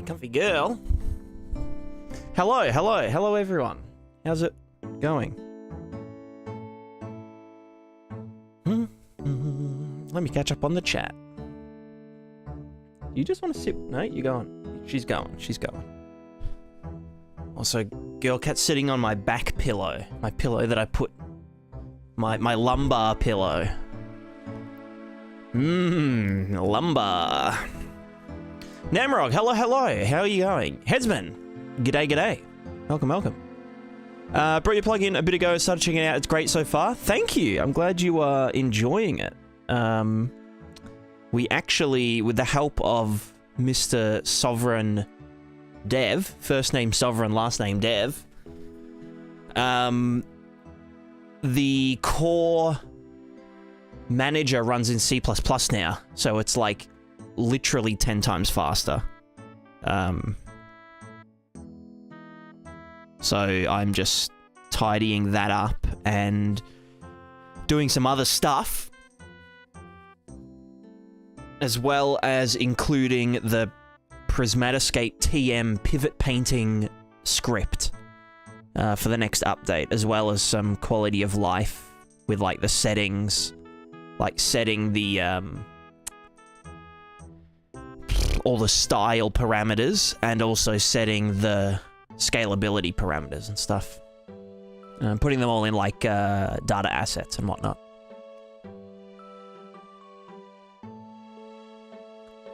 Comfy girl. Hello everyone. How's it going? Let me catch up on the chat. You just want to sit? No, you're going. She's going. Also, girl cat sitting on my back pillow. My pillow that I put... My lumbar pillow. Lumbar. Namrog, hello. How are you going? Headsman, g'day. Welcome. Brought your plug-in a bit ago, started checking it out. It's great so far. Thank you. I'm glad you are enjoying it. We actually, with the help of Mr. Sovereign Dev, first name Sovereign, last name Dev, the core manager runs in C++ now, so it's like literally 10 times faster. So I'm just tidying that up and doing some other stuff, as well as including the Prismatiscape TM pivot painting script for the next update, as well as some quality of life with like the settings, like setting the all the style parameters and also setting the scalability parameters and stuff. Putting them all in like data assets and whatnot.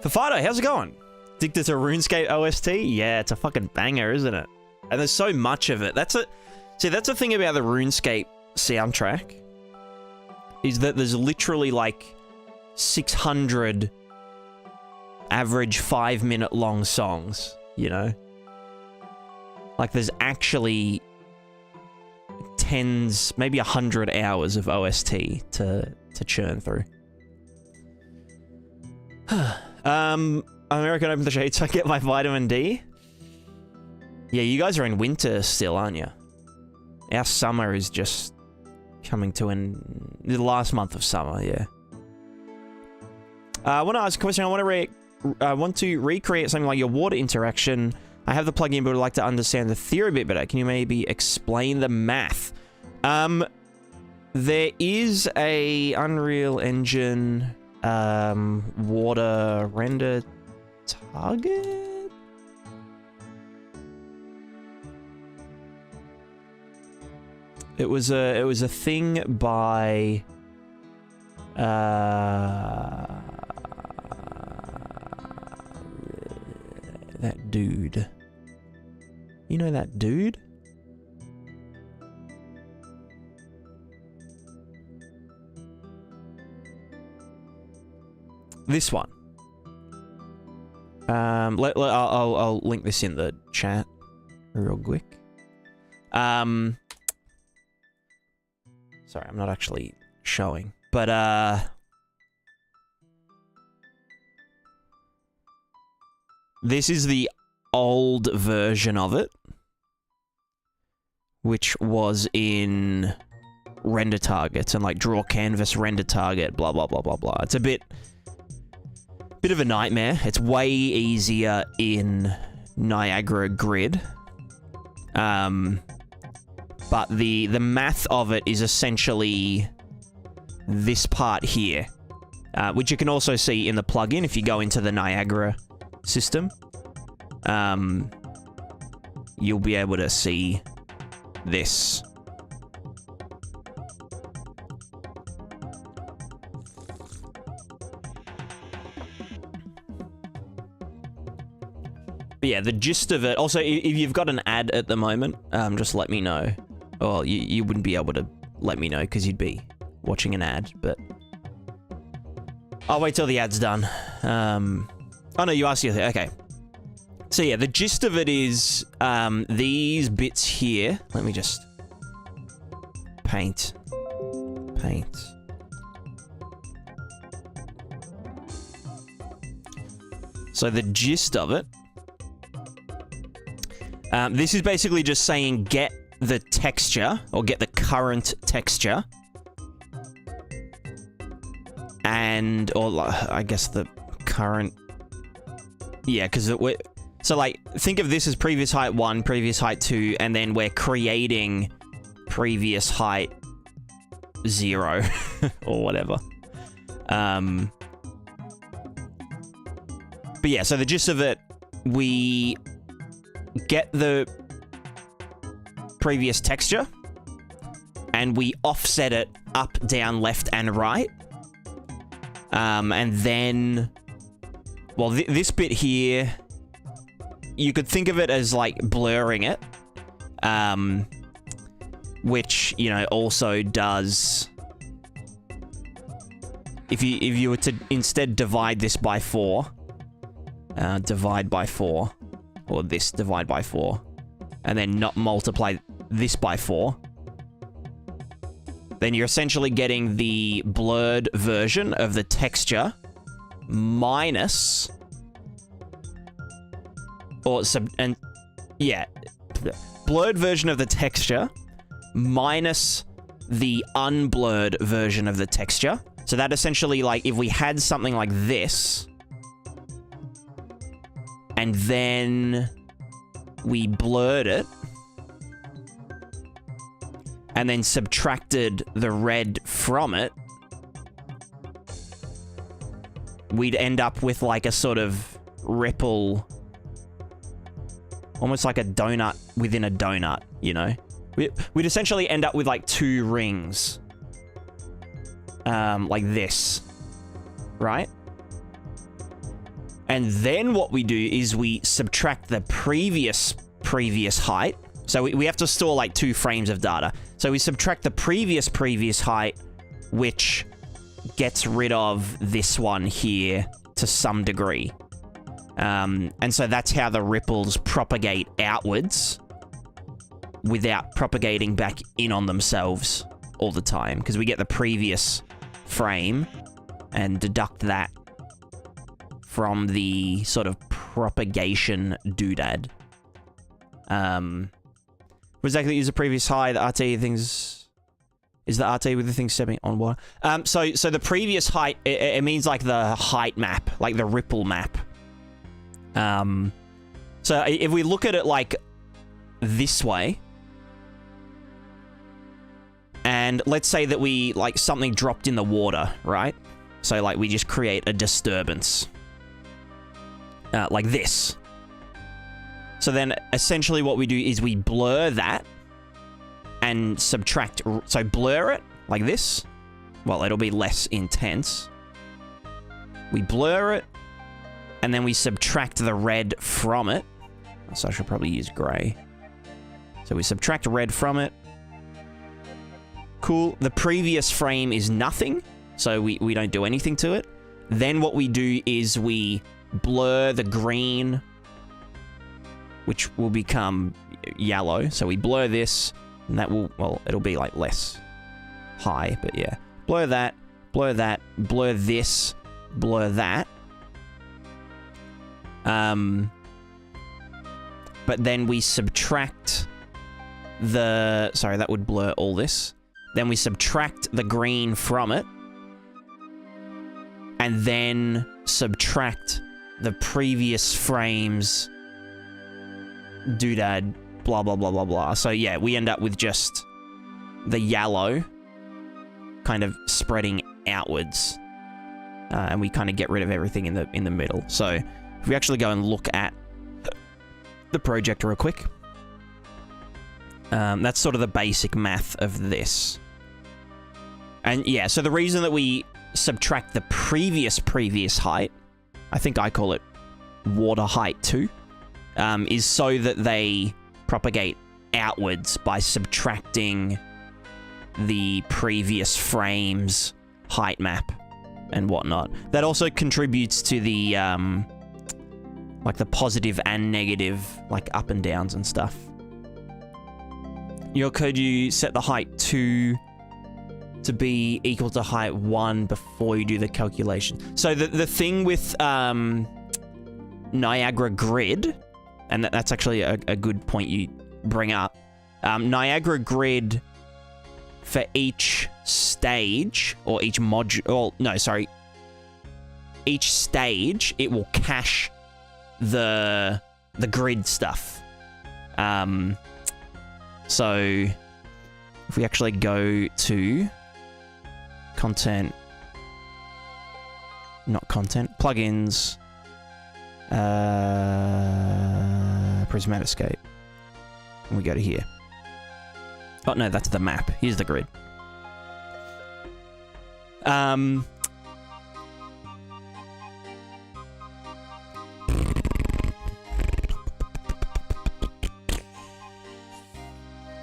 Fafado, how's it going? Addicted to RuneScape OST? Yeah, it's a fucking banger, isn't it? And there's so much of it. That's the thing about the RuneScape soundtrack, is that there's literally like 600 average 5-minute long songs, you know? Like there's actually tens, maybe 100 hours of OST to churn through. American open the shade so I get my vitamin D. Yeah, you guys are in winter still, aren't you? Our summer is just coming to the last month of summer, yeah. I want to ask a question. I want to recreate something like your water interaction. I have the plugin, but would like to understand the theory a bit better. Can you maybe explain the math? There is a Unreal Engine water render target. It was a thing by that dude. You know that dude? This one. I'll link this in the chat real quick. Sorry, I'm not actually showing, but this is the old version of it, which was in render targets and like draw canvas, render target, blah, blah, blah, blah, blah. It's a bit of a nightmare. It's way easier in Niagara grid. But the math of it is essentially this part here, which you can also see in the plugin if you go into the Niagara system. You'll be able to see this. But yeah, the gist of it. Also, if you've got an ad at the moment, just let me know. Well, you wouldn't be able to let me know because you'd be watching an ad, but I'll wait till the ad's done. Oh no, you asked your thing. Okay. So yeah, the gist of it is these bits here. Let me just paint. So the gist of it, this is basically just saying get the texture, or get the current texture, and, or I guess the current, yeah, because so like, think of this as previous height 1, previous height 2, and then we're creating previous height 0, or whatever. But yeah, so the gist of it, we get the previous texture, and we offset it up, down, left, and right. And then, well, this bit here, you could think of it as like blurring it, which, you know, also does, if you were to instead divide this by 4, divide by 4, or this divide by 4, and then not multiply this by 4, then you're essentially getting the blurred version of the texture minus, or blurred version of the texture minus the unblurred version of the texture. So that essentially, like, if we had something like this, and then we blurred it, and then subtracted the red from it, we'd end up with like a sort of ripple, almost like a donut within a donut, you know? We'd essentially end up with like 2 rings, like this, right? And then what we do is we subtract the previous height. So we have to store like 2 frames of data. So we subtract the previous height, which gets rid of this one here to some degree. And so that's how the ripples propagate outwards without propagating back in on themselves all the time, because we get the previous frame and deduct that from the sort of propagation doodad. What exactly is the previous height? The RT things is the RT with the thing stepping on water. So the previous height, it means like the height map, like the ripple map. So if we look at it like this way, and let's say that we, like, something dropped in the water, right? So like we just create a disturbance, like this. So then essentially what we do is we blur that and subtract, so blur it like this. Well, it'll be less intense. We blur it, and then we subtract the red from it. So I should probably use gray. So we subtract red from it. Cool. The previous frame is nothing, so we don't do anything to it. Then what we do is we blur the green, which will become yellow. So we blur this, and that will, well, it'll be like less high, but yeah. Blur that, blur that, blur this, blur that. but then we subtract the... Sorry, that would blur all this. Then we subtract the green from it. And then subtract the previous frame's doodad, blah, blah, blah, blah, blah. So yeah, we end up with just the yellow kind of spreading outwards. And we kind of get rid of everything in the middle. So if we actually go and look at the project real quick, that's sort of the basic math of this. And yeah, so the reason that we subtract the previous height, I think I call it water height too, is so that they propagate outwards by subtracting the previous frame's height map and whatnot. That also contributes to the like the positive and negative, like up and downs and stuff. Your code, you set the height 2 to be equal to height 1 before you do the calculation. So the thing with Niagara grid, and that's actually a good point you bring up. Niagara grid, for each stage, or each module, or no, sorry, each stage, it will cache the grid stuff. So if we actually go to content, not content, plugins, Prismatiscape, and we go to here. Oh no, that's the map. Here's the grid.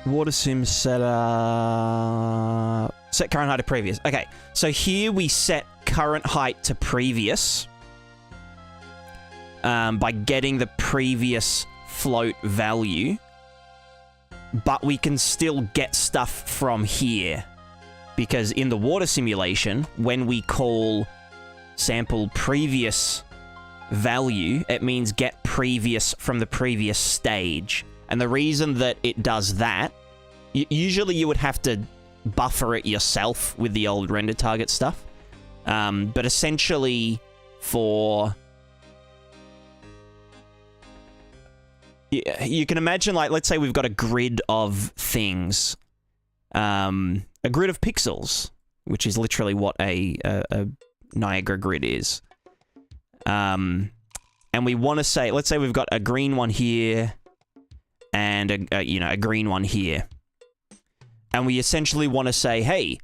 Water sim setup. Set current height to previous. Okay, so here we set current height to previous by getting the previous float value, but we can still get stuff from here because in the water simulation, when we call sample previous value, it means get previous from the previous stage. And the reason that it does that, usually you would have to buffer it yourself with the old render target stuff. But essentially for... You can imagine, like, let's say we've got a grid of things. A grid of pixels, which is literally what a Niagara grid is. And we want to say, let's say we've got a green one here, and a green one here. And we essentially want to say, hey,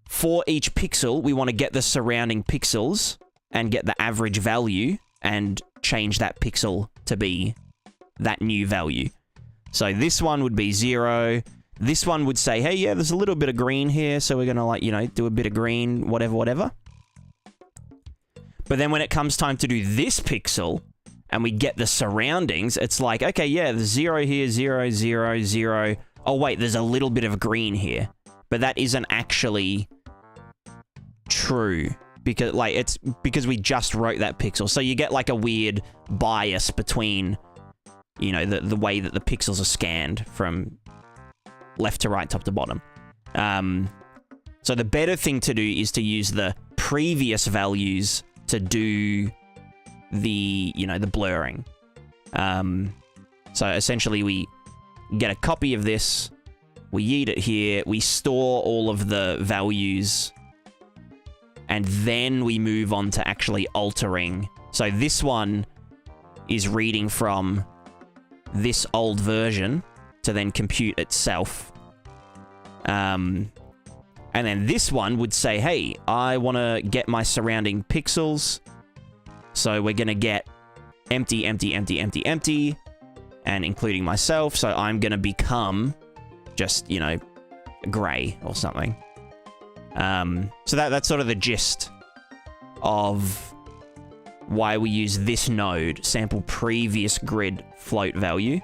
for each pixel, we want to get the surrounding pixels and get the average value and change that pixel to be that new value. So this one would be 0. This one would say, hey, yeah, there's a little bit of green here, so we're going to, like, do a bit of green, whatever, whatever. But then when it comes time to do this pixel, and we get the surroundings, it's like, okay, yeah, there's 0 here, 0, 0, 0. Oh, wait, there's a little bit of green here. But that isn't actually true. Because, like, it's because we just wrote that pixel. So you get, like, a weird bias between, the way that the pixels are scanned from left to right, top to bottom. So the better thing to do is to use the previous values to do the blurring. So essentially we get a copy of this, we yeet it here, we store all of the values, and then we move on to actually altering. So this one is reading from this old version to then compute itself. And then this one would say, hey, I want to get my surrounding pixels. So we're going to get empty, empty, empty, empty, empty, and including myself. So I'm going to become just, gray or something. So that's sort of the gist of why we use this node, sample previous grid float value.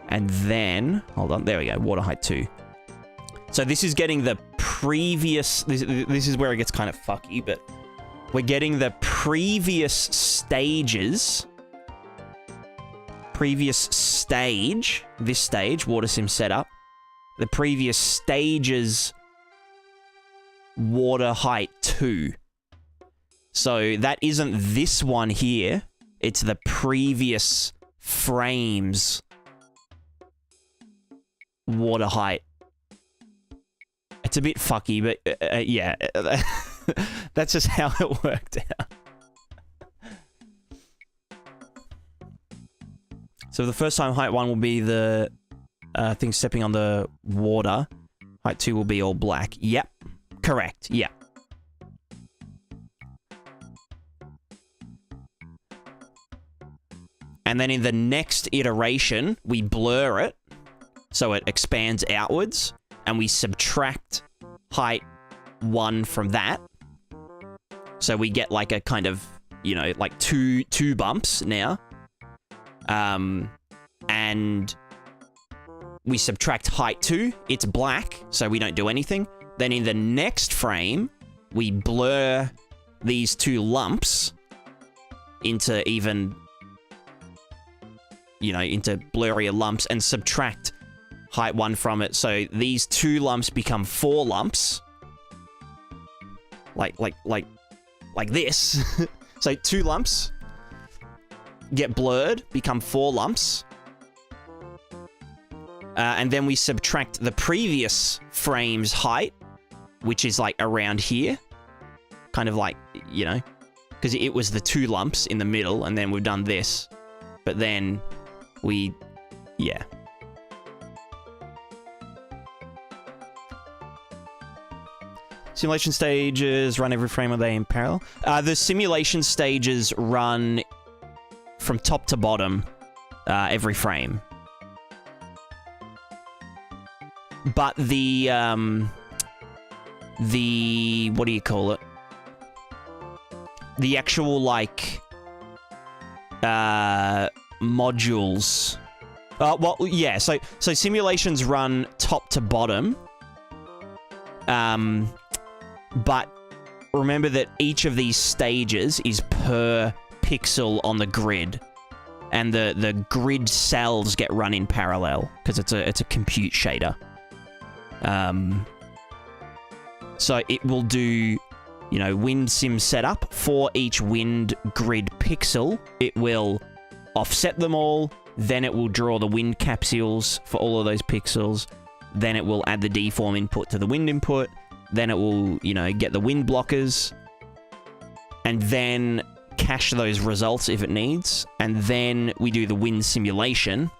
And then, hold on, there we go, water height 2. So this is getting the previous, this is where it gets kind of fucky, but we're getting the previous stages, this stage, water sim setup, the previous stages water height 2. So that isn't this one here. It's the previous frames water height. It's a bit fucky, but yeah, that's just how it worked out. So the first time height 1 will be the thing stepping on the water. Height 2 will be all black. Yep. Correct. Yeah. And then in the next iteration, we blur it so it expands outwards, and we subtract height 1 from that. So we get like a kind of, you know, like two bumps now. And we subtract height 2, it's black, so we don't do anything. Then in the next frame, we blur these 2 lumps into even, you know, into blurrier lumps and subtract height 1 from it. So these 2 lumps become 4 lumps. Like this. So 2 lumps get blurred, become 4 lumps. And then we subtract the previous frame's height, which is like around here. Kind of like, you know, because it was the 2 lumps in the middle, and then we've done this. But then we, yeah. Simulation stages run every frame, are they in parallel? The simulation stages run from top to bottom every frame. But the what do you call it? The actual, like, modules. Well, yeah, so simulations run top to bottom. But remember that each of these stages is per pixel on the grid. And the grid cells get run in parallel, because it's a compute shader. So it will do, you know, wind sim setup for each wind grid pixel. It will offset them all, then it will draw the wind capsules for all of those pixels, then it will add the deform input to the wind input, then it will, you know, get the wind blockers, and then cache those results if it needs, and then we do the wind simulation.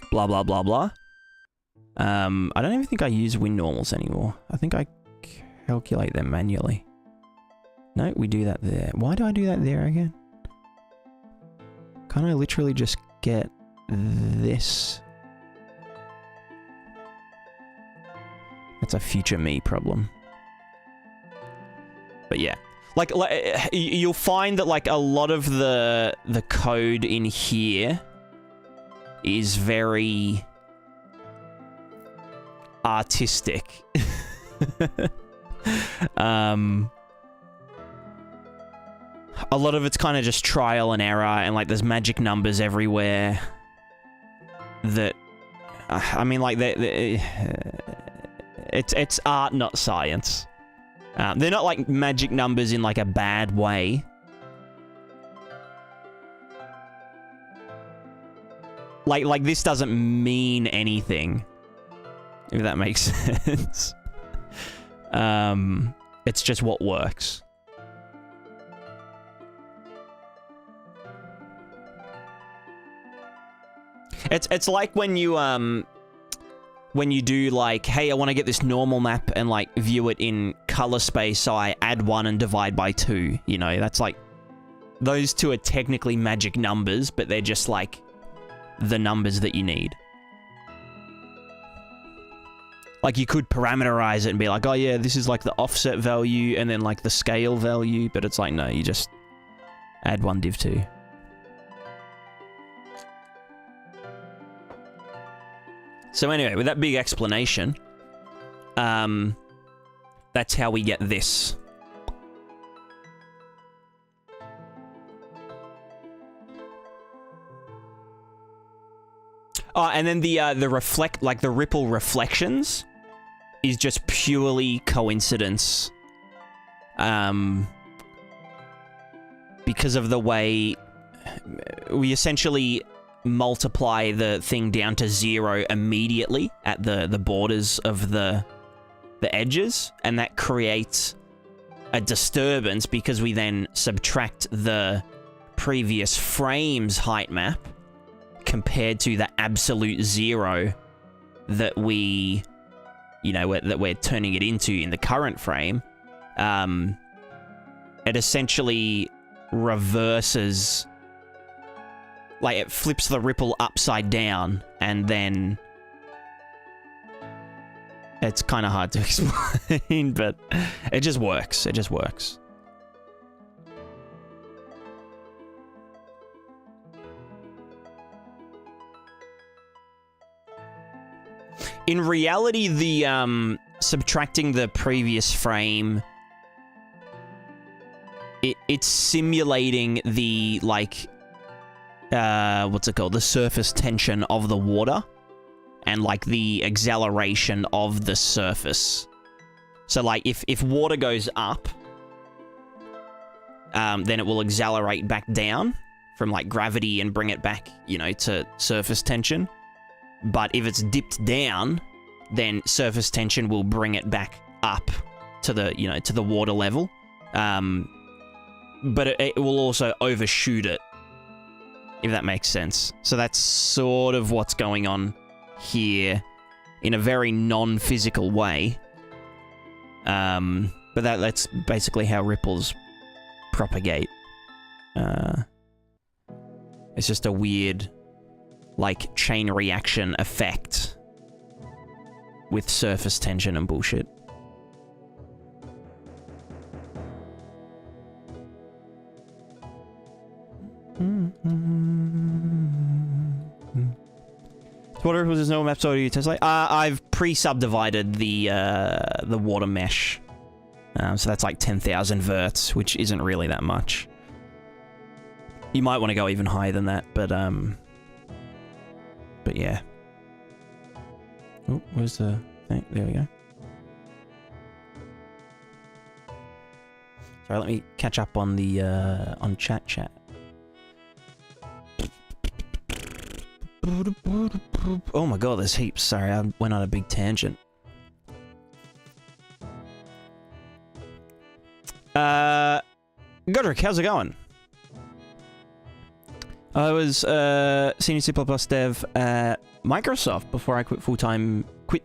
Blah, blah, blah, blah. I don't even think I use wind normals anymore. I think I calculate them manually. No, we do that there. Why do I do that there again? Can't I literally just get this? That's a future me problem. But yeah. Like you'll find that, like, a lot of the code in here is very artistic. A lot of it's kind of just trial and error, and like there's magic numbers everywhere that I mean, like it's art, not science. They're not like magic numbers in like a bad way. Like this doesn't mean anything, if that makes sense. It's just what works. It's like when you do, like, hey, I want to get this normal map and, like, view it in color space, so I add 1 and divide by 2, you know? That's like, those 2 are technically magic numbers, but they're just, like, the numbers that you need. Like, you could parameterize it and be like, oh yeah, this is, like, the offset value, and then, like, the scale value, but it's like, no, you just add 1 div 2. So anyway, with that big explanation, that's how we get this. Oh, and then the ripple reflections is just purely coincidence. Because of the way we essentially multiply the thing down to 0 immediately at the borders of the edges, and that creates a disturbance because we then subtract the previous frame's height map compared to the absolute 0 that we, that we're turning it into in the current frame. It essentially reverses, like it flips the ripple upside down, and then it's kind of hard to explain, but it just works. It just works. In reality, the subtracting the previous frame, it's simulating the, like, what's it called? The surface tension of the water and, like, the acceleration of the surface. So, like, if water goes up, then it will accelerate back down from, like, gravity and bring it back, to surface tension. But if it's dipped down, then surface tension will bring it back up to the, to the water level. But it will also overshoot it, if that makes sense. So that's sort of what's going on here in a very non-physical way. But that's basically how ripples propagate. It's just a weird, like, chain reaction effect with surface tension and bullshit. So what ripples is no map, so do you test like? I've pre-subdivided the water mesh. So that's like 10,000 verts, which isn't really that much. You might want to go even higher than that, but yeah. Oh, where's the thing? There we go. Sorry, let me catch up on the on chat. Oh my god, there's heaps. Sorry, I went on a big tangent. Godric, how's it going? I was senior C++ dev at Microsoft before I quit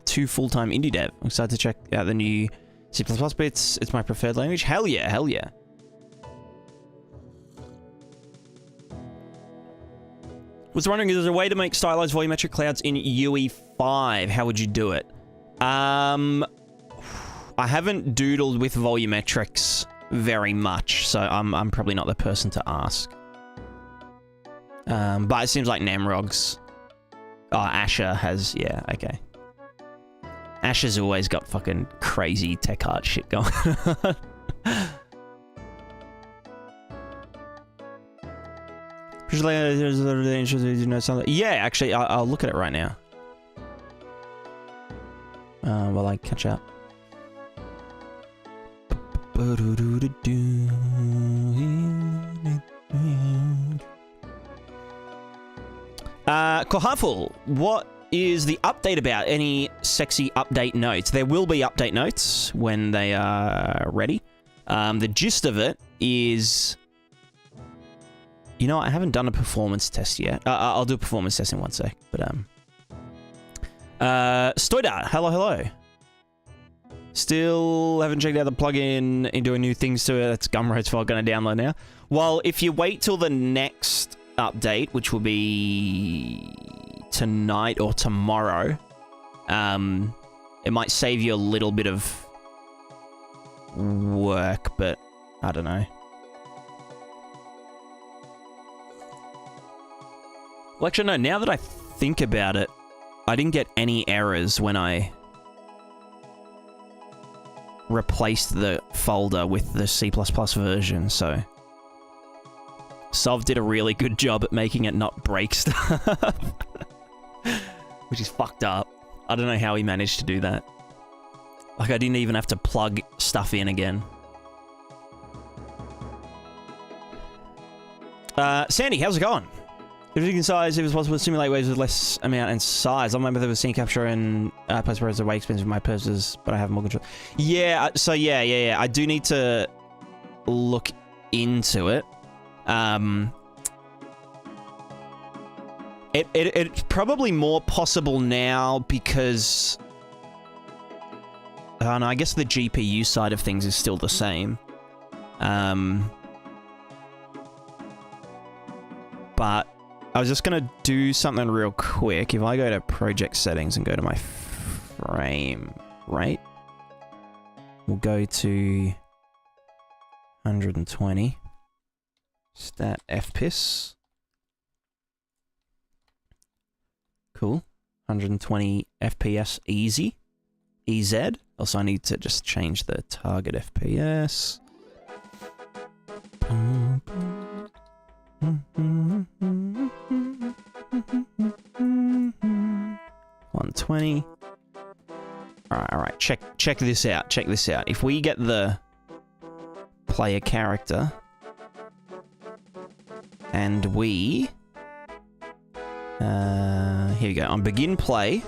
to full-time indie dev. I'm excited to check out the new C++ bits. It's my preferred language. Hell yeah, hell yeah. Was wondering, is there a way to make stylized volumetric clouds in UE5? How would you do it? I haven't doodled with volumetrics very much, so I'm probably not the person to ask. But it seems like Namrog's... Oh, Asher has... Yeah, okay. Asher's always got fucking crazy tech art shit going on. Yeah, actually, I'll look at it right now. While I catch up. Kohaful, what is the update about? Any sexy update notes? There will be update notes when they are ready. The gist of it is... You know, I haven't done a performance test yet. I'll do a performance test in one sec. But, Stoidart, hello. Still haven't checked out the plugin and doing new things to it. That's Gumroad's fault, gonna download now. Well, if you wait till the next update, which will be tonight or tomorrow, it might save you a little bit of work, but I don't know. Well, actually, no, now that I think about it, I didn't get any errors when I replaced the folder with the C++ version, so... Sov did a really good job at making it not break stuff. Which is fucked up. I don't know how he managed to do that. Like, I didn't even have to plug stuff in again. Sandy, how's it going? If you can size, if it's possible to simulate waves with less amount and size. I remember there was scene capture and post-process are way expensive for my purposes, but I have more control. Yeah, so yeah. I do need to look into it. It's probably more possible now because... no, I guess the GPU side of things is still the same. But I was just going to do something real quick. If I go to project settings and go to my frame rate, we'll go to 120. Stat FPS. Cool. 120 FPS easy. EZ. Also, I need to just change the target FPS. 120. Alright. Check this out. Check this out. If we get the player character and we here we go. On begin play,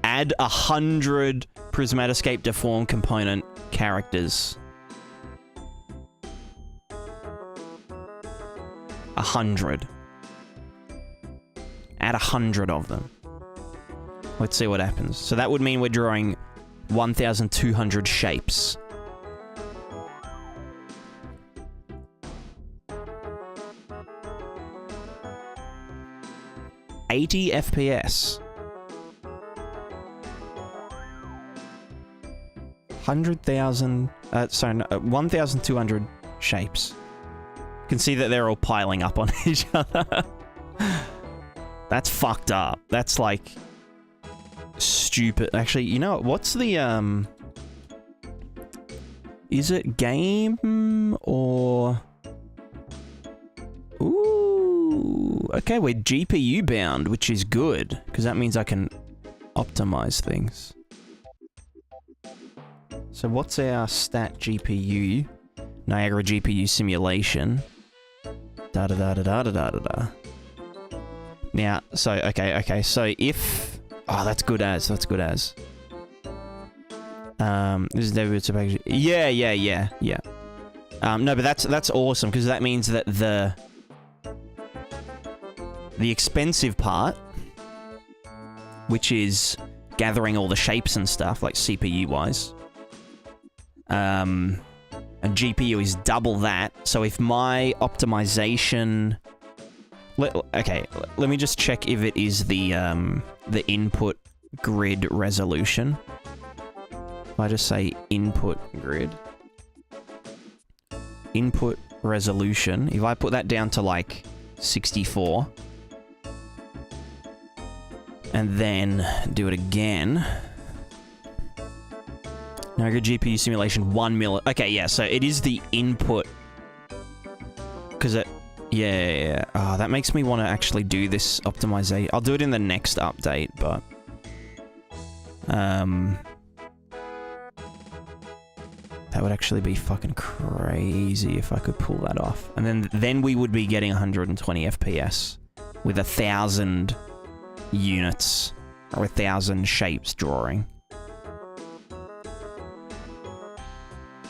add 100 Prismatiscape deform component characters. 100. Add 100 of them. Let's see what happens. So that would mean we're drawing 1,200 shapes. $80 FPS. 100,000... sorry, no, 1,200 shapes. You can see that they're all piling up on each other. That's fucked up. That's like... stupid. Actually, you know what? What's the, is it game or... Ooh, okay, we're GPU bound, which is good, because that means I can optimize things. So what's our stat GPU? Niagara GPU simulation. Da-da-da-da-da-da-da-da. Now, so, okay, so if... Oh, that's good as. This is David's page. Yeah. No, but that's awesome, because that means that the expensive part, which is gathering all the shapes and stuff, like CPU-wise, and GPU is double that. So if my optimization... Okay, let me just check if it is the input grid resolution. If I just say input grid. Input resolution. If I put that down to like 64. And then do it again. Niagara GPU simulation 1 milli... Okay, yeah, so it is the input. Because it... Yeah. Oh, that makes me want to actually do this optimization. I'll do it in the next update, but... That would actually be fucking crazy if I could pull that off. And then we would be getting 120 FPS with 1,000 units or 1,000 shapes drawing.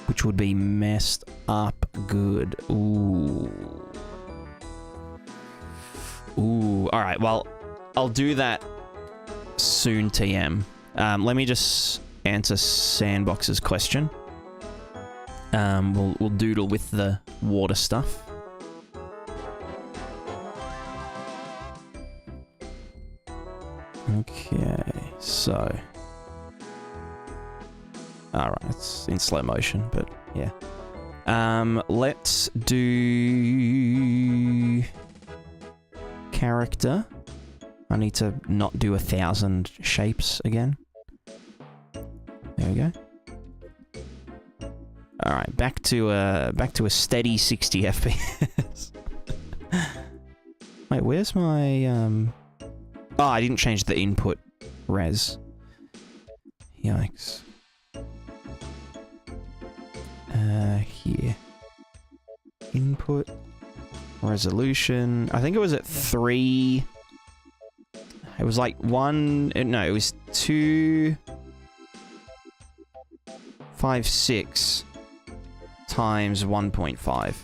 Which would be messed up good. Ooh. Alright, well, I'll do that soon, TM. Let me just answer Sandbox's question. We'll doodle with the water stuff. Okay, so... Alright, it's in slow motion, but yeah. Let's do... character. I need to not do 1,000 shapes again. There we go. Alright, back to a steady 60 FPS. Wait, where's my Oh, I didn't change the input res. Yikes. Here. Input. Resolution. I think it was at 3... It was like 1... No, it was 256 times 1.5.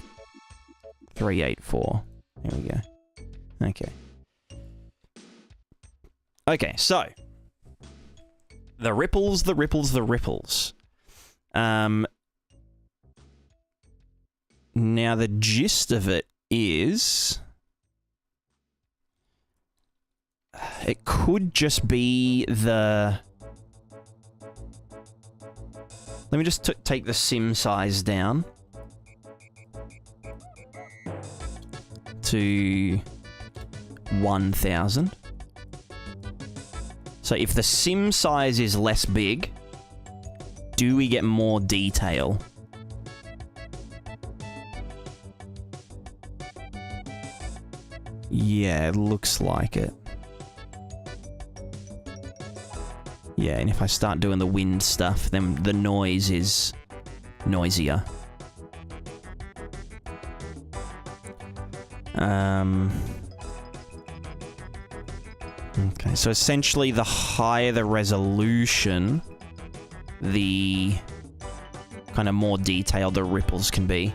384. There we go. Okay. Okay, so... The ripples, the ripples, the ripples. Now, the gist of it is... It could just be the... Let me just take the sim size down to 1000. So if the sim size is less big, do we get more detail? Yeah, it looks like it. Yeah, and if I start doing the wind stuff, then the noise is noisier. Okay, so essentially the higher the resolution, the kind of more detailed the ripples can be.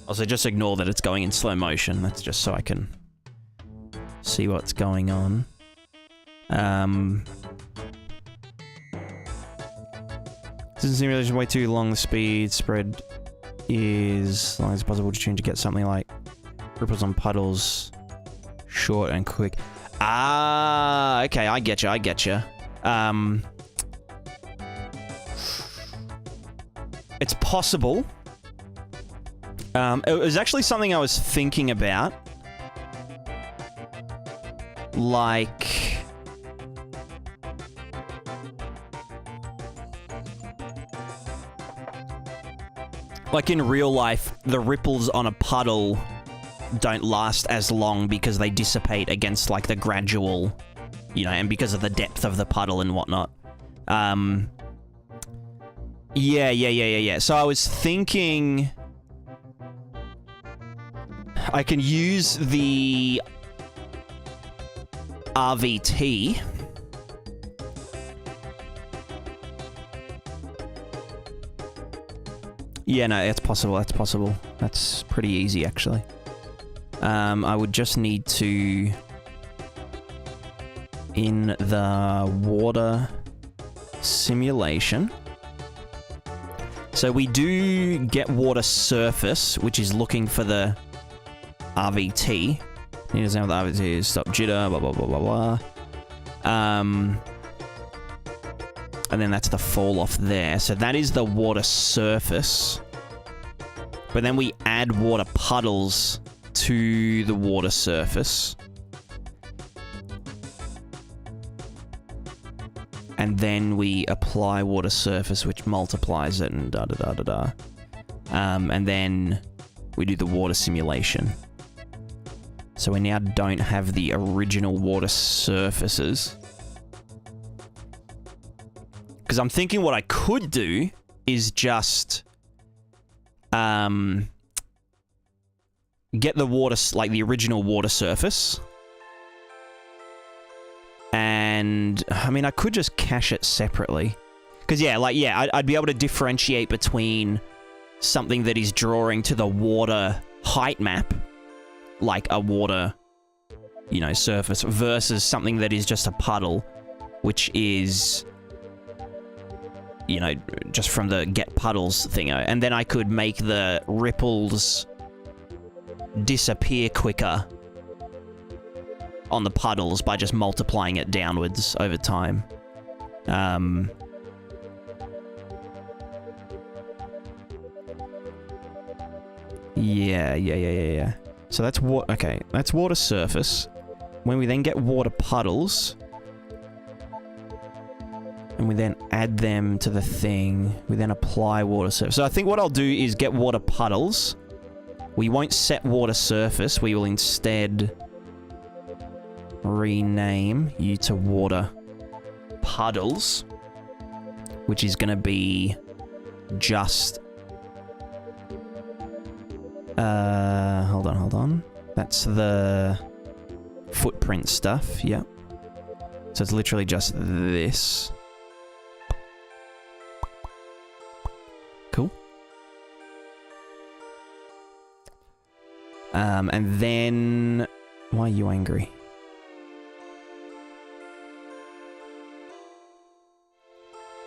Also, just ignore that it's going in slow motion. That's just so I can see what's going on. Doesn't seem really way too long. The speed spread is as long as possible to tune to get something like ripples on puddles, short and quick. Ah, okay, I get you. I get you. It's possible. It was actually something I was thinking about. Like... Like in real life, the ripples on a puddle don't last as long because they dissipate against, like, the gradual, you know, and because of the depth of the puddle and whatnot. Yeah. So I was thinking... I can use the RVT. Yeah, no, it's possible. That's possible. That's pretty easy, actually. I would just need to... In the water simulation... So we do get water surface, which is looking for the RVT. He doesn't have the RVT, stop jitter, blah, blah, blah, blah, blah. And then that's the fall off there. So that is the water surface. But then we add water puddles to the water surface. And then we apply water surface, which multiplies it and da-da-da-da-da. And then we do the water simulation. So we now don't have the original water surfaces. Because I'm thinking what I could do is just get the water, like the original water surface. And, I mean, I could just cache it separately. Because, yeah, like, yeah, I'd be able to differentiate between something that is drawing to the water height map, like a water, you know, surface, versus something that is just a puddle, which is, you know, just from the get puddles thing. And then I could make the ripples disappear quicker on the puddles by just multiplying it downwards over time. Yeah. So that's what. Okay, that's water surface. When we then get water puddles, and we then add them to the thing, we then apply water surface. So I think what I'll do is get water puddles. We won't set water surface. We will instead. rename you to water puddles, which is going to be just... hold on. That's the footprint stuff, yeah. So it's literally just this. Cool. And then... Why are you angry?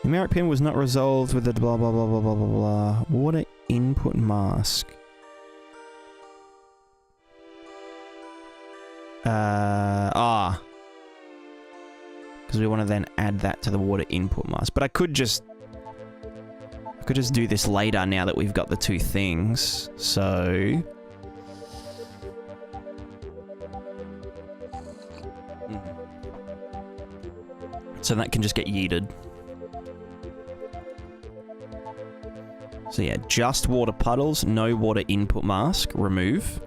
Numeric pin was not resolved with the blah blah blah blah blah blah blah. Water input mask. Because we want to then add that to the water input mask. But I could just do this later now that we've got the two things. So... So that can just get yeeted. So yeah, just water puddles, no water input mask, remove.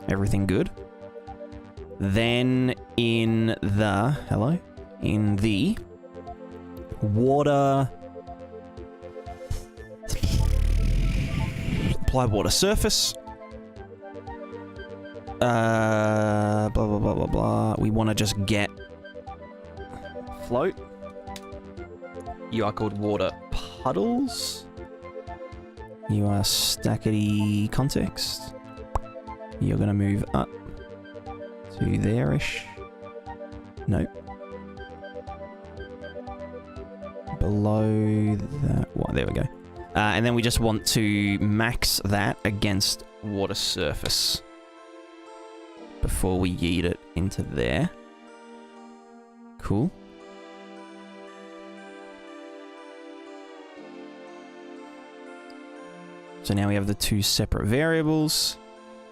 Everything good. Then in the... Hello? In the... Water... Apply water surface. Blah, blah, blah, blah, blah. We want to just get... Float. You are called water puddles. You are stackety context. You're going to move up to there-ish. Nope. Below that. Well, there we go. And then we just want to max that against water surface before we yeet it into there. Cool. So now we have the two separate variables.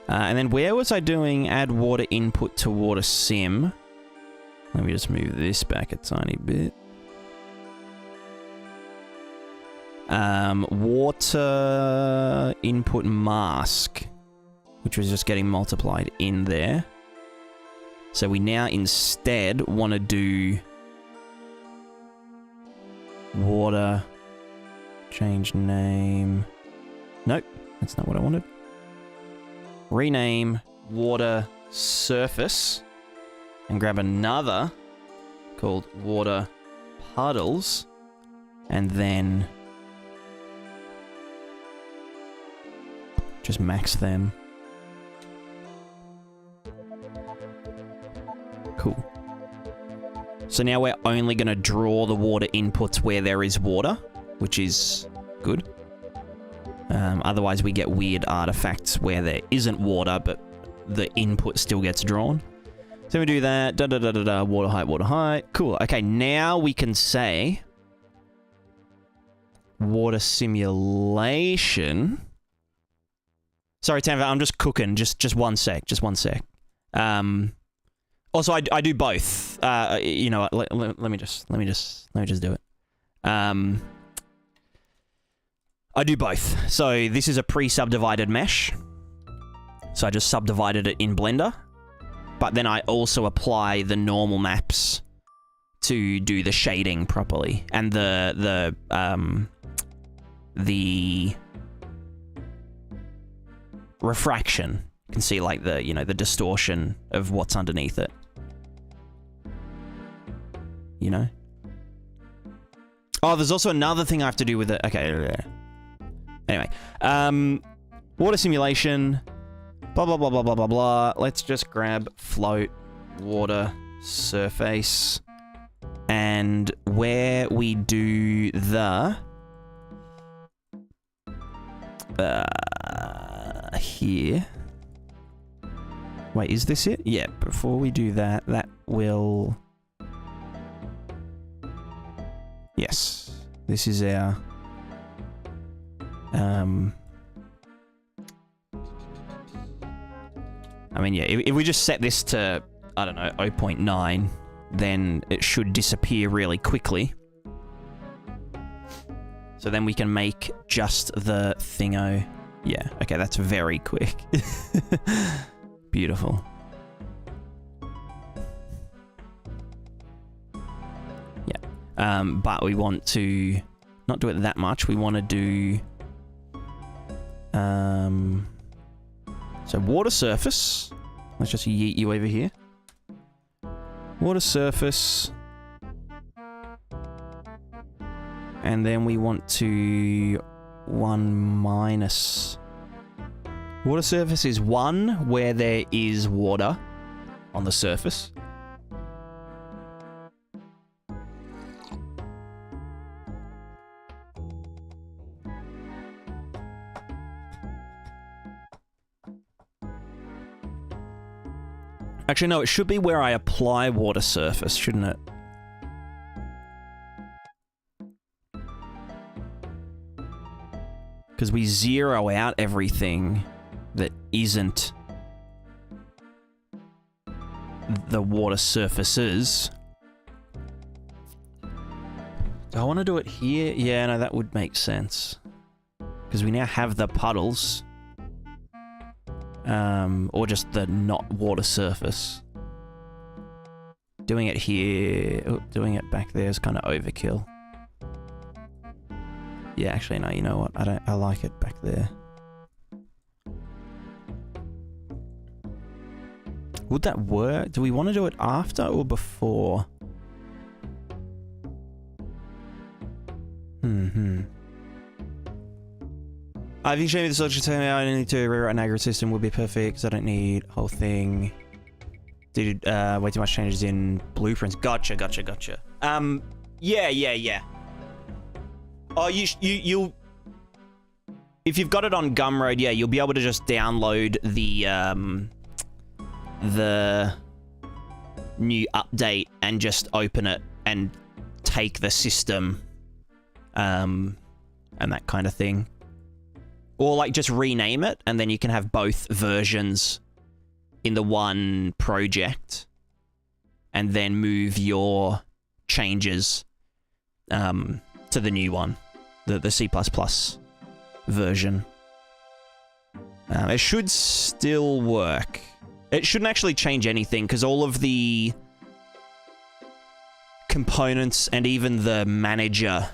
And then where was I doing add water input to water sim? Let me just move this back a tiny bit. Water input mask, which was just getting multiplied in there. So we now instead want to do water, change name. Nope, that's not what I wanted. Rename water surface and grab another called water puddles and then just max them. Cool. So now we're only going to draw the water inputs where there is water, which is good. Otherwise, we get weird artifacts where there isn't water, but the input still gets drawn. So we do that. Water height, water height. Cool. Okay, now we can say water simulation. Sorry, Tanva, I'm just cooking. Just one sec. Just one sec. Also, I do both. You know what? Let me just do it. I do both. So this is a pre-subdivided mesh. So I just subdivided it in Blender. But then I also apply the normal maps to do the shading properly. And the refraction. You can see like the, you know, the distortion of what's underneath it. You know? Oh, there's also another thing I have to do with it. Okay. Anyway, water simulation, blah, blah, blah, blah, blah, blah, blah. Let's just grab float, water, surface, and where we do the, here. Wait, is this it? Yeah, before we do that, that will, yes, this is our, I mean, yeah, if we just set this to, I don't know, 0.9, then it should disappear really quickly. So then we can make just the thingo. Yeah, okay, that's very quick. Beautiful. but we want to not do it that much. We want to do so water surface. Let's just yeet you over here. Water surface. And then we want to 1 minus. Water surface is 1 where there is water on the surface. Actually, no, it should be where I apply water surface, shouldn't it? Because we zero out everything that isn't the water surfaces. Do I want to do it here? Yeah, no, that would make sense. Because we now have the puddles. Or just the not water surface. Doing it here, doing it back there is kind of overkill. Yeah, actually, no, you know what? I like it back there. Would that work? Do we want to do it after or before? If you show me the solution, tell me I need to rewrite Niagara system would be perfect because I don't need whole thing. Did way too much changes in blueprints. Gotcha. Yeah. Oh, you'll if you've got it on Gumroad, yeah, you'll be able to just download the new update and just open it and take the system, and that kind of thing. Or, like, just rename it, and then you can have both versions in the one project, and then move your changes to the new one, the C++ version. It should still work. It shouldn't actually change anything, because all of the components and even the manager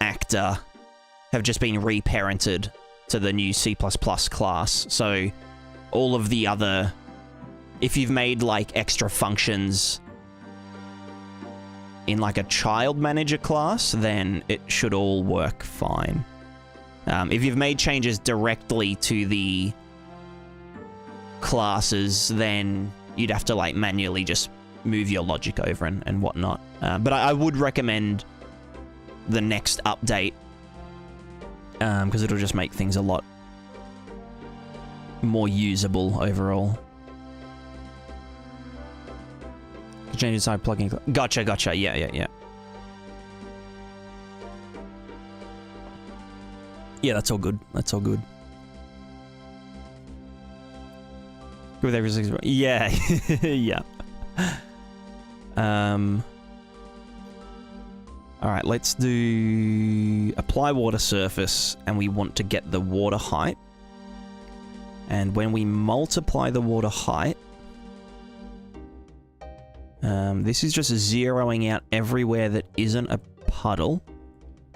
actor have just been reparented to the new C++ class. So all of the other... If you've made, like, extra functions in, like, a child manager class, then it should all work fine. If you've made changes directly to the classes, then you'd have to, like, manually just move your logic over and whatnot. But I would recommend the next update, because it'll just make things a lot more usable overall. Change inside plugin. Gotcha. Yeah. Yeah, that's all good. With every 6. Yeah. Yeah. Alright, let's do apply water surface, and we want to get the water height. And when we multiply the water height, this is just zeroing out everywhere that isn't a puddle.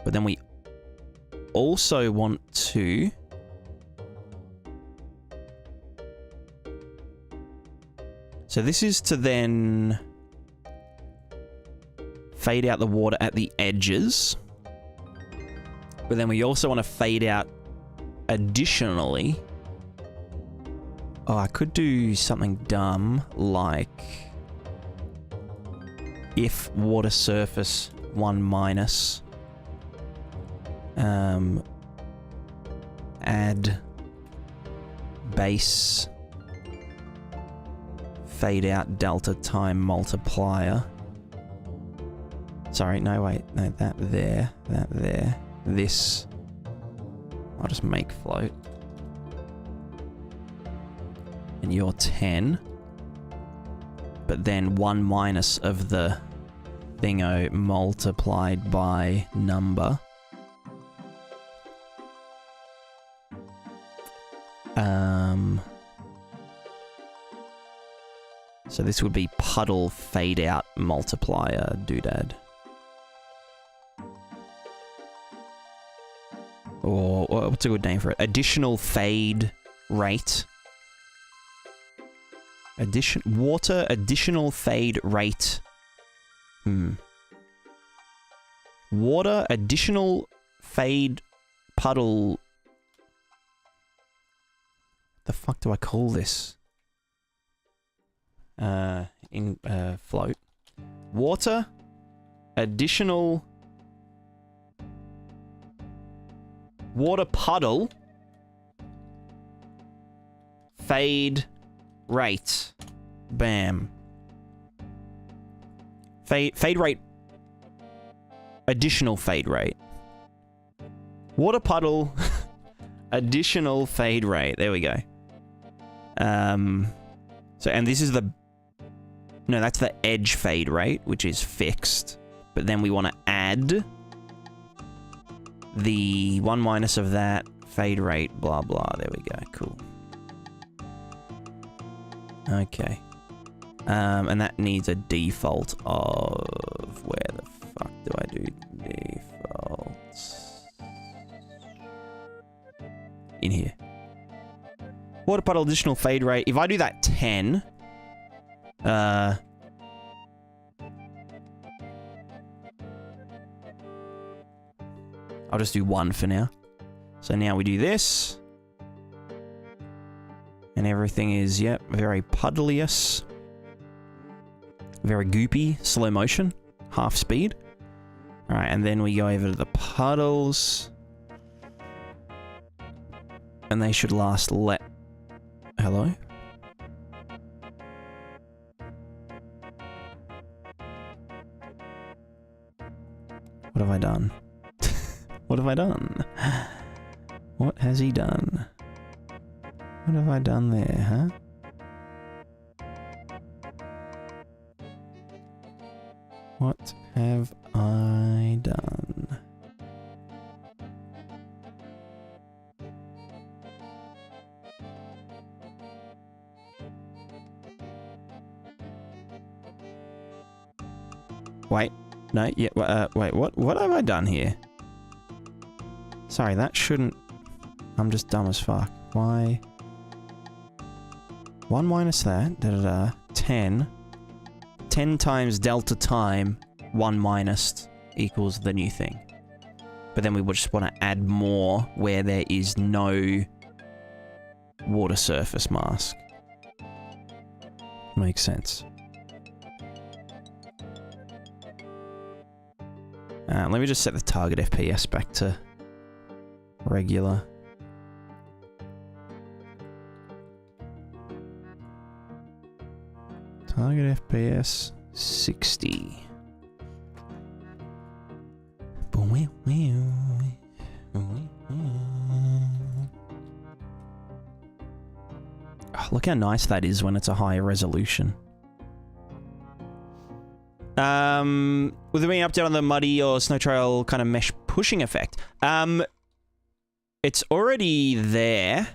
But then we also want to so this is to then fade out the water at the edges. But then we also want to fade out additionally. Oh, I could do something dumb like if water surface 1 minus add base fade out delta time multiplier. Sorry, no, wait, no, that there, this. I'll just make float. And you're 10. But then 1 minus of the thingo multiplied by number. So this would be puddle fade out multiplier doodad. Or what's a good name for it? Additional fade rate. Water additional fade rate. Water additional fade puddle. The fuck do I call this? Float. Water additional water puddle fade rate. Bam. Fade rate. Additional fade rate. Water puddle additional fade rate. There we go. So, and this is the... No, that's the edge fade rate, which is fixed. But then we want to add the 1 minus of that fade rate, blah, blah. There we go. Cool. Okay. And that needs a default of... Where the fuck do I do defaults? In here. Water puddle additional fade rate. If I do that 10... I'll just do 1 for now. So now we do this. And everything is, yep, very puddlious. Very goopy, slow motion, half speed. Alright, and then we go over to the puddles. And they should last Hello? What have I done? What have I done? What has he done? What have I done there, huh? What have I done? Wait. No, yeah, wait, what have I done here? Sorry, that shouldn't... I'm just dumb as fuck. Why? 1 minus that, 10. 10 times delta time, 1 minus equals the new thing. But then we would just want to add more where there is no water surface mask. Makes sense. Let me just set the target FPS back to regular. Target FPS 60. Oh, look how nice that is when it's a higher resolution. Will there be an update on the muddy or snow trail kind of mesh pushing effect? It's already there.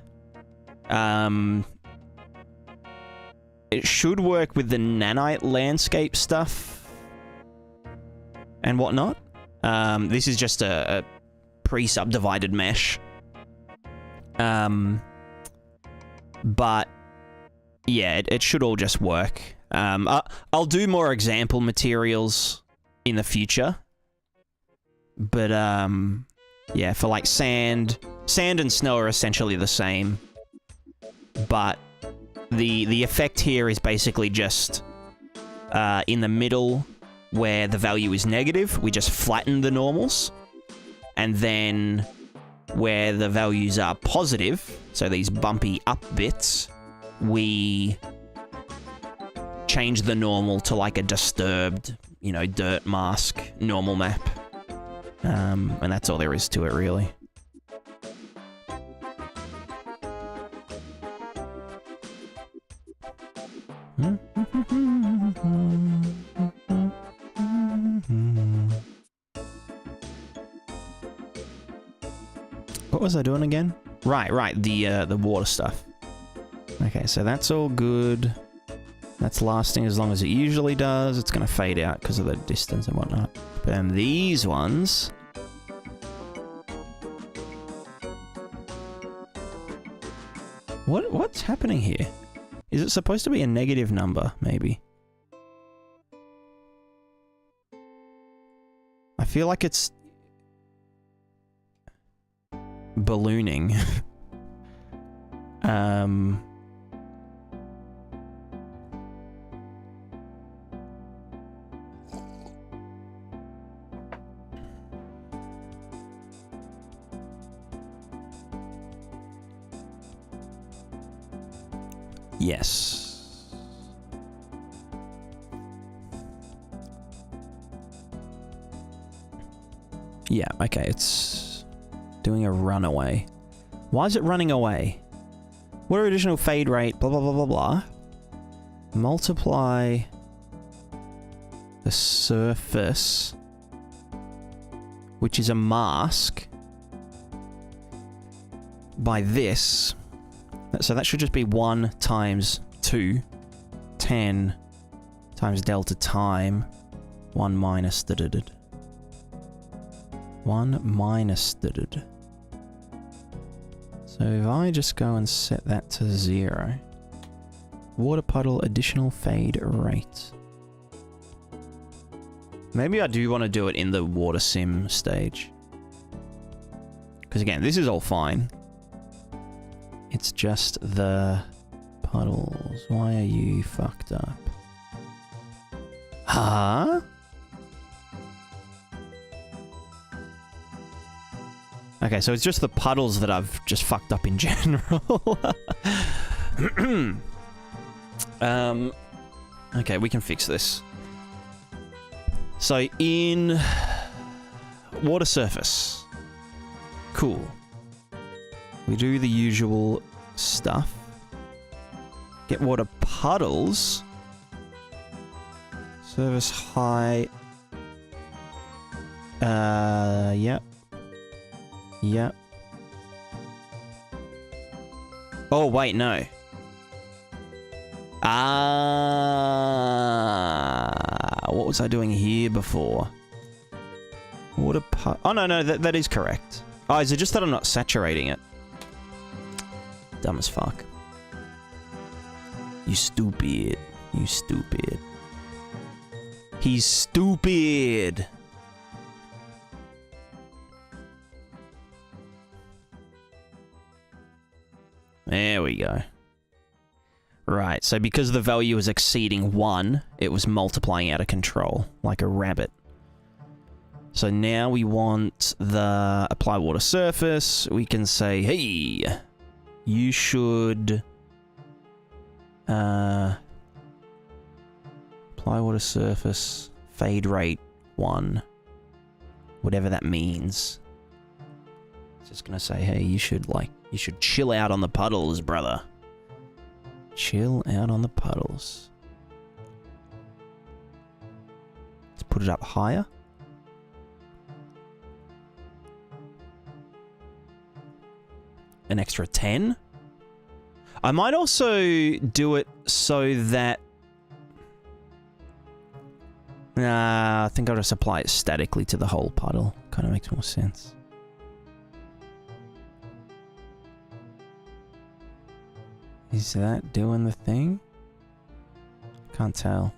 It should work with the nanite landscape stuff and whatnot. This is just a pre-subdivided mesh. But yeah, it should all just work. I'll do more example materials in the future. But, yeah, for like sand and snow are essentially the same. But the effect here is basically just in the middle where the value is negative, we just flatten the normals. And then where the values are positive, so these bumpy up bits, we change the normal to like a disturbed, you know, dirt mask normal map. And that's all there is to it, really. What was I doing again? Right, the water stuff. Okay, so that's all good. That's lasting as long as it usually does. It's going to fade out because of the distance and whatnot. But then these ones... What's happening here? Is it supposed to be a negative number, maybe? I feel like it's ballooning. Yes. Yeah, okay, it's doing a runaway. Why is it running away? Water additional fade rate, blah, blah, blah, blah, blah. Multiply the surface, which is a mask, by this. So that should just be 1 times 2, 10 times delta time, 1 minus da da da. 1 minus da da da. So if I just go and set that to 0, water puddle additional fade rate. Maybe I do want to do it in the water sim stage. Because again, this is all fine. It's just the puddles. Why are you fucked up? Huh? Okay, so it's just the puddles that I've just fucked up in general. Okay, we can fix this. So in water surface. Cool. We do the usual stuff. Get water puddles. Surface height. Yep. Yep. Oh, wait, no. What was I doing here before? Water oh, no, that is correct. Oh, is it just that I'm not saturating it? Dumb as fuck. You stupid. You stupid. He's stupid. There we go. Right, so because the value was exceeding 1, it was multiplying out of control, like a rabbit. So now we want the apply water surface. We can say, hey, you should apply water surface, fade rate 1, whatever that means. It's just gonna say, hey, you should chill out on the puddles, brother. Chill out on the puddles. Let's put it up higher. An extra 10. I might also do it so that... Nah, I think I'll just apply it statically to the whole puddle. Kind of makes more sense. Is that doing the thing? Can't tell.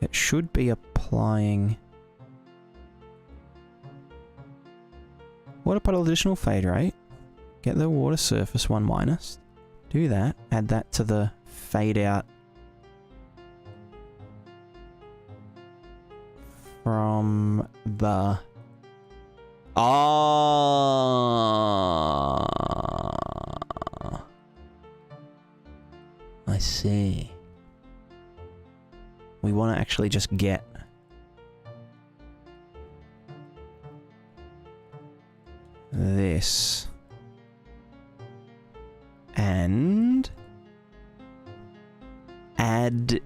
It should be applying... Water puddle additional fade rate. Get the water surface 1 minus. Do that. Add that to the fade out from the... I see. We want to actually just get this and add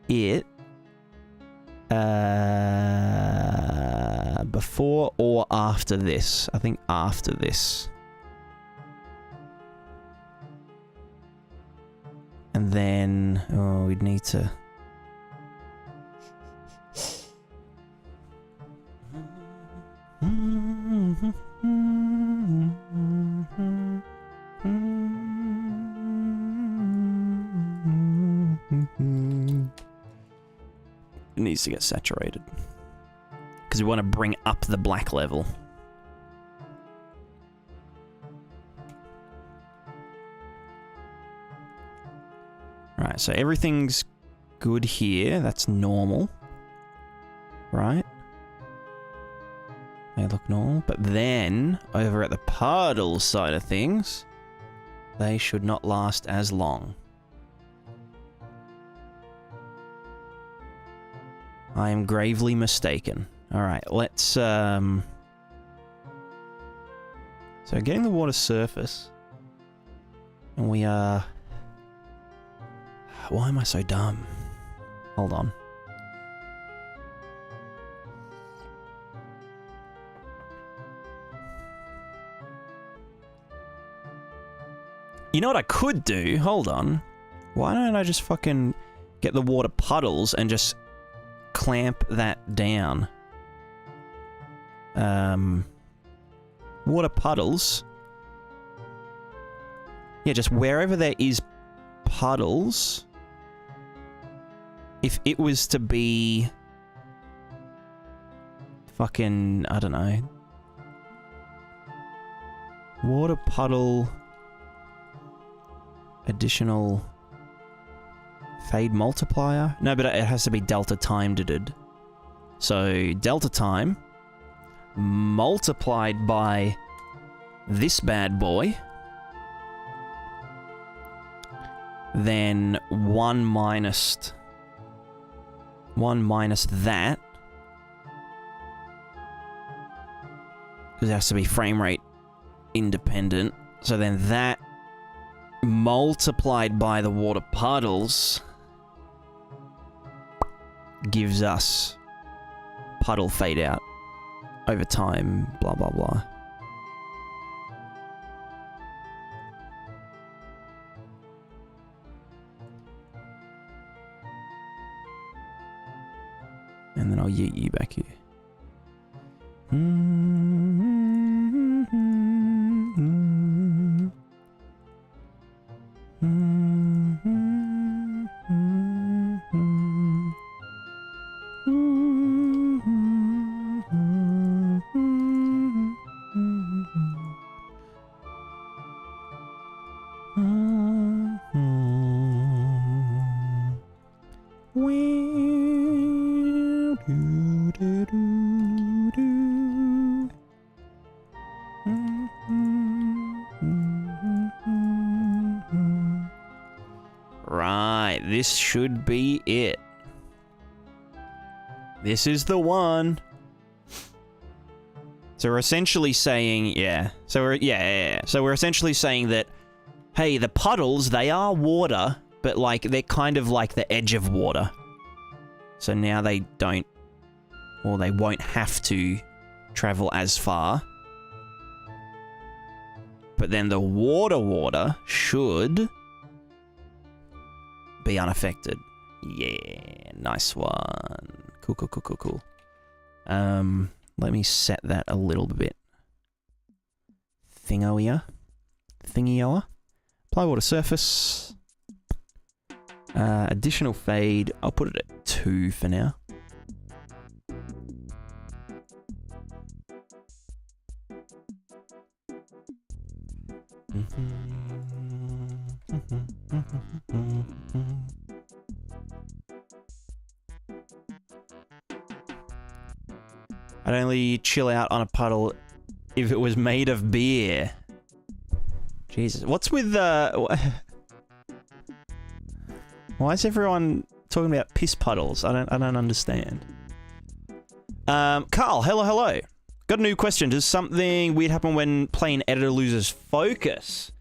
it before or after this. I think after this. And then, oh, we'd need to... needs to get saturated. Because we want to bring up the black level. Right, so everything's good here. That's normal. Right? They look normal. But then, over at the puddle side of things, they should not last as long. I am gravely mistaken. Alright, let's, So getting the water surface. And we are... Why am I so dumb? Hold on. You know what I could do? Hold on. Why don't I just fucking get the water puddles and just clamp that down? Water puddles. Yeah, just wherever there is puddles. If it was to be fucking, I don't know. Water puddle additional fade multiplier? No, but it has to be delta timed. So delta time multiplied by this bad boy, then 1 minus that, because it has to be frame rate independent. So then that multiplied by the water puddles gives us puddle fade out over time, blah blah blah. And then I'll yeet you back here. Right, this should be it. This is the one. So we're essentially saying, So we're essentially saying that, hey, the puddles, they are water, but like they're kind of like the edge of water. So now they don't, or they won't have to travel as far. But then the water should be unaffected. Yeah, nice one. Cool. Let me set that a little bit. Thingy-oa. Apply water surface. Additional fade. I'll put it at 2 for now. I'd only chill out on a puddle if it was made of beer. Jesus, what's with why is everyone talking about piss puddles? I don't understand. Carl, hello. Got a new question. Does something weird happen when playing editor loses focus?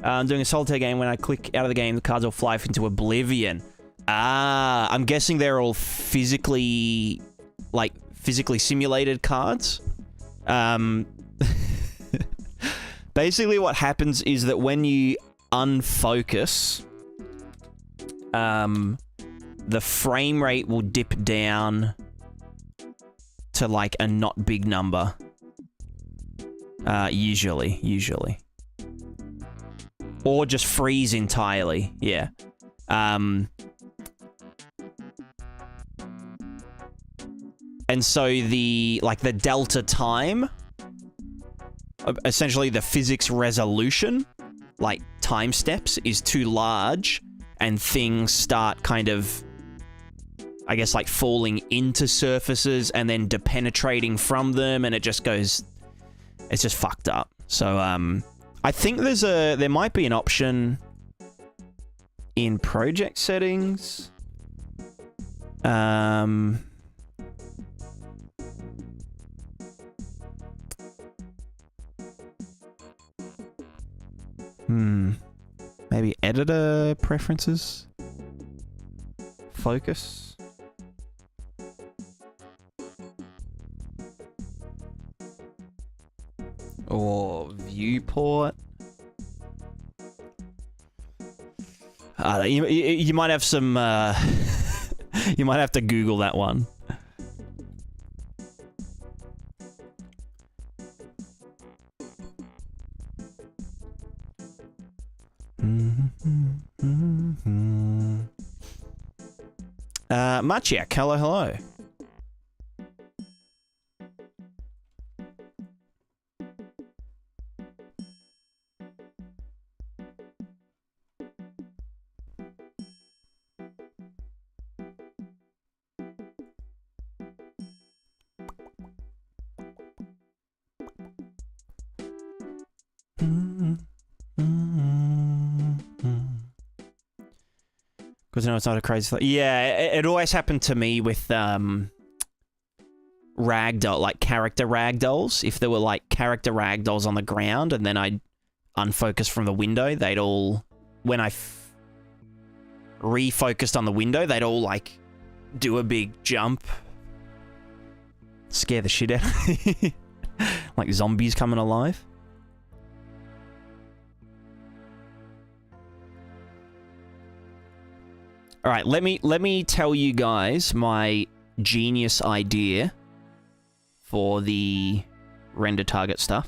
I'm doing a solitaire game. When I click out of the game, the cards all fly into oblivion. I'm guessing they're all physically simulated cards. Basically what happens is that when you unfocus, the frame rate will dip down to like a not big number. Usually. Or just freeze entirely, yeah. And so the delta time, essentially the physics resolution, like time steps, is too large, and things start kind of, I guess, like falling into surfaces and then depenetrating from them, and it just goes, it's just fucked up. So I think there might be an option in project settings. Maybe editor preferences? Focus? Or viewport? You might have some, you might have to Google that one. Machiak, hello. Because no, it's not a crazy thing. Yeah, it always happened to me with ragdoll, like character ragdolls. If there were like character ragdolls on the ground and then I'd unfocus from the window, they'd all, when I refocused on the window, they'd all like do a big jump. Scare the shit out of me. Like zombies coming alive. All right, let me tell you guys my genius idea for the render target stuff.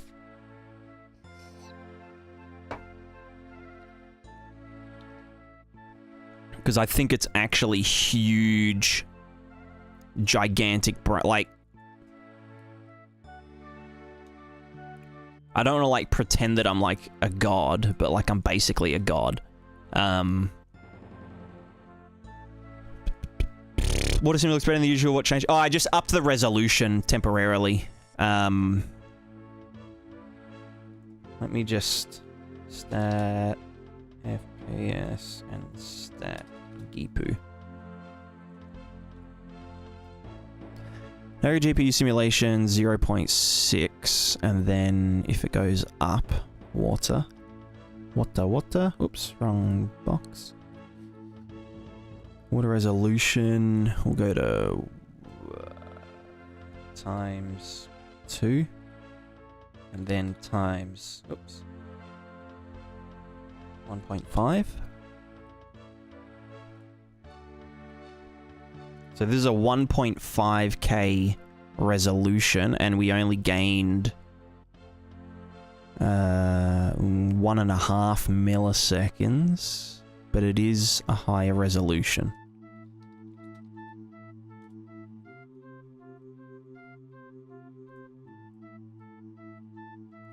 Because I think it's actually huge, gigantic, like, I don't want to like pretend that I'm like a god, but like I'm basically a god. Water sim looks better than the usual. What changed? Oh, I just upped the resolution temporarily. Let me just stat FPS and stat Gipu. No GPU simulation 0.6, and then if it goes up, water. Oops, wrong box. Water resolution, we'll go to times 2, and then times, oops, 1.5. So this is a 1.5K resolution, and we only gained 1.5 milliseconds, but it is a higher resolution.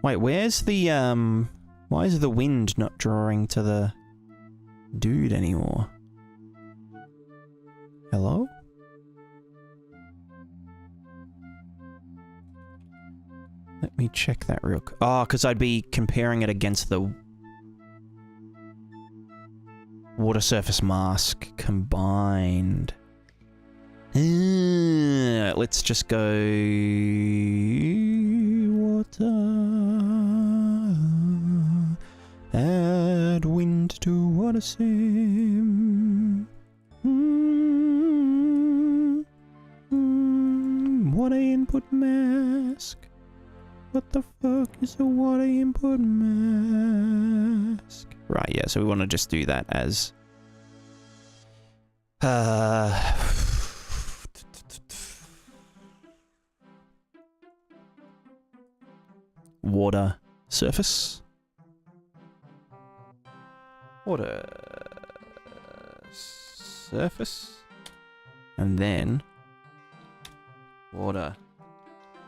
Wait, where's the, why is the wind not drawing to the dude anymore? Hello? Let me check that real quick. Oh, because I'd be comparing it against the water surface mask combined. Let's just go water. Add wind to water sim. Water input mask. What the fuck is a water input mask? Right, yeah, so we want to just do that as water surface. Water surface. And then Water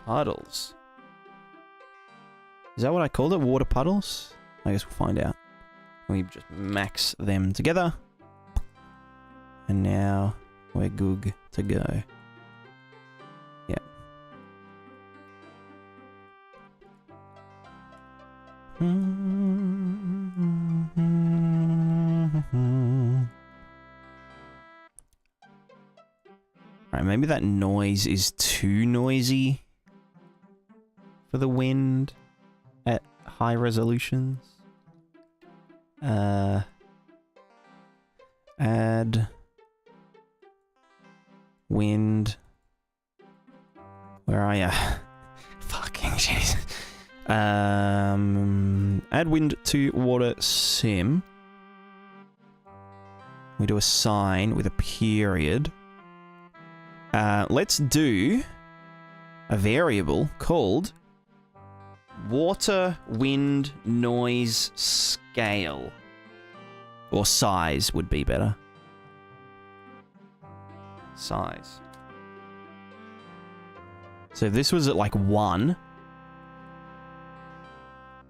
puddles. Is that what I called it? Water puddles? I guess we'll find out. We just max them together. And now we're good to go. Yeah. Alright, maybe that noise is too noisy for the wind at high resolutions. Add wind. Where are ya? Fucking jeez. Add wind to water sim. We do a sign with a period. Let's do a variable called water wind noise scale. Or size would be better. Size. So if this was at like 1,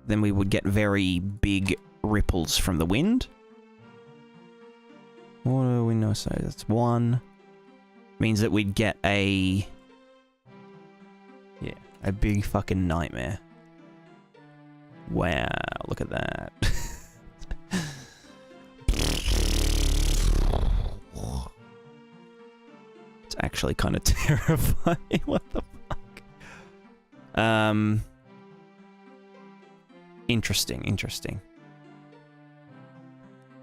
then we would get very big ripples from the wind. Water wind noise, so that's 1. Means that we'd get a... yeah, a big fucking nightmare. Wow, look at that. It's actually kind of terrifying. What the fuck? Interesting.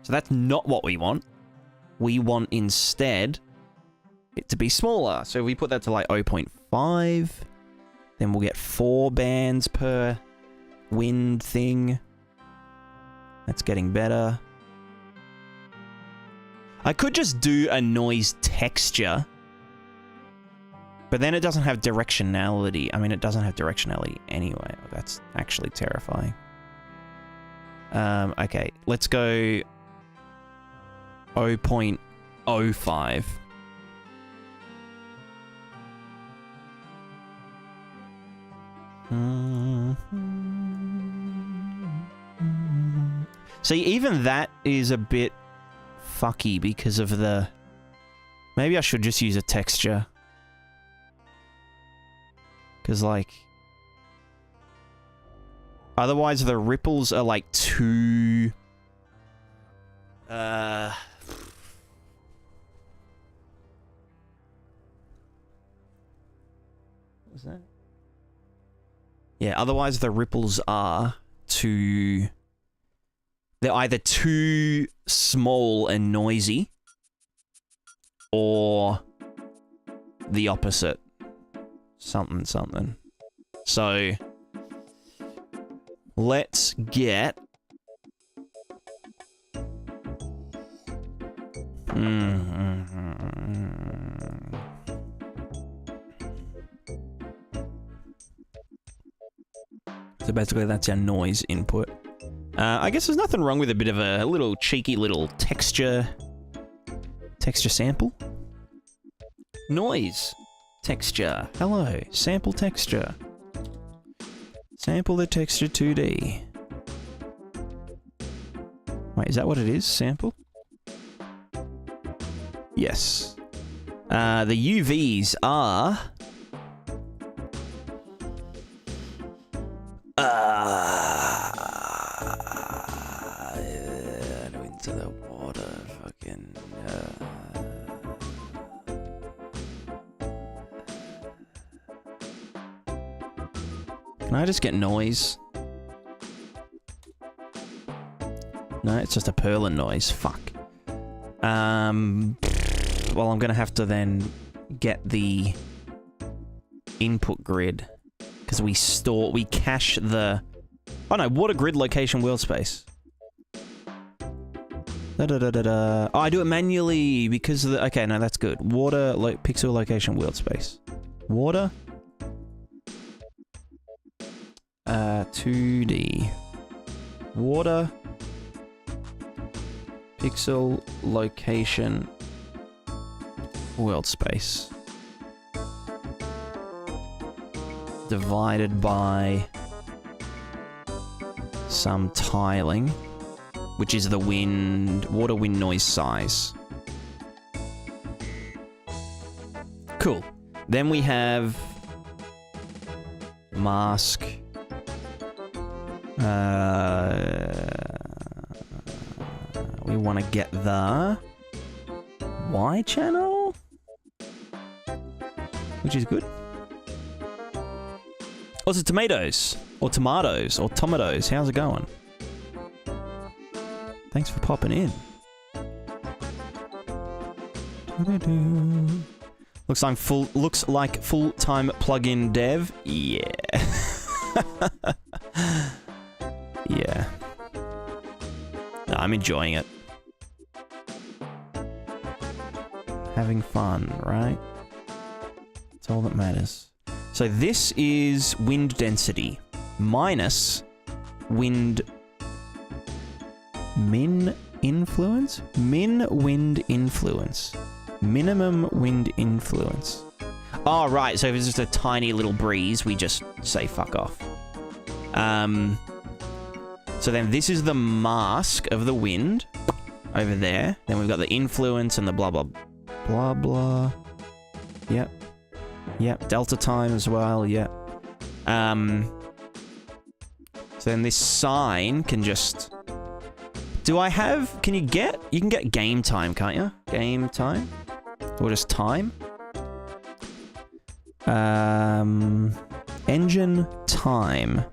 So that's not what we want. We want instead it to be smaller. So if we put that to like 0.5, then we'll get 4 bands per wind thing. That's getting better. I could just do a noise texture, but then it doesn't have directionality. I mean, it doesn't have directionality anyway. That's actually terrifying. Okay, let's go 0.05. See, even that is a bit fucky because of the... maybe I should just use a texture. Because, like... otherwise the ripples are, like, too... what was that? Yeah, otherwise the ripples are too... they're either too small and noisy, or the opposite. Something. So, let's get... So basically that's our noise input. I guess there's nothing wrong with a bit of a little cheeky little texture sample. Noise texture. Hello, sample texture. Sample the texture 2D. Wait, is that what it is? Sample? Yes. The UVs are... into the water, fucking... Can I just get noise? No, it's just a Perlin noise. Fuck. Well, I'm gonna have to then get the input grid. Because we cache the... oh no, water grid location world space. Oh, I do it manually because of the... okay, no, that's good. Water pixel location world space. Water. 2D. Water. Pixel location world space. divided by some tiling, which is the water wind noise size. Cool. Then we have mask. We want to get the Y channel, which is good. Also, tomatoes, or tomatoes, or tomatoes. How's it going? Thanks for popping in. Looks like full-time plugin dev. Yeah. Yeah. No, I'm enjoying it. Having fun, right? That's all that matters. So this is wind density minus wind min influence? Min wind influence. Minimum wind influence. Oh, right. So if it's just a tiny little breeze, we just say fuck off. So then this is the mask of the wind over there. Then we've got the influence and the blah, blah, blah, blah. Yep. Yep. Delta time as well. Yep. So then this sign can just... Do I have... Can you get... You can get game time, can't you? Game time? Or just time? Engine time.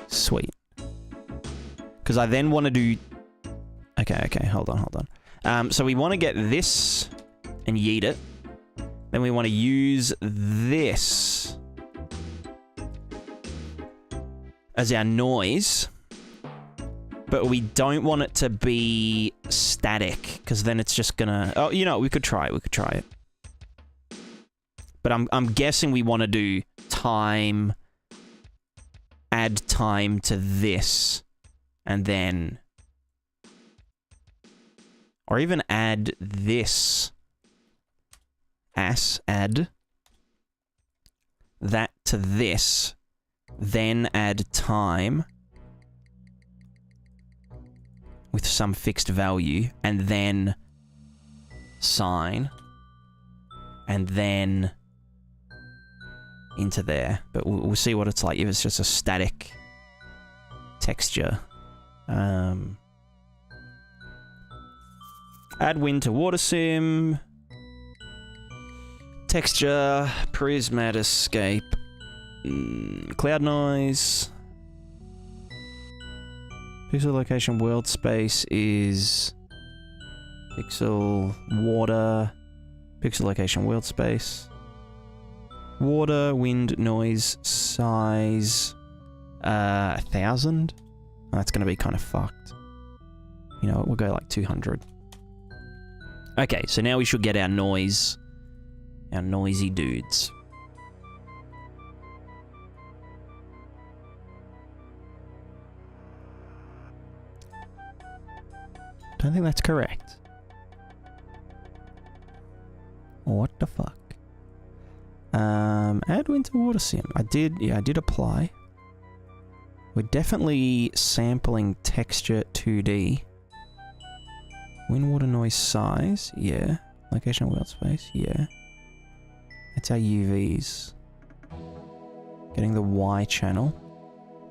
Sweet. Because I then want to do... Okay, hold on. So we want to get this and yeet it. Then we want to use this as our noise. But we don't want it to be static, because then it's just gonna... Oh, you know, we could try it. But I'm guessing we want to do time... Add time to this, and then... Or even add this. Add that to this, then add time with some fixed value, and then sign, and then into there. But we'll see what it's like if it's just a static texture. Add wind to water sim. Texture, Prismatiscape, cloud noise. Pixel location world space is pixel water. Pixel location world space. Water, wind, noise, size, 1,000. Oh, that's gonna be kind of fucked. You know, we'll go like 200. Okay, so now we should get our noise. Our noisy dudes. Don't think that's correct. What the fuck? Add wind to water sim. I did apply. We're definitely sampling texture 2D. Wind, water, noise, size. Yeah. Location, world space. Yeah. That's our UVs. Getting the Y channel.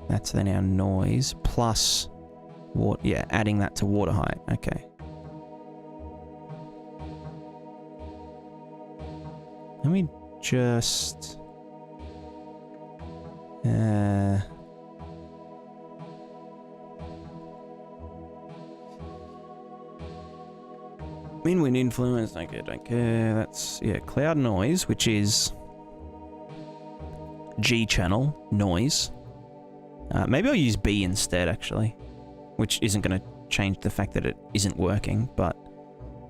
That's then our noise. Plus... yeah, adding that to water height. Okay. Let me just... Mean wind influence, don't care. That's, yeah, cloud noise, which is G channel noise. Maybe I'll use B instead, actually, which isn't going to change the fact that it isn't working, but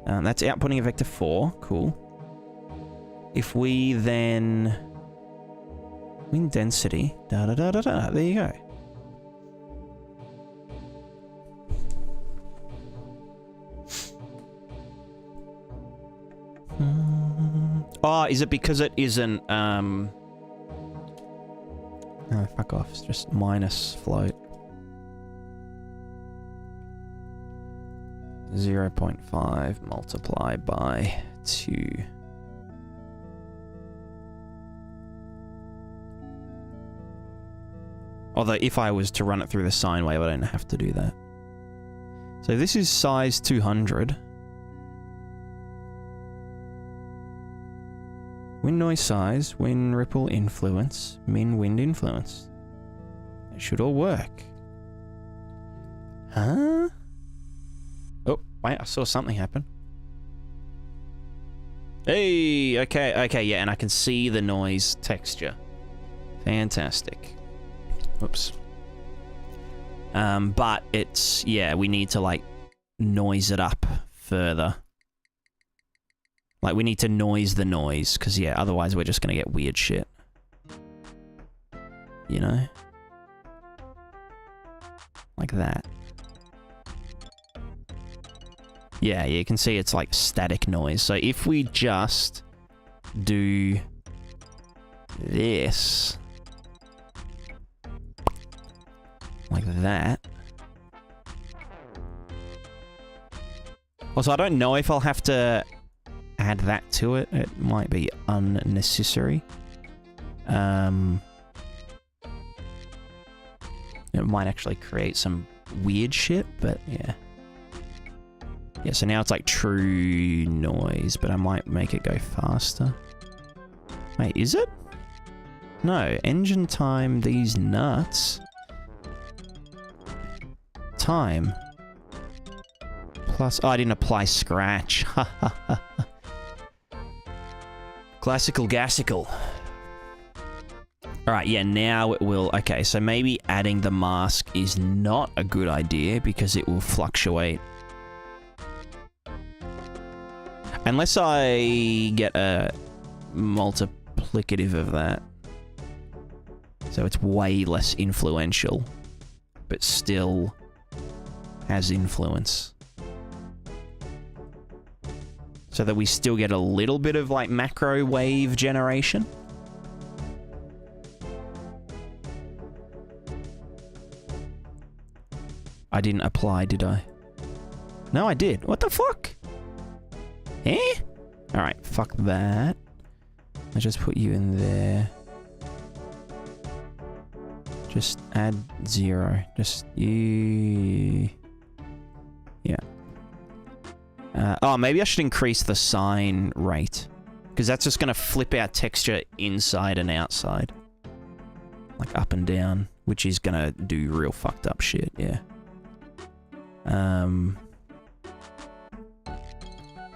that's outputting a vector 4. Cool. If we then... Wind density. Da-da-da-da-da. There you go. Oh, is it because it isn't, fuck off. It's just minus float. 0.5 multiplied by 2. Although if I was to run it through the sine wave, I don't have to do that. So this is size 200. Wind noise size, wind ripple influence, min wind influence. It should all work. Huh? Oh, wait, I saw something happen. Hey, okay, yeah, and I can see the noise texture. Fantastic. Oops. But it's, yeah, we need to, like, noise it up further. Like, we need to noise the noise, because, yeah, otherwise we're just going to get weird shit. You know? Like that. Yeah, you can see it's, like, static noise. So if we just do this, like that. Also, I don't know if I'll have to add that to it. It might be unnecessary. It might actually create some weird shit, but yeah. Yeah, so now it's like true noise, but I might make it go faster. Wait, is it? No, engine time, these nuts. Time. Plus, oh, I didn't apply scratch. Classical gassical. Alright, yeah, now it will... Okay, so maybe adding the mask is not a good idea because it will fluctuate. Unless I get a multiplicative of that. So it's way less influential, but still has influence. So that we still get a little bit of, like, macro wave generation. I didn't apply, did I? No, I did. What the fuck? Eh? Alright, fuck that. I just put you in there. Just add 0. Just you... Yeah. Oh, maybe I should increase the sine rate. Because that's just going to flip our texture inside and outside. Like up and down. Which is going to do real fucked up shit, yeah.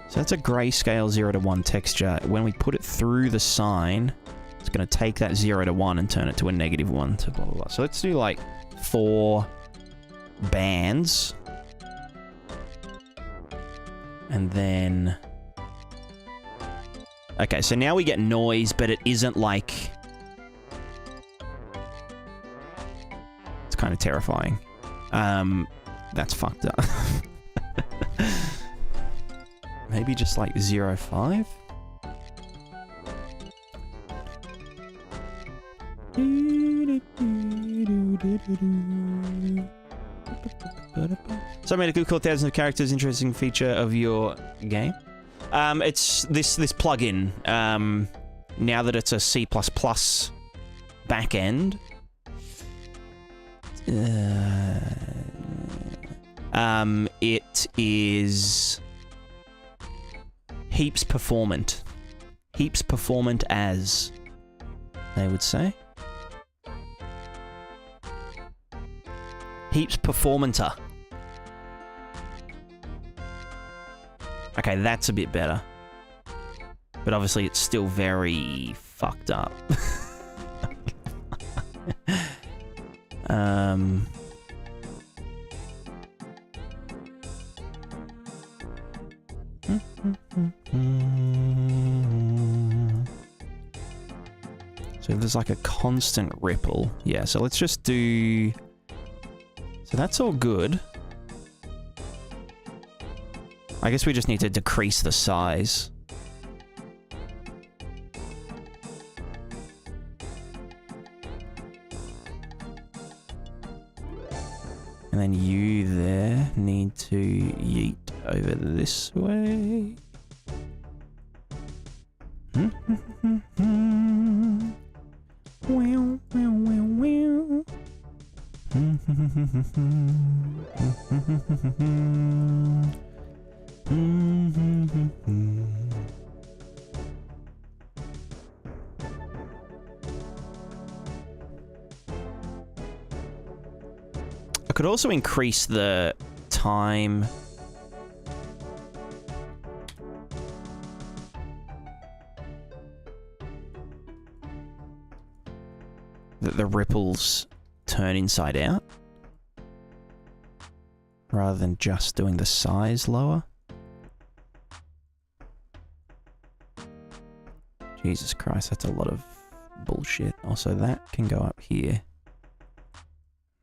So that's a grayscale 0 to 1 texture. When we put it through the sine, it's going to take that 0 to 1 and turn it to a -1 to blah, blah, blah. So let's do like 4 bands. And then... Okay, so now we get noise, but it isn't like... It's kind of terrifying. That's fucked up. Maybe just like 0.5? So I made a good call, thousands of characters, interesting feature of your game. It's this plugin. Now that it's a C++ backend. It is heaps performant. Heaps performant as, they would say. Heaps performanter. Okay, that's a bit better. But obviously it's still very fucked up. So there's like a constant ripple. Yeah, so let's just do... So that's all good. I guess we just need to decrease the size. And then you there need to yeet over this way. I could also increase the time. That the ripples turn inside out. Rather than just doing the size lower. Jesus Christ, that's a lot of bullshit. Also, that can go up here.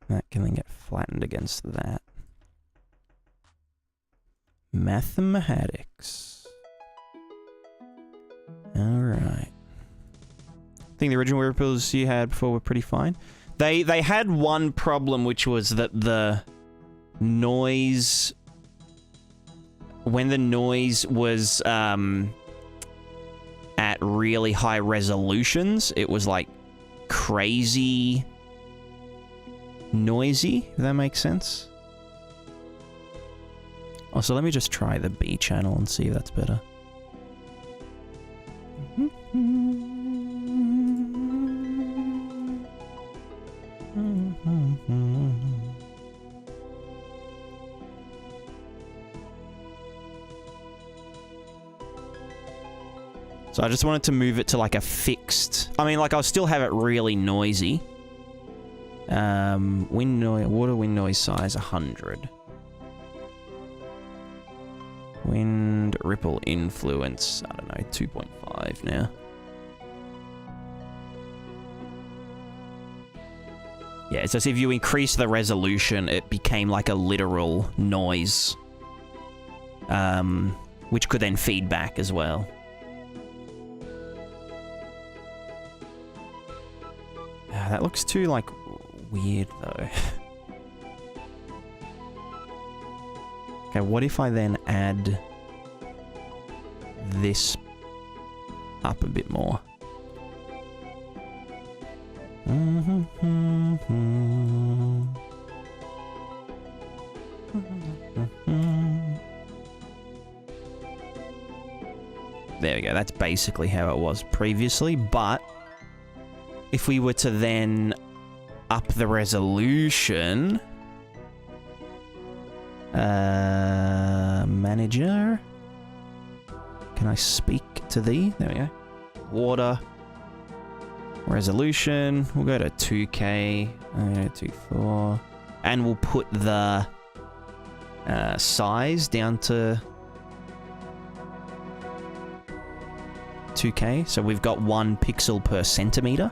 That can then get flattened against that. Mathematics. Alright. I think the original ripples you had before were pretty fine. They had one problem, which was that the noise... When the noise was at really high resolutions, it was like crazy noisy, if that makes sense. Also, let me just try the B channel and see if that's better. So I just wanted to move it to like a fixed... I mean, like, I'll still have it really noisy. Wind noise, water wind noise size 100. Wind ripple influence, I don't know, 2.5 now. Yeah, it's as if you increase the resolution, it became like a literal noise. Which could then feed back as well. That looks too, like, weird, though. Okay, what if I then add this up a bit more? There we go, that's basically how it was previously, but if we were to then up the resolution... manager? Can I speak to thee? There we go. Water. Resolution. We'll go to 2K. 2.4. And we'll put the size down to 2K. So we've got 1 pixel per centimeter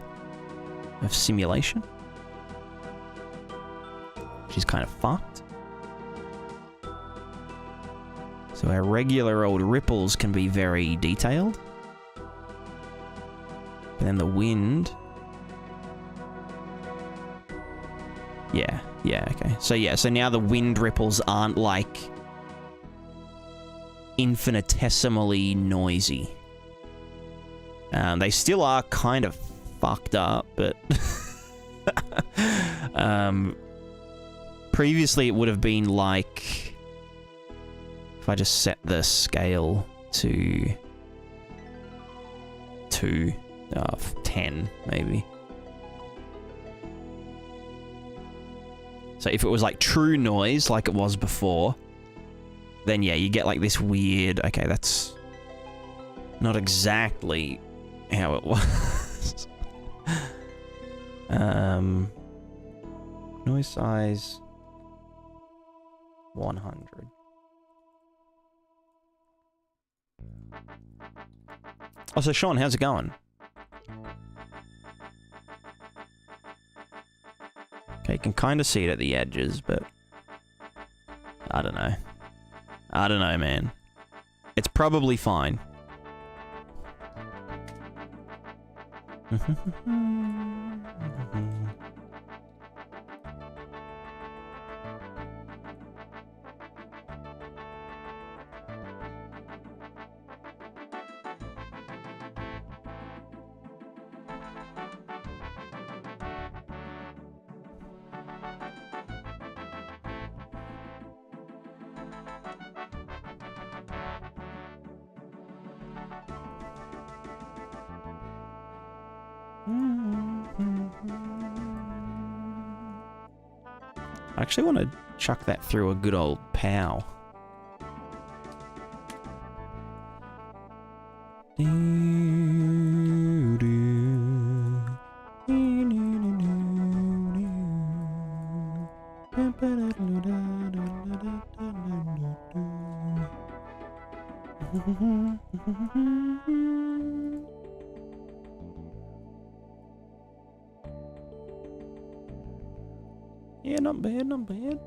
of simulation. Which is kind of fucked. So our regular old ripples can be very detailed. But then the wind... Yeah, okay. So yeah, so now the wind ripples aren't like infinitesimally noisy. They still are kind of fucked up, but... previously it would have been like... If I just set the scale to 10, maybe. So if it was like true noise, like it was before, then yeah, you get like this weird... Okay, that's not exactly how it was. Noise size 100. Oh, so Sean, how's it going? Okay, you can kind of see it at the edges, but... I don't know. I don't know, man. It's probably fine. I actually want to chuck that through a good old pow. Yeah, not bad, not bad.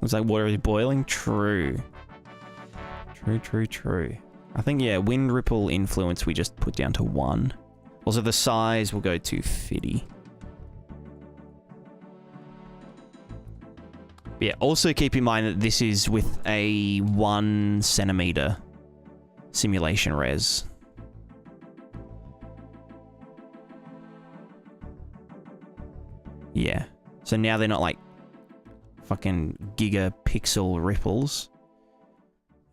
Looks like water is boiling. True. True. I think, yeah, wind ripple influence we just put down to 1. Also, the size will go to 50. Yeah, also keep in mind that this is with a 1 centimeter simulation res. Yeah. So now they're not like fucking gigapixel ripples.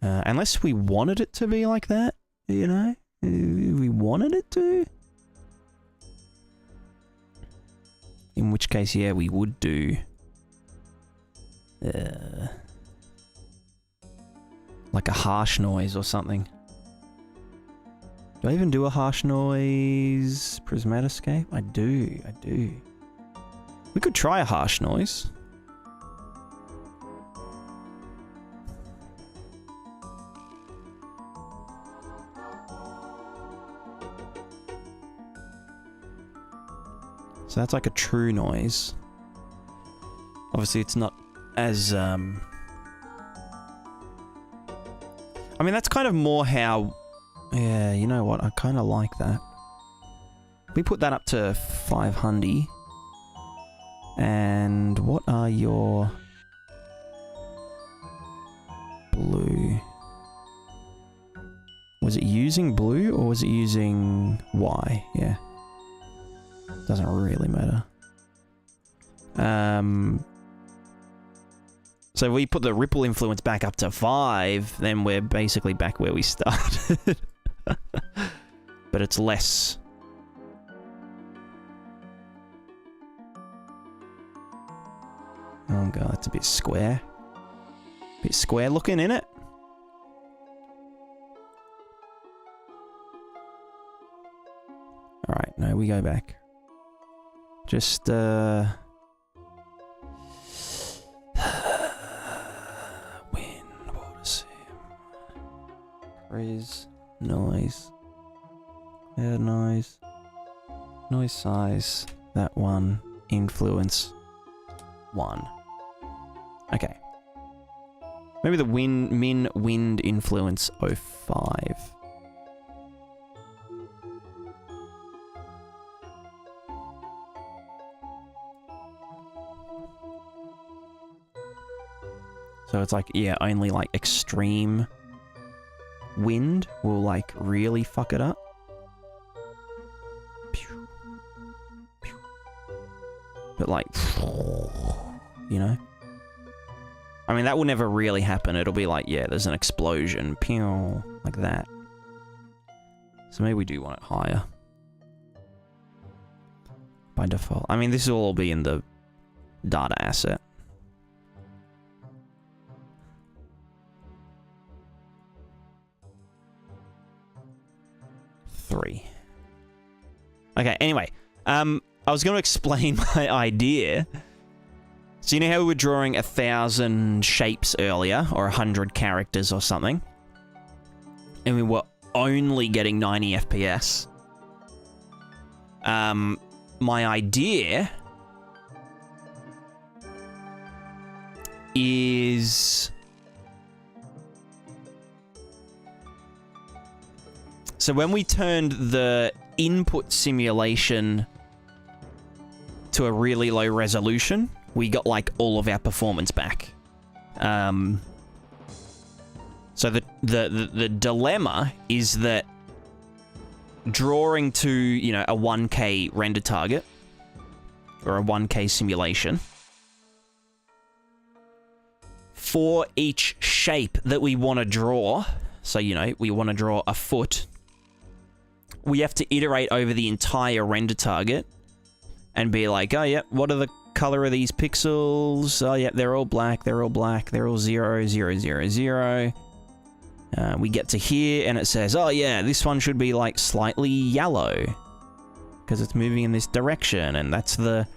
Unless we wanted it to be like that, you know? We wanted it to. In which case, yeah, we would do... like a harsh noise or something. Do I even do a harsh noise Prismatiscape? I do. We could try a harsh noise. So that's like a true noise. Obviously it's not as, I mean, that's kind of more how... Yeah, you know what? I kind of like that. We put that up to 500. And what are your... blue? Was it using blue or was it using Y? Yeah. Doesn't really matter. So if we put the ripple influence back up to 5, then we're basically back where we started. But it's less. Oh god, that's a bit square. Bit square looking, innit? Alright, no, we go back. Just, wind, water sim. Praise, noise. Air noise. Noise size. That one. Influence. 1. Okay. Maybe the wind influence 05. So it's like, yeah, only like extreme wind will like really fuck it up. But like, you know? I mean, that will never really happen. It'll be like, yeah, there's an explosion, pew, like that. So maybe we do want it higher. By default. I mean, this will all be in the data asset. Okay, anyway, I was going to explain my idea. So you know how we were drawing 1,000 shapes earlier, or 100 characters or something? And we were only getting 90 FPS. My idea is... So when we turned the input simulation to a really low resolution, we got like all of our performance back. So the dilemma is that drawing to, you know, a 1K render target or a 1K simulation, for each shape that we want to draw, so, you know, we want to draw a foot, we have to iterate over the entire render target and be like, oh, yeah, what are the color of these pixels? Oh, yeah, they're all black, they're all black, they're all 0, 0, 0, 0. We get to here, and it says, oh, yeah, this one should be, like, slightly yellow because it's moving in this direction, and that's the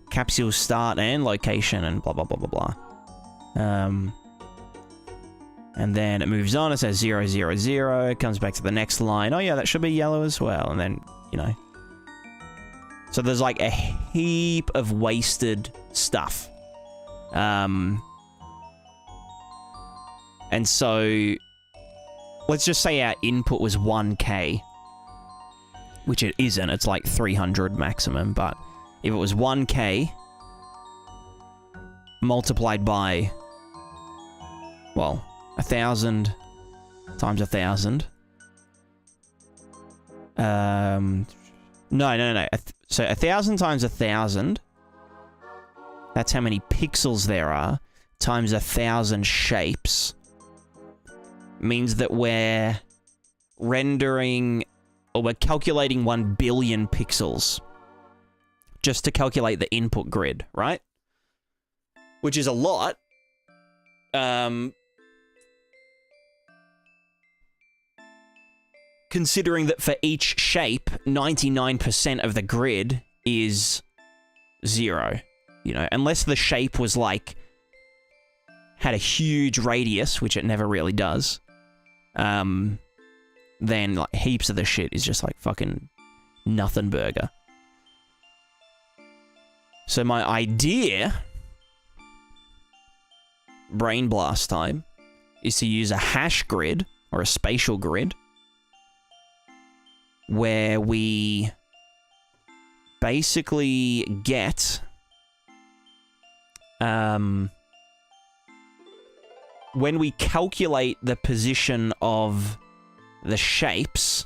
capsule start and location, and blah, blah, blah, blah, blah. And then it moves on, it says 0, 0, 0, it comes back to the next line, oh yeah, that should be yellow as well, and then, you know. So there's like a heap of wasted stuff. And so, let's just say our input was 1K, which it isn't, it's like 300 maximum, but if it was 1K multiplied by, well, 1,000 times 1,000. No. So 1,000 times 1,000. That's how many pixels there are. Times 1,000 shapes. Means that we're rendering, or we're calculating 1 billion pixels. Just to calculate the input grid, right? Which is a lot. Considering that for each shape, 99% of the grid is 0. You know, unless the shape was like, had a huge radius, which it never really does, then like heaps of the shit is just like fucking nothing burger. So my idea, brain blast time, is to use a hash grid or a spatial grid where we basically get when we calculate the position of the shapes,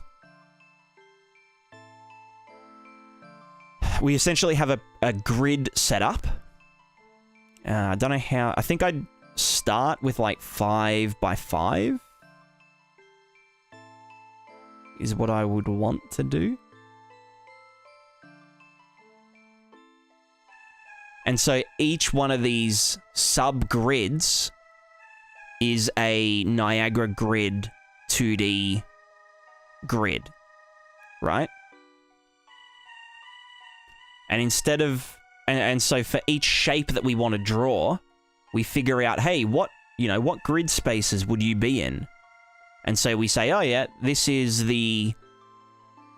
we essentially have a grid set up. I don't know how, I think I'd start with like 5 by 5 is what I would want to do. And so each one of these sub-grids is a Niagara grid 2D grid, right? And instead of, and so for each shape that we want to draw, we figure out, hey, what grid spaces would you be in? And so we say, oh yeah, this is the,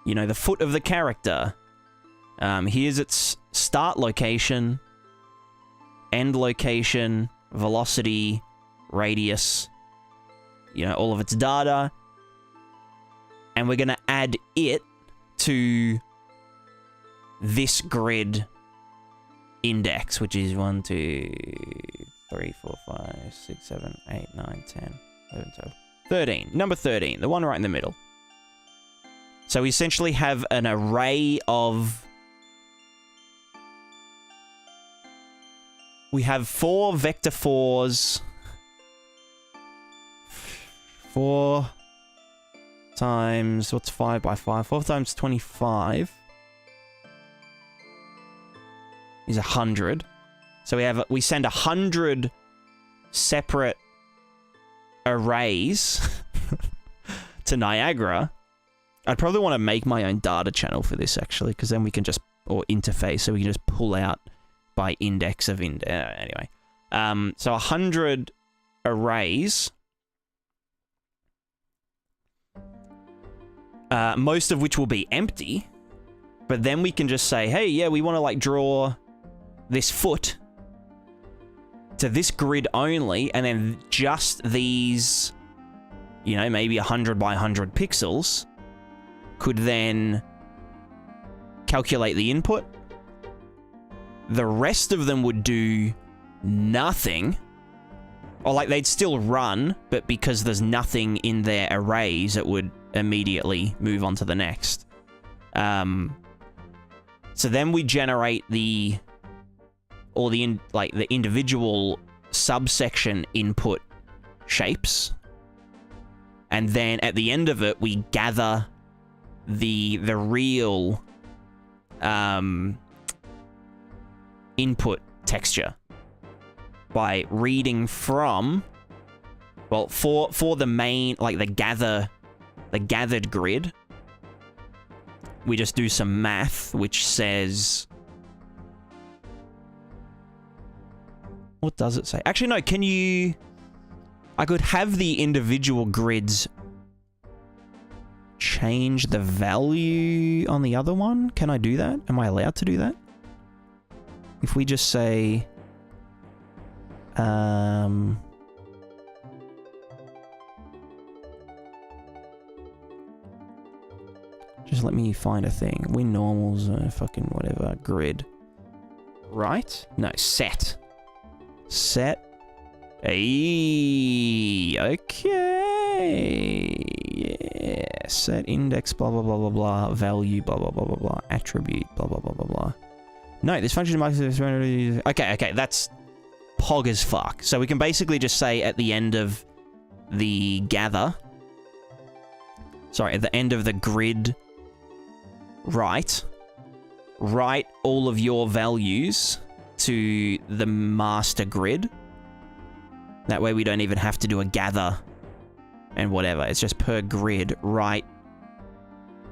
you know, the foot of the character. Here's its start location, end location, velocity, radius, you know, all of its data. And we're going to add it to this grid index, which is 1, 2, 3, 4, 5, 6, 7, 8, 9, 10, 11, 12. 13. Number 13. The one right in the middle. So we essentially have an array of... We have 4 vector 4s. 4 times... What's 5 by 5? 4 times 25 is 100. So we send 100 separate arrays to Niagara. I'd probably want to make my own data channel for this, actually, because then we can just, or interface, so we can just pull out by index of anyway. So 100 arrays, most of which will be empty, but then we can just say, hey, yeah, we want to like draw this foot to this grid only, and then just these, you know, maybe 100 by 100 pixels could then calculate the input the rest of them would do nothing. Or, like, they'd still run, but because there's nothing in their arrays, it would immediately move on to the next. So then we generate the individual subsection input shapes. And then at the end of it, we gather the real input texture by reading from, well, for the main, like the gathered grid, we just do some math which says, what does it say? Actually, no, can you, I could have the individual grids change the value on the other one. Can I do that? Am I allowed to do that? If we just say, just let me find a thing. Win normals, fucking whatever, grid. Right? No, set. Set. Hey, okay. Yeah. Set index, blah, blah, blah, blah, blah. Value, blah, blah, blah, blah, blah. Attribute, blah, blah, blah, blah, blah. No, this function marks... Okay, that's pog as fuck. So we can basically just say at the end of the gather... Sorry, at the end of the grid... write all of your values to the master grid. That way we don't even have to do a gather and whatever. It's just per grid, write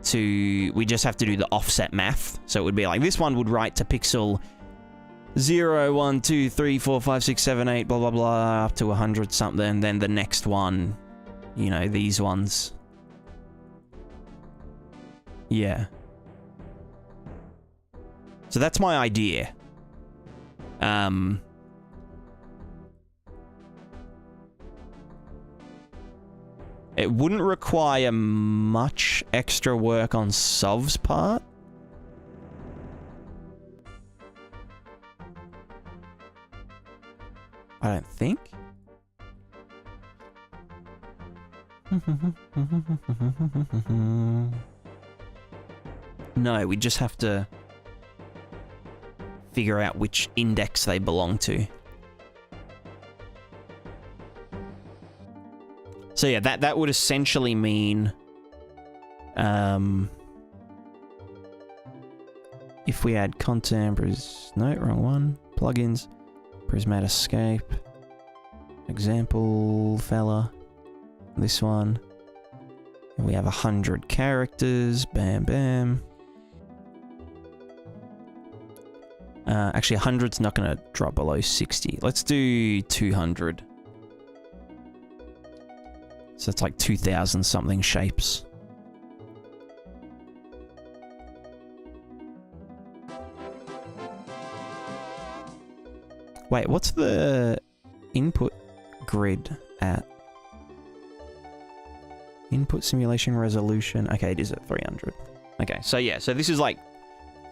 to... We just have to do the offset math. So it would be like, this one would write to pixel 0, 1, 2, 3, 4, 5, 6, 7, 8, blah, blah, blah, up to 100 something. Then the next one, you know, these ones. Yeah. So that's my idea. It wouldn't require much extra work on Sov's part. I don't think. No, we just have to figure out which index they belong to. So yeah, that would essentially mean if we add content, no, wrong one, plugins, Prismatiscape, example fella, this one, and we have 100 characters, bam, bam. Actually, 100's not going to drop below 60. Let's do 200. So it's like 2,000 something shapes. Wait, what's the input grid at? Input simulation resolution. Okay, it is at 300. Okay, so yeah, so this is like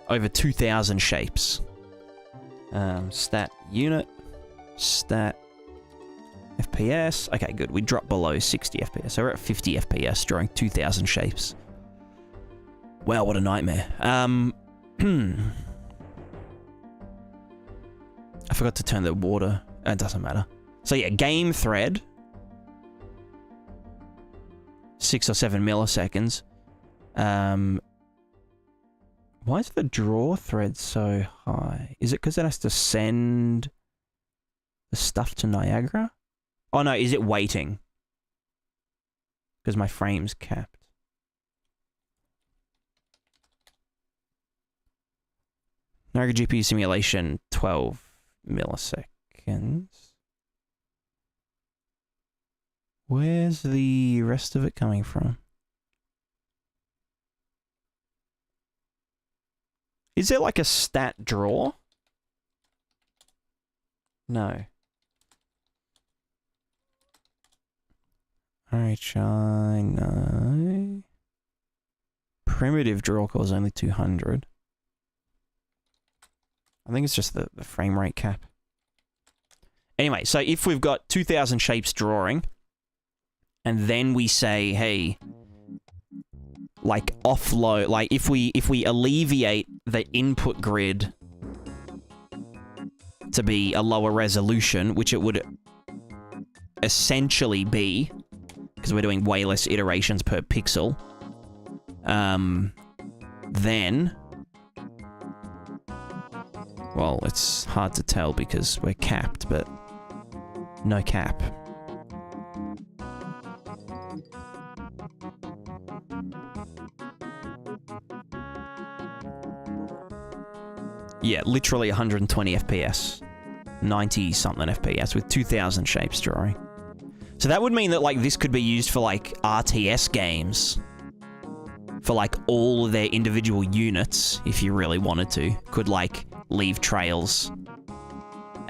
over 2,000 shapes. Stat unit, stat FPS. Okay, good. We dropped below 60 FPS. So we're at 50 FPS drawing 2,000 shapes. Wow, what a nightmare. I forgot to turn the water. It doesn't matter. So yeah, game thread. 6 or 7 milliseconds. Why is the draw thread so high? Is it because it has to send the stuff to Niagara? Oh no, is it waiting? Because my frame's capped. Niagara GPU simulation, 12 milliseconds. Where's the rest of it coming from? Is there like a stat draw? No. RHI, no. Primitive draw call is only 200. I think it's just the frame rate cap. Anyway, so if we've got 2,000 shapes drawing, and then we say, hey, like offload, like if we alleviate the input grid to be a lower resolution, which it would essentially be, because we're doing way less iterations per pixel, then, well, it's hard to tell because we're capped, but no cap. Yeah, literally 120 FPS. 90-something FPS with 2,000 shapes drawing. So that would mean that, like, this could be used for, like, RTS games. For, like, all of their individual units, if you really wanted to. Could, like, leave trails.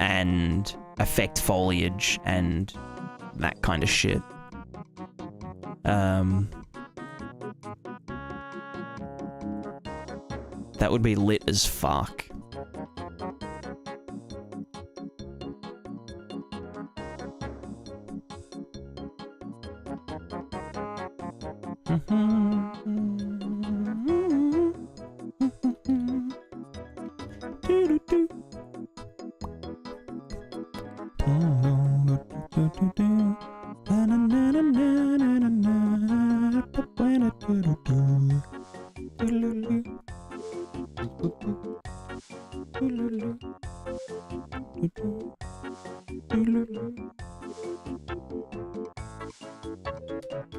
And affect foliage and that kind of shit. That would be lit as fuck.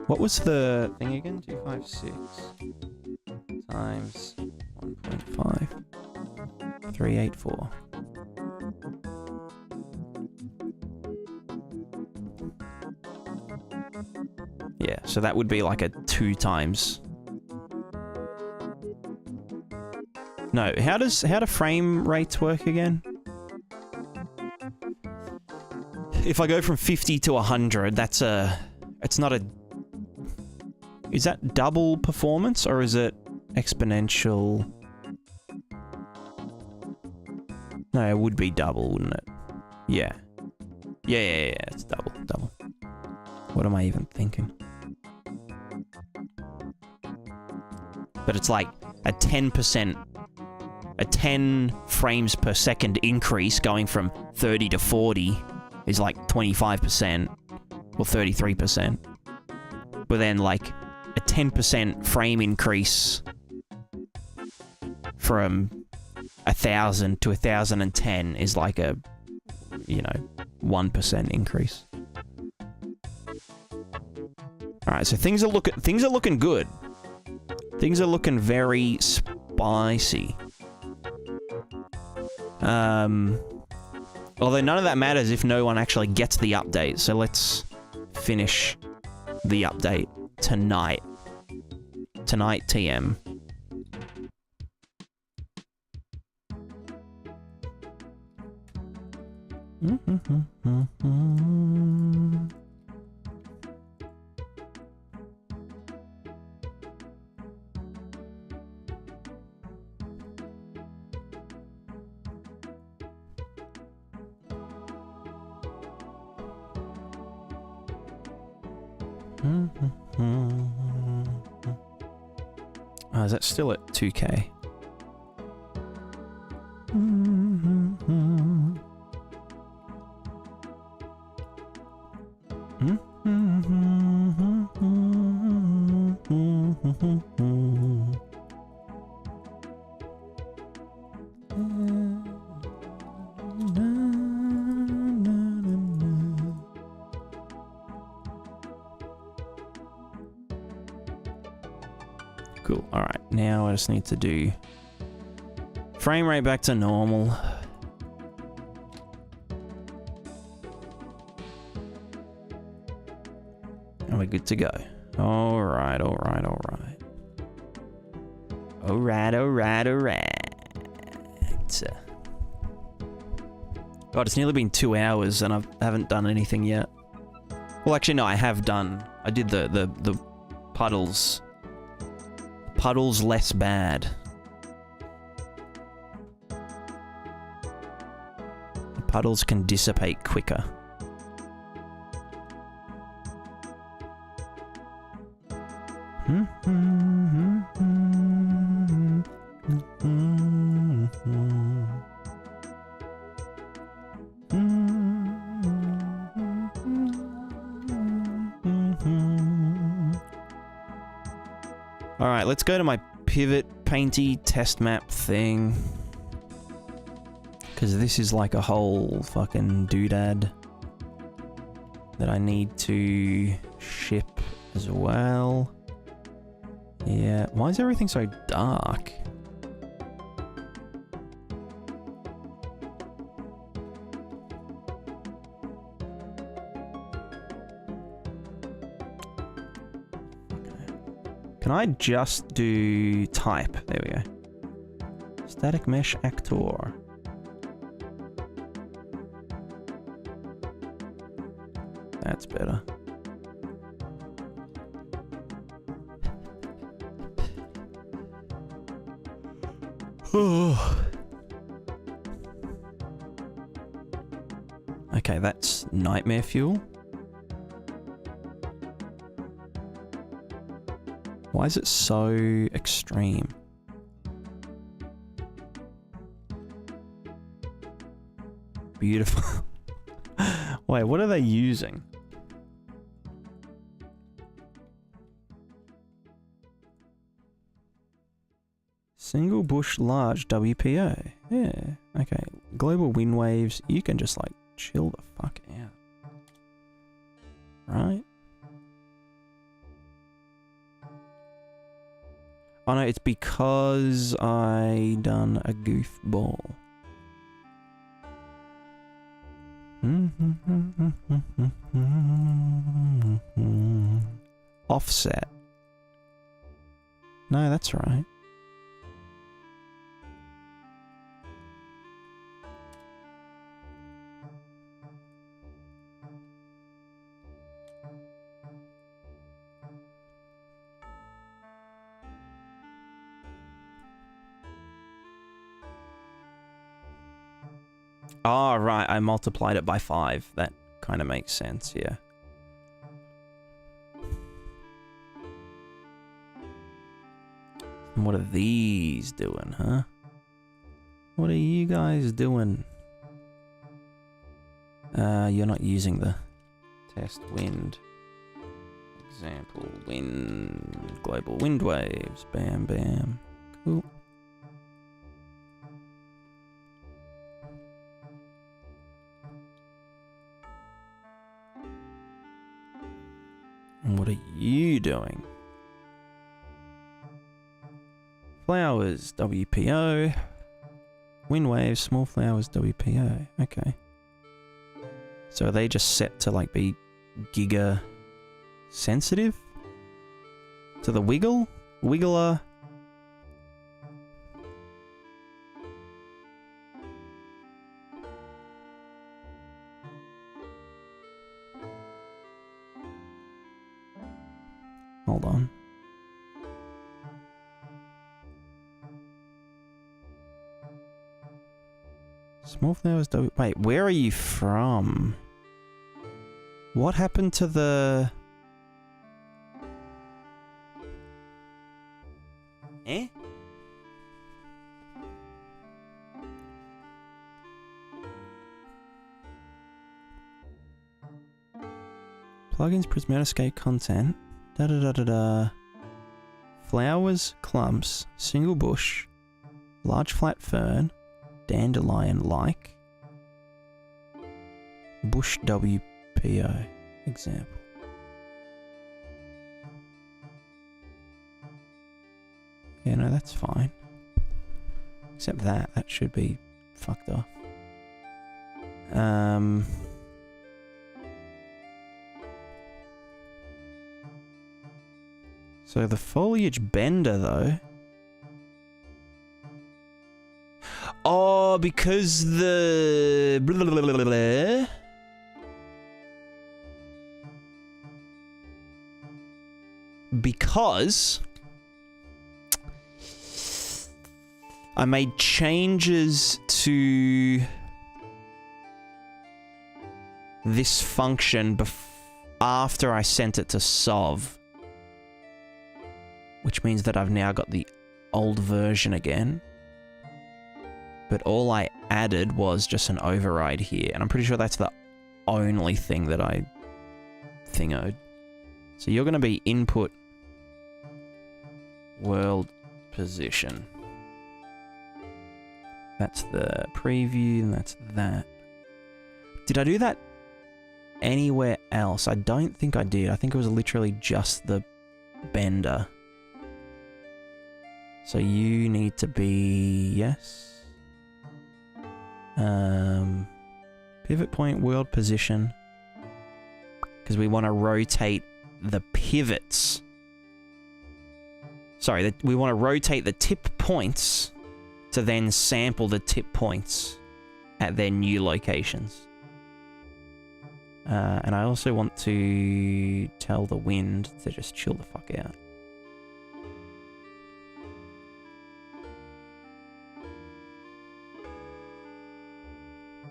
What was the thing again? 256 times 1.5. 384. Yeah, so that would be like a 2 times. No, how do frame rates work again? If I go from 50 to 100, that's it's not a... Is that double performance, or is it exponential? No, it would be double, wouldn't it? Yeah. Yeah, it's double. What am I even thinking? But it's like a 10%, a 10 frames per second increase going from 30 to 40 is like 25% or 33%. But then like a 10% frame increase from 1,000 to 1,010 is like a, 1% increase. All right, so things are looking good. Things are looking very spicy. Although none of that matters if no one actually gets the update. So let's finish the update tonight. Tonight, TM. Oh, is that still at 2K? Cool. All right. Now I just need to do frame rate back to normal. And we're good to go. All right. God, it's nearly been 2 hours and I haven't done anything yet. Well, actually, no, I have done. I did the puddles. Puddle's less bad. puddles can dissipate quicker. Alright, let's go to my pivot painty test map thing. Because this is like a whole fucking doodad that I need to ship as well. Yeah, why is everything so dark? Can I just do type? There we go. Static mesh actor. That's better. Okay, that's nightmare fuel. Why is it so extreme? Beautiful. Wait, what are they using? Single bush large WPO. Yeah, okay. Global wind waves, you can just like chill the fuck out. Right? Oh no, it's because I done a goofball. Offset. No, that's right. Oh, right, I multiplied it by 5. That kind of makes sense, yeah. And what are these doing, huh? What are you guys doing? You're not using the test wind. Example, wind, global wind waves. Bam, bam. Cool. And what are you doing? Flowers, WPO. Wind waves, small flowers, WPO. Okay. So are they just set to like be giga sensitive? To the wiggle? Wiggler? Hold on. Small flowers, wait, where are you from? What happened to the... Eh? Plugins, Prismatiscape content. Da da da da da. Flowers, clumps, single bush, large flat fern, dandelion-like, bush WPO. Example. Yeah, no, that's fine. Except that should be fucked off. So the foliage bender, though. Oh, because the... Because... I made changes to this function after I sent it to Sov. Which means that I've now got the old version again. But all I added was just an override here. And I'm pretty sure that's the only thing that I thingoed. So you're going to be input world position. That's the preview, and that's that. Did I do that anywhere else? I don't think I did. I think it was literally just the bender. So you need to be... yes. Pivot point, world position. Because we want to rotate the pivots. Sorry, we want to rotate the tip points to then sample the tip points at their new locations. And I also want to tell the wind to just chill the fuck out.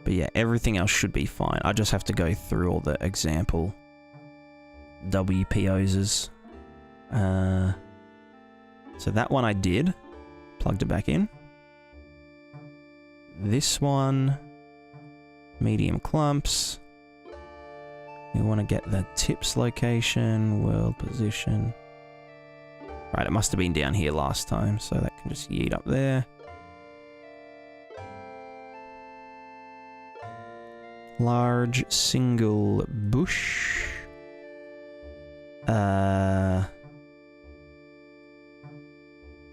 But yeah, everything else should be fine. I just have to go through all the example WPOs. So that one I did. Plugged it back in. This one, medium clumps. We want to get the tips location, world position. Right, it must have been down here last time, so that can just yeet up there. Large single bush.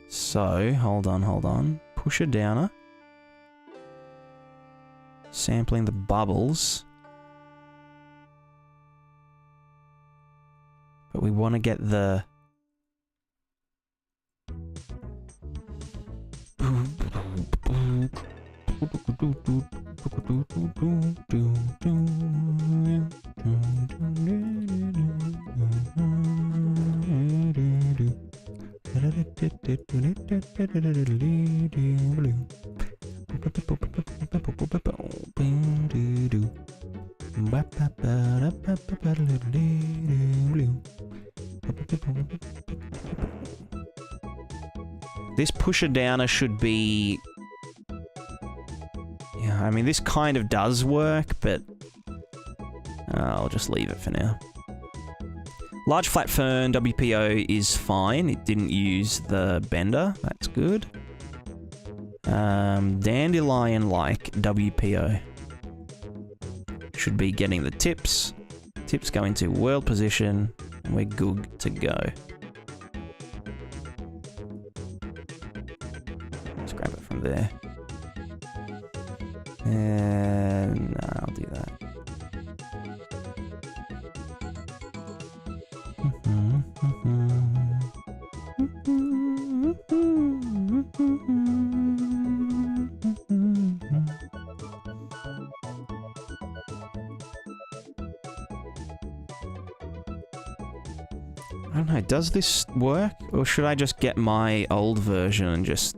So, hold on. Pusher downer. Sampling the bubbles. But we want to get the... This pusher downer should be... yeah, I mean, this kind of does work, but I'll just leave it for now. Large flat fern WPO is fine. It didn't use the bender. That's good. Dandelion-like WPO should be getting the tips. Tips go into world position, and we're good to go. Let's grab it from there. And no, I'll do that. I don't know, does this work? Or should I just get my old version and just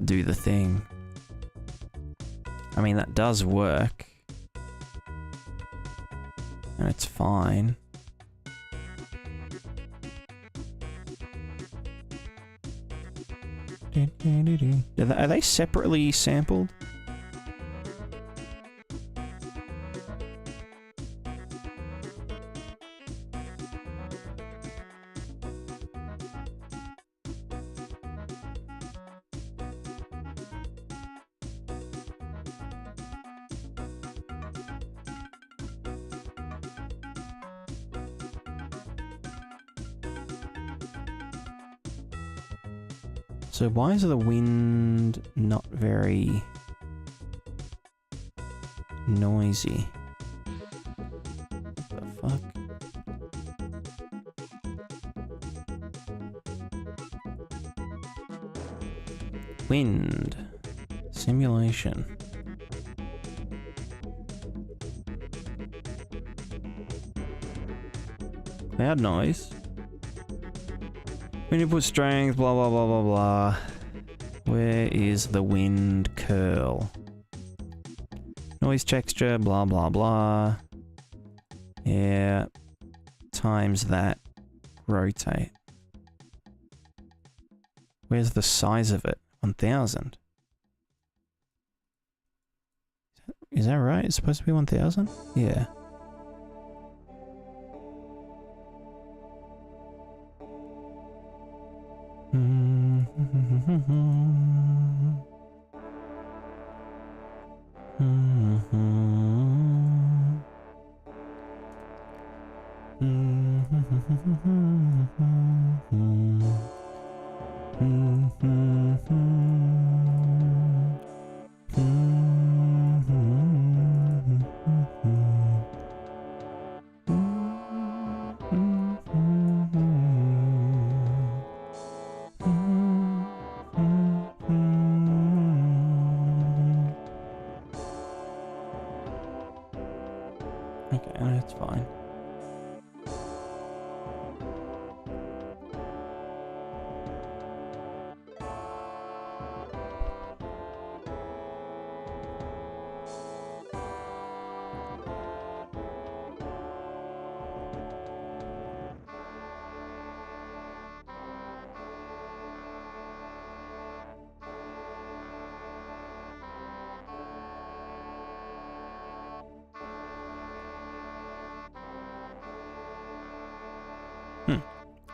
do the thing? I mean, that does work. And it's fine. Are they separately sampled? So why is the wind not very noisy? What the fuck? Wind. Simulation. Cloud noise. Wind input strength, blah blah blah blah blah. Where is the wind curl? Noise texture, blah, blah, blah. Yeah. Times that. Rotate. Where's the size of it? 1000. Is that right? It's supposed to be 1000? Yeah. Okay, that's fine.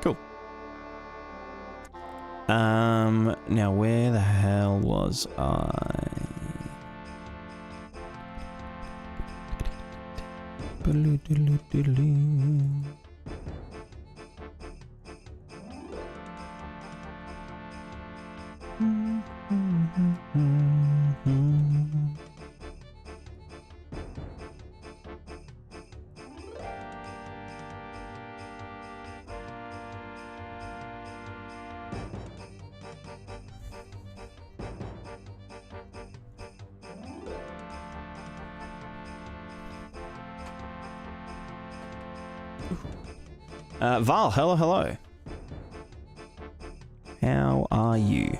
Cool. Now where the hell was I? Val, hello, hello. How are you?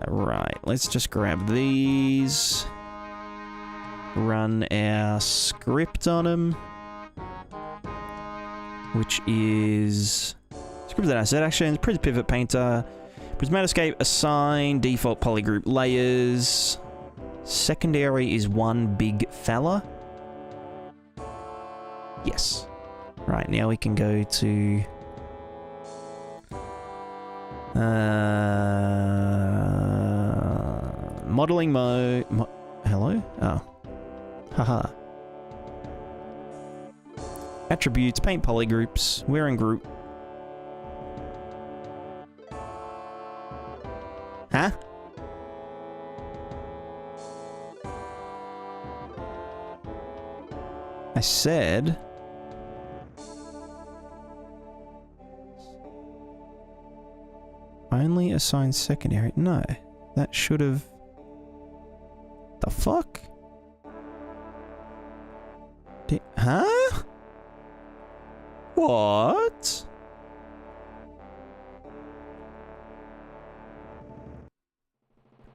Right, let's just grab these. Run our script on them. Which is... Script and asset actions, Pivot Painter, Prismatiscape, assign, default polygroup layers. Secondary is one big fella. Yes. Right, now we can go to... modeling mode. Hello? Oh. Haha. Attributes, paint polygroups. We're in group. Huh? I said... Only assign secondary. No. That should have... The fuck? Huh? What?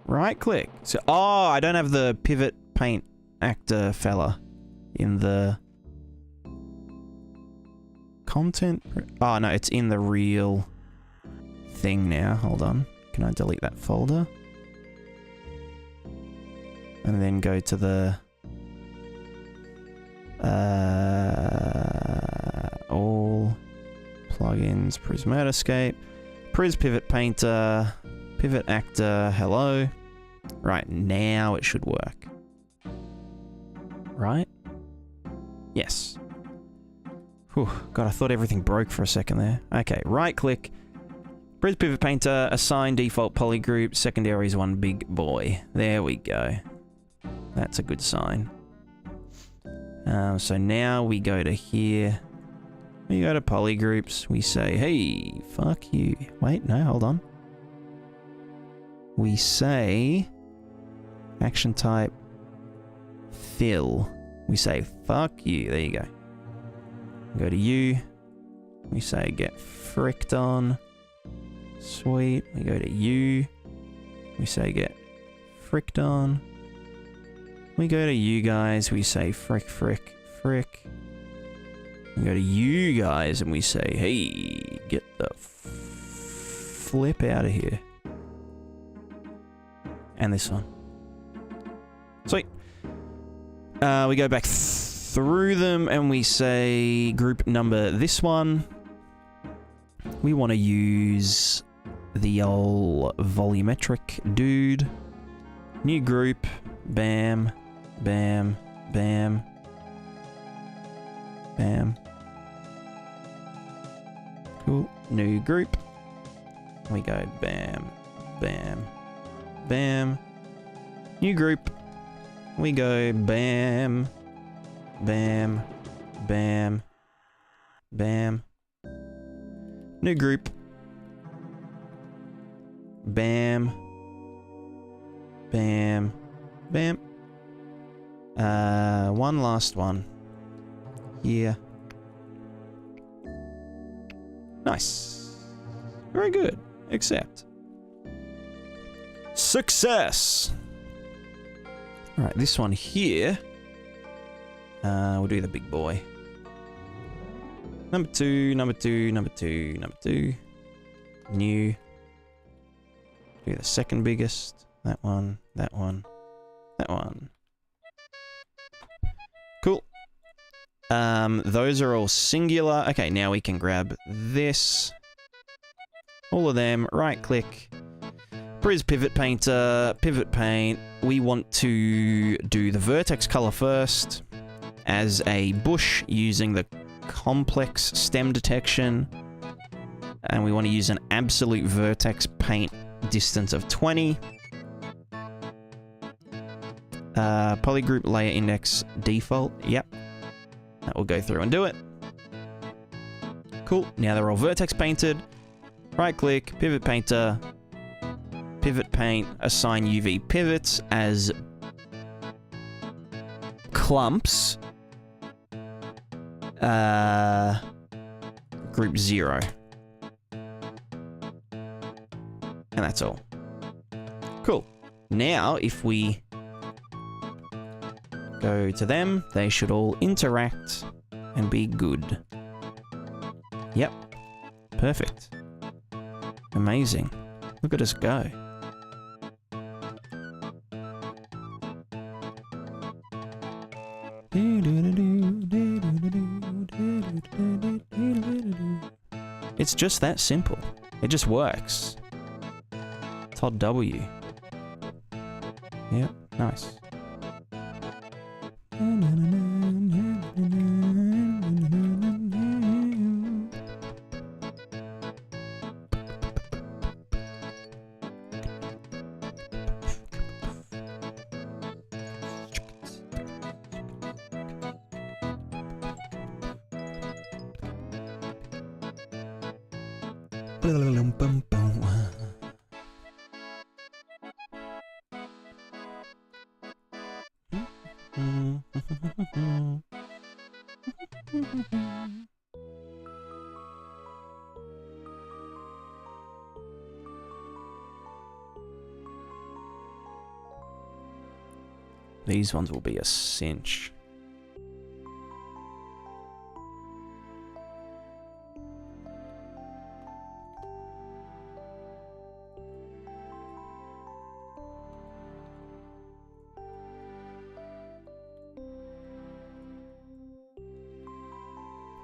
Right click. So, oh, I don't have the pivot paint actor fella. in the content. Oh no, it's in the real thing now. Hold on. Can I delete that folder? And then go to the all plugins, Prismatiscape, Pivot Painter, Pivot Actor, hello. Right, now it should work. Right? Yes. Whew, God, I thought everything broke for a second there. Okay, right click, Pivot Painter, assign default polygroup, secondary is one big boy. There we go. That's a good sign. So now we go to here. We go to polygroups. We say, hey, fuck you. Wait, no, hold on. We say, action type, fill. We say, fuck you. There you go. Go to you. We say, get fricked on. Sweet. We go to you. We say, get fricked on. We go to you guys, we say frick, frick, frick. We go to you guys and we say, hey, get the flip out of here. And this one. Sweet. We go back through them and we say group number this one. We want to use the old volumetric dude. New group, bam. Bam, bam, bam. Cool. New group. We go bam, bam, bam. New group. We go bam, bam, bam, bam. New group. Bam, bam, bam. One last one. Here. Nice. Very good. Accept. Success! Alright, this one here. We'll do the big boy. Number two, number two, number two, number two. New. Do the second biggest. That one, that one, that one. Cool. Those are all singular. Okay, now we can grab this. All of them. Right click. Pivot Painter. Pivot Paint. We want to do the vertex color first as a bush using the complex stem detection. And we want to use an absolute vertex paint distance of 20. Polygroup layer index default. Yep. That will go through and do it. Cool. Now they're all vertex painted. Right click, Pivot Painter, Pivot Paint, assign UV pivots as clumps. Group 0. And that's all. Cool. Now, if we go to them, they should all interact and be good. Yep. Perfect. Amazing. Look at us go. It's just that simple. It just works. Todd W. Yep, nice. These ones will be a cinch.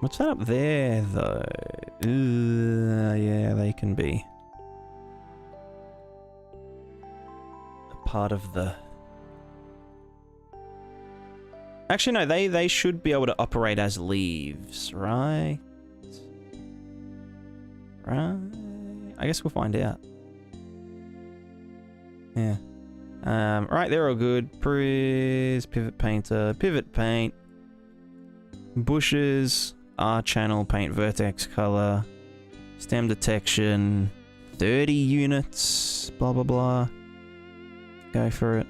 What's that up there, though? Yeah, they can be a part of the... Actually, no, they should be able to operate as leaves, right? Right? I guess we'll find out. Yeah. Right, they're all good. Pivot painter, pivot paint, bushes, R channel, paint vertex color, stem detection, 30 units, blah blah blah. Go for it.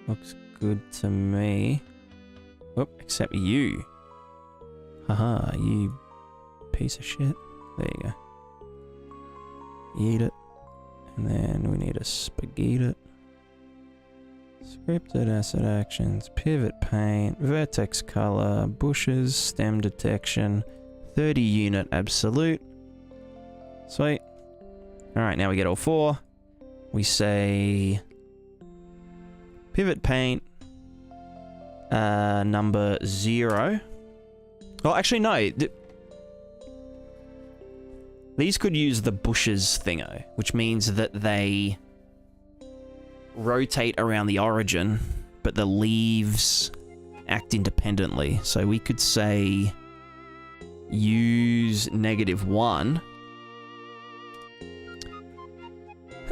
Looks good to me. Oh, except you. Haha, you piece of shit. There you go. Eat it. And then we need a spaghetti it. Scripted asset actions, pivot paint, vertex color, bushes, stem detection, 30 unit absolute. Sweet. Alright, now we get all 4. We say pivot paint number 0. Oh, actually no. These could use the bushes thingo, which means that they rotate around the origin, but the leaves act independently. So we could say use -1.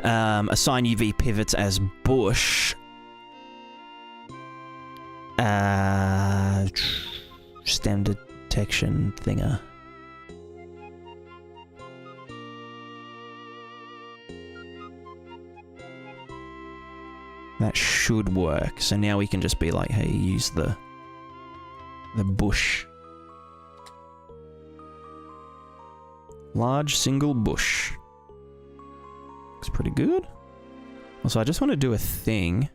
Assign UV pivots as bush. Stem detection thinger. That should work. So now we can just be like, hey, use the bush. Large single bush. Looks pretty good. Also, I just want to do a thing.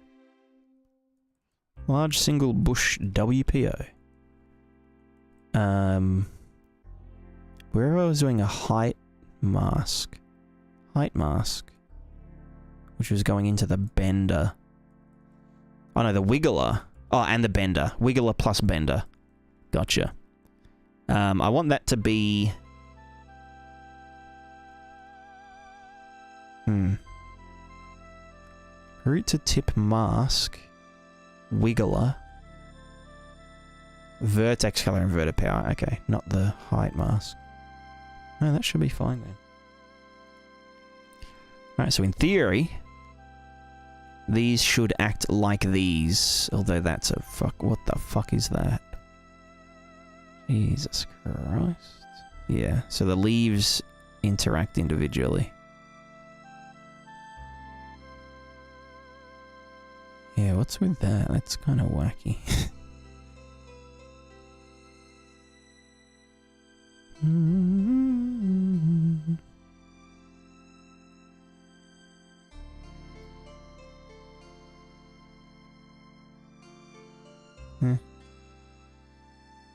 Large single bush WPO. Wherever I was doing a height mask, which was going into the bender. Oh no, the wiggler. Oh, and the bender. Wiggler plus bender. Gotcha. I want that to be... Root to tip mask. Wiggler. Vertex color inverted power. Okay, not the height mask. No, that should be fine then. Alright, so in theory, these should act like these. Although that's a fuck. What the fuck is that? Jesus Christ. Yeah, so the leaves interact individually. Yeah, what's with that? That's kind of wacky.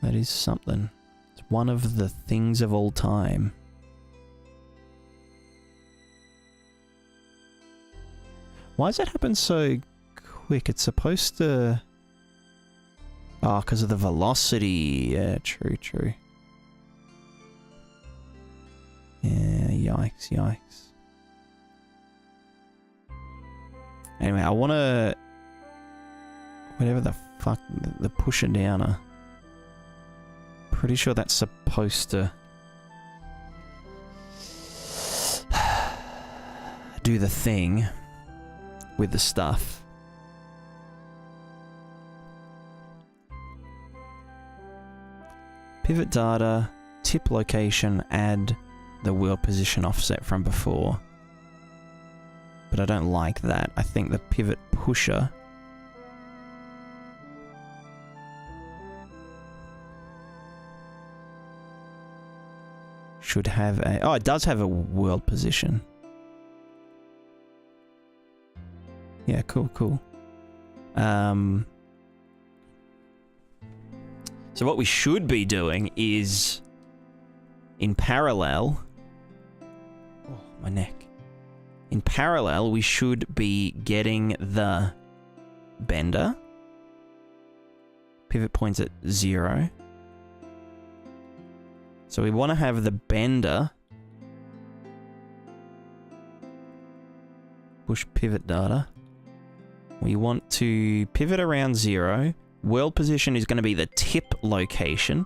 That is something. It's one of the things of all time. Why does it happen so quick? It's supposed to... Oh, because of the velocity. Yeah, true, true. Yeah, yikes, yikes. Anyway, I want to... Whatever the fuck, the pusher downer. Pretty sure that's supposed to... do the thing with the stuff. Pivot data, tip location, add the world position offset from before. But I don't like that. I think the pivot pusher should have a... Oh, it does have a world position. Yeah, cool, cool. So what we should be doing is, in parallel... Oh, my neck. In parallel, we should be getting the bender pivot points at 0. So we want to have the bender push pivot data. We want to pivot around 0. World position is going to be the tip location.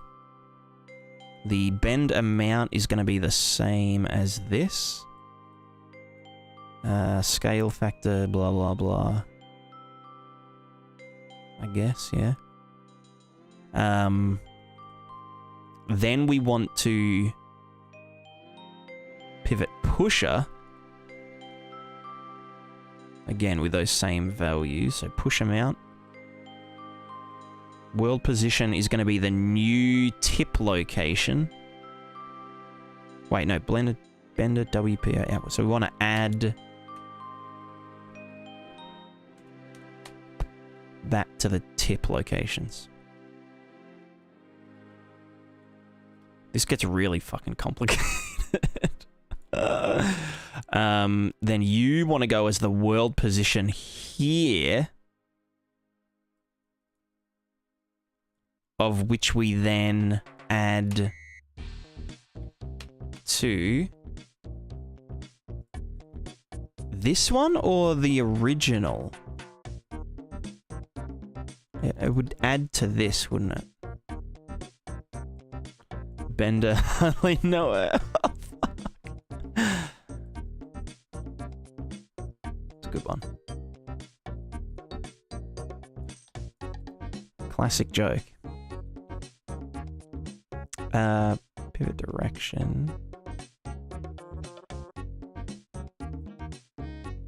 The bend amount is going to be the same as this. Scale factor, blah, blah, blah. I guess, yeah. Then we want to pivot pusher. Again, with those same values. So push amount. World position is going to be the new tip location. Wait, no, bender WPA output. So we want to add that to the tip locations. This gets really fucking complicated. Then you want to go as the world position here, of which we then add to this one or the original? It would add to this, wouldn't it? Bender, hardly know it. Oh, fuck. It's a good one. Classic joke. Pivot direction.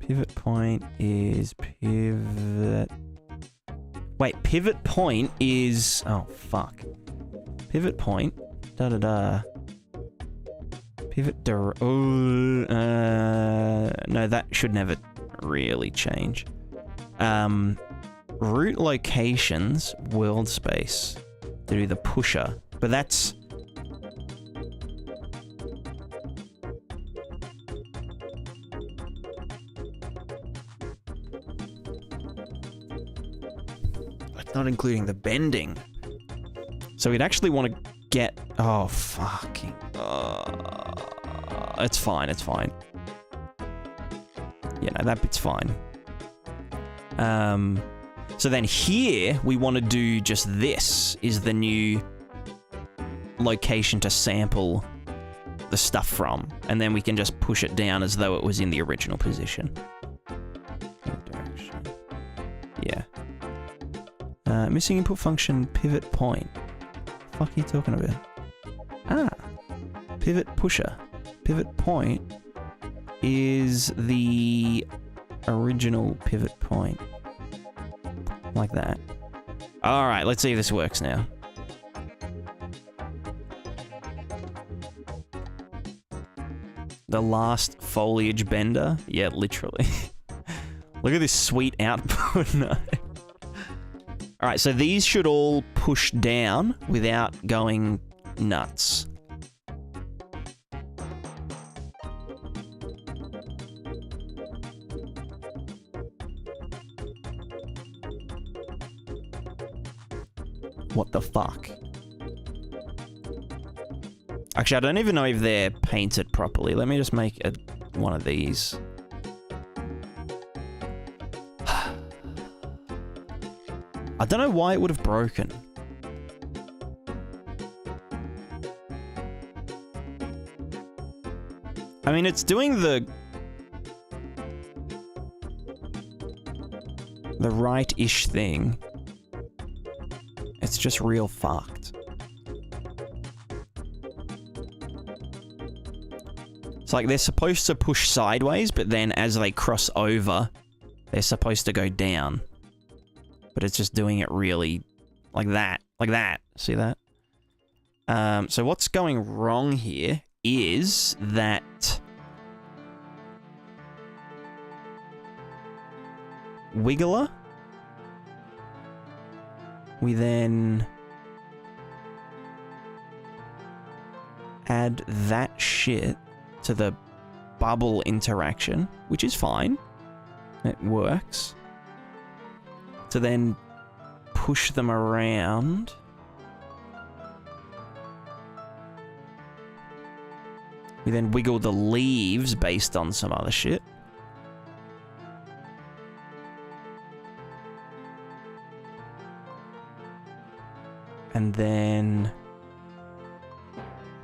Pivot point is pivot... Wait, pivot point is... Oh, fuck. Pivot point. Da-da-da. Pivot... no, that should never really change. Root locations, world space. To do the pusher. But that's... not including the bending. So we'd actually want to get... Oh, fucking... it's fine, it's fine. Yeah, no, that bit's fine. So then here, we want to do just this, is the new location to sample the stuff from. And then we can just push it down as though it was in the original position. Yeah. Missing input function, pivot point. What the fuck are you talking about? Ah. Pivot pusher. Pivot point is the original pivot point. Like that. Alright, let's see if this works now. The last foliage bender? Yeah, literally. Look at this sweet output. No. Alright, so these should all push down without going nuts. What the fuck? Actually, I don't even know if they're painted properly. Let me just make one of these. I don't know why it would have broken. I mean, it's doing the right-ish thing. It's just real fucked. It's like they're supposed to push sideways, but then as they cross over, they're supposed to go down. But it's just doing it really like that. Like that. See that? So what's going wrong here is that wiggler. We then add that shit to the bubble interaction, which is fine. It works. To then push them around. We then wiggle the leaves based on some other shit. And then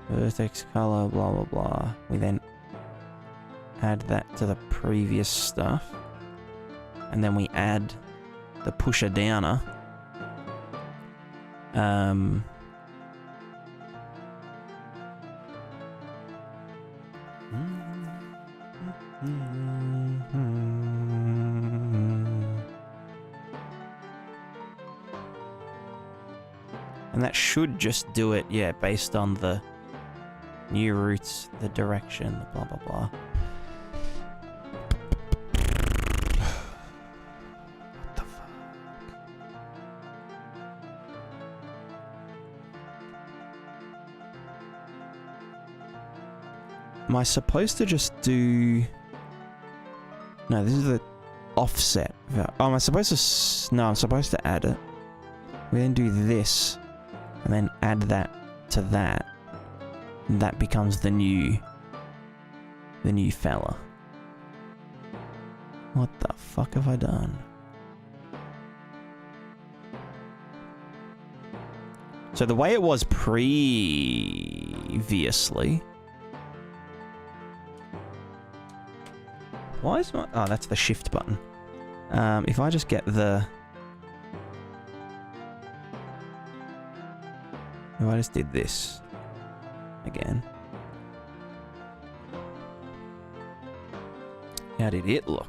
vertex color, blah, blah, blah. We then add that to the previous stuff. And then we add the pusher downer. And that should just do it, yeah, based on the new routes, the direction, the blah, blah, blah. What the fuck? Am I supposed to just do... No, this is the offset. Oh, am I supposed to... No, I'm supposed to add it. We then do this. And then add that to that. And that becomes the new fella. What the fuck have I done? So the way it was previously... Why is my... Oh, that's the shift button. If I just get the... If I just did this again. How did it look?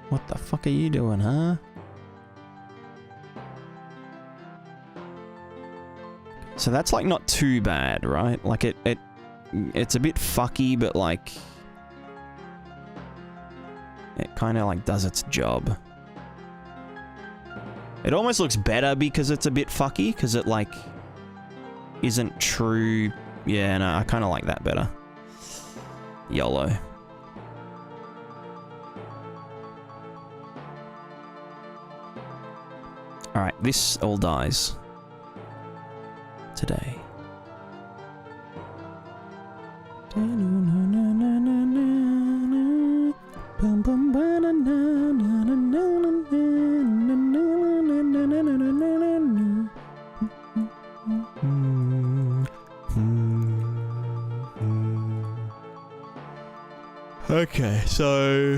What the fuck are you doing, huh? So that's like not too bad, right? Like it's a bit fucky, but like it kind of like does its job. It almost looks better because it's a bit fucky, because it, like, isn't true. Yeah, no, I kind of like that better. YOLO. Alright, this all dies. Today. Okay, so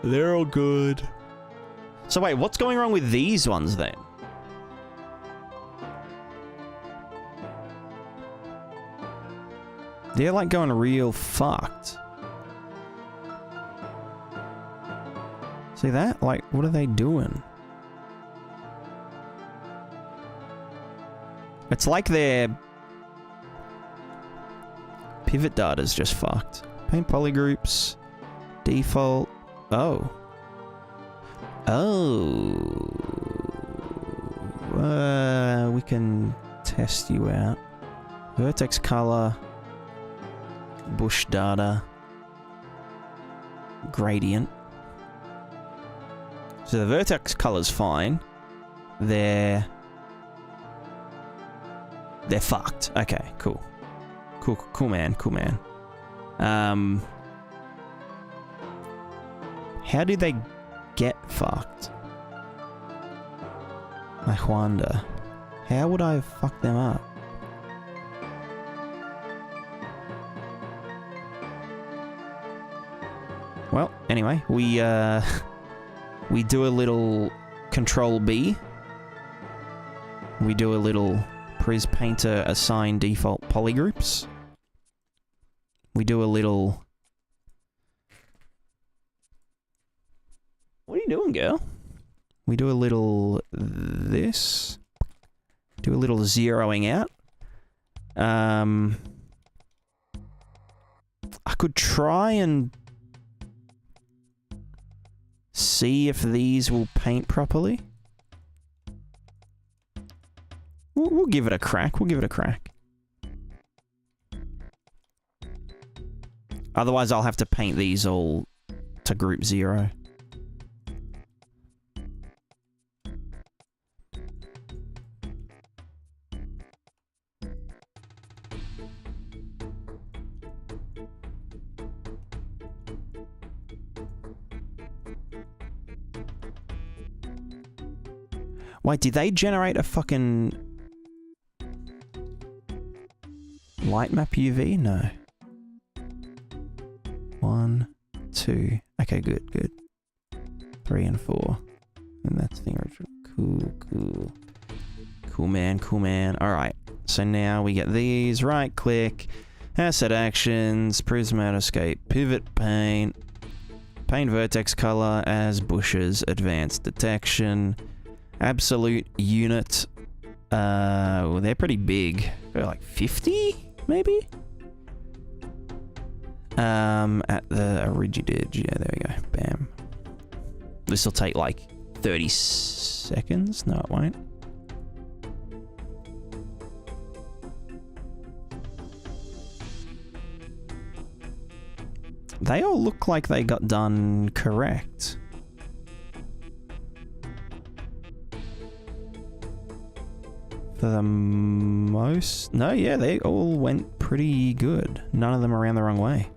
they're all good. So wait, what's going wrong with these ones then? They're like going real fucked. See that? Like, what are they doing? It's like their pivot data's just fucked. Paint polygroups. Default. Oh. Oh. We can test you out. Vertex color. Bush data. Gradient. So the vertex color's fine. They're fucked. Okay, cool. Cool man. How did they get fucked? I wonder. How would I fuck them up? Well, anyway, we do a little Control B. We do a little Pris Painter assign default polygroups. We do a little... What are you doing, girl? We do a little this. Do a little zeroing out. I could try and see if these will paint properly. We'll give it a crack. Otherwise, I'll have to paint these all to group 0. Wait, did they generate a fucking light map UV? No. 1, 2. Okay, good, good. 3 and 4. And that's the original. Cool, cool. Cool man, cool man. Alright, so now we get these. Right click, asset actions, Prismatiscape, pivot paint, paint vertex color as bushes, advanced detection. Absolute unit. Well, they're pretty big. They're like 50, maybe? At the origidid. Yeah, there we go. Bam. This will take like 30 seconds. No, it won't. They all look like they got done correct. For the most... No, yeah, they all went pretty good. None of them ran the wrong way.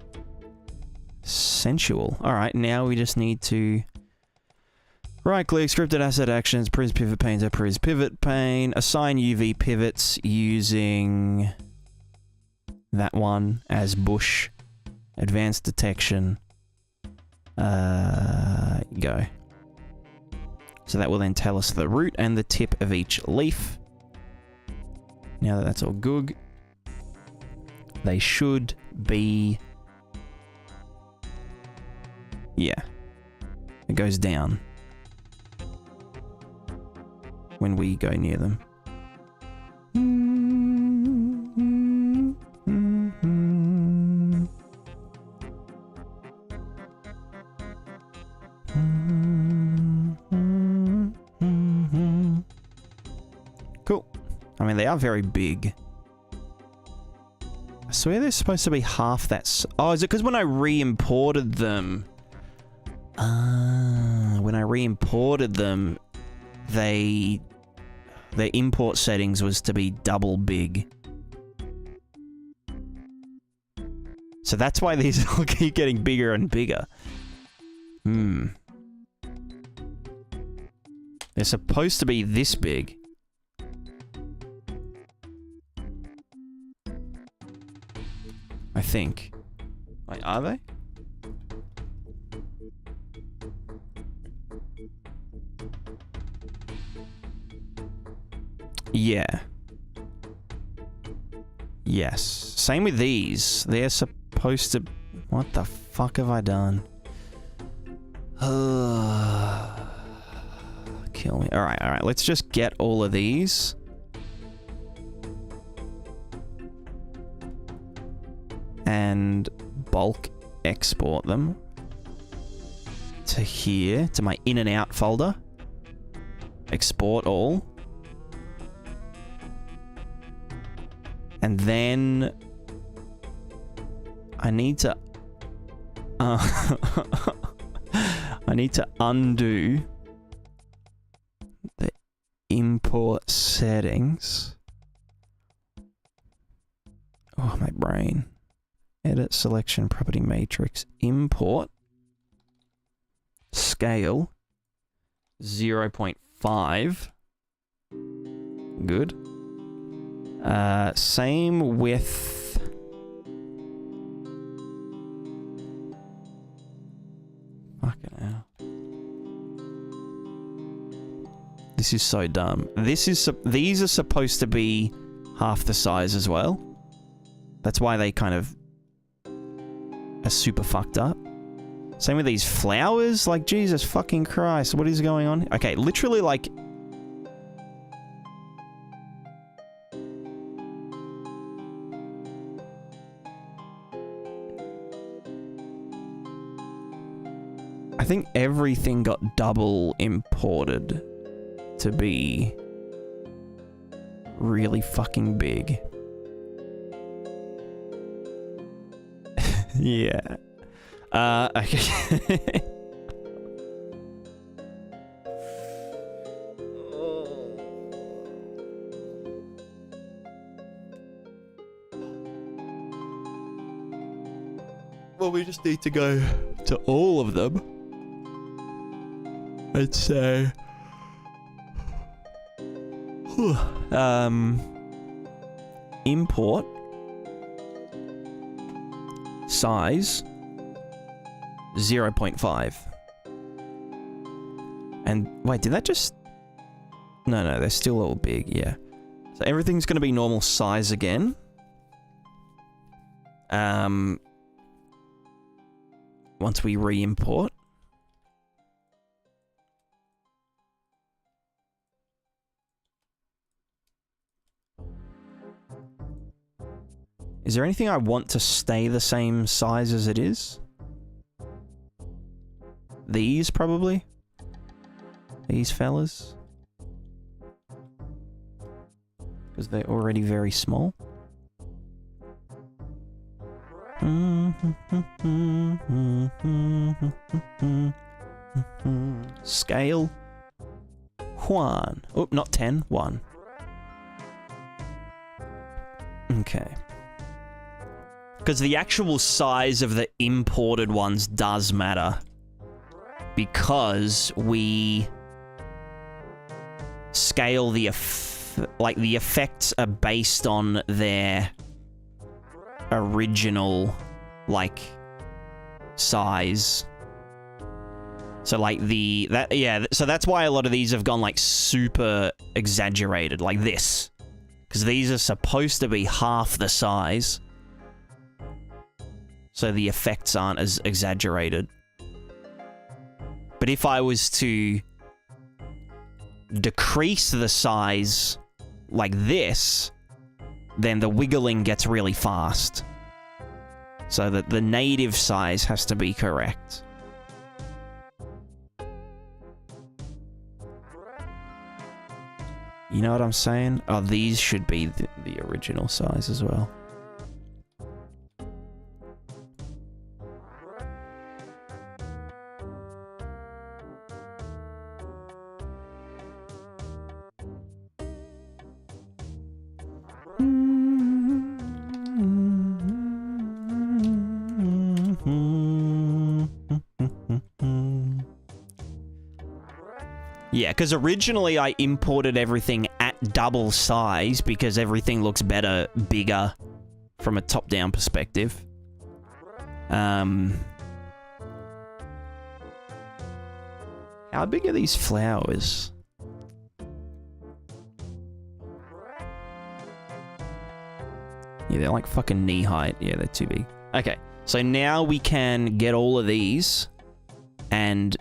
Sensual. Alright, now we just need to... Right-click, scripted asset actions, Pris pivot pane to Pris pivot pane, assign UV pivots using that one as bush, advanced detection, go. So that will then tell us the root and the tip of each leaf. Now that that's all good, they should be... Yeah. It goes down when we go near them. Cool. I mean, they are very big. I swear they're supposed to be half that... Oh, is it because when I re-imported them... when I re-imported them, their import settings was to be double big. So that's why these all keep getting bigger and bigger. Hmm. They're supposed to be this big. I think. Wait, are they? Yeah. Yes. Same with these. They're supposed to... What the fuck have I done? Kill me. Alright, alright. Let's just get all of these. And bulk export them to here, to my in and out folder. Export all. And then I need to I need to undo the import settings. Oh, my brain. Edit selection property matrix import scale 0.5. Good. Same with fucking hell. This is so dumb. These are supposed to be half the size as well. That's why they kind of are super fucked up. Same with these flowers. Like, Jesus fucking Christ, what is going on? Okay, literally, like... I think everything got double imported to be really fucking big. Yeah. Okay. Well, we just need to go to all of them and say, import size 0.5. And wait, did that just... No, they're still a little big, yeah. So everything's going to be normal size again. Once we re-import. Is there anything I want to stay the same size as it is? These, probably? These fellas? Because they're already very small. Scale 1. Oh, not 10, 1. Okay. Because the actual size of the imported ones does matter. Because we scale the the effects are based on their original size. So so that's why a lot of these have gone super exaggerated like this, because these are supposed to be half the size, so the effects aren't as exaggerated. But if I was to decrease the size like this, then the wiggling gets really fast. So that the native size has to be correct. You know what I'm saying? Oh, these should be the original size as well. Yeah, because originally I imported everything at double size because everything looks better, bigger from a top-down perspective. How big are these flowers? Yeah, they're like fucking knee height. Yeah, they're too big. Okay, so now we can get all of these and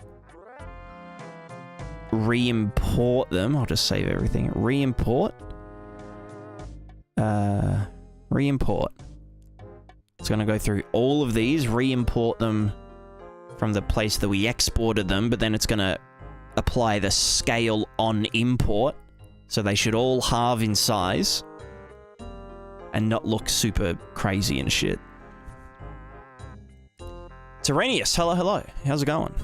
re-import them. I'll just save everything. Re-import. Re-import. It's going to go through all of these, re-import them from the place that we exported them, but then it's going to apply the scale on import, so they should all halve in size and not look super crazy and shit. Terranius, hello. How's it going?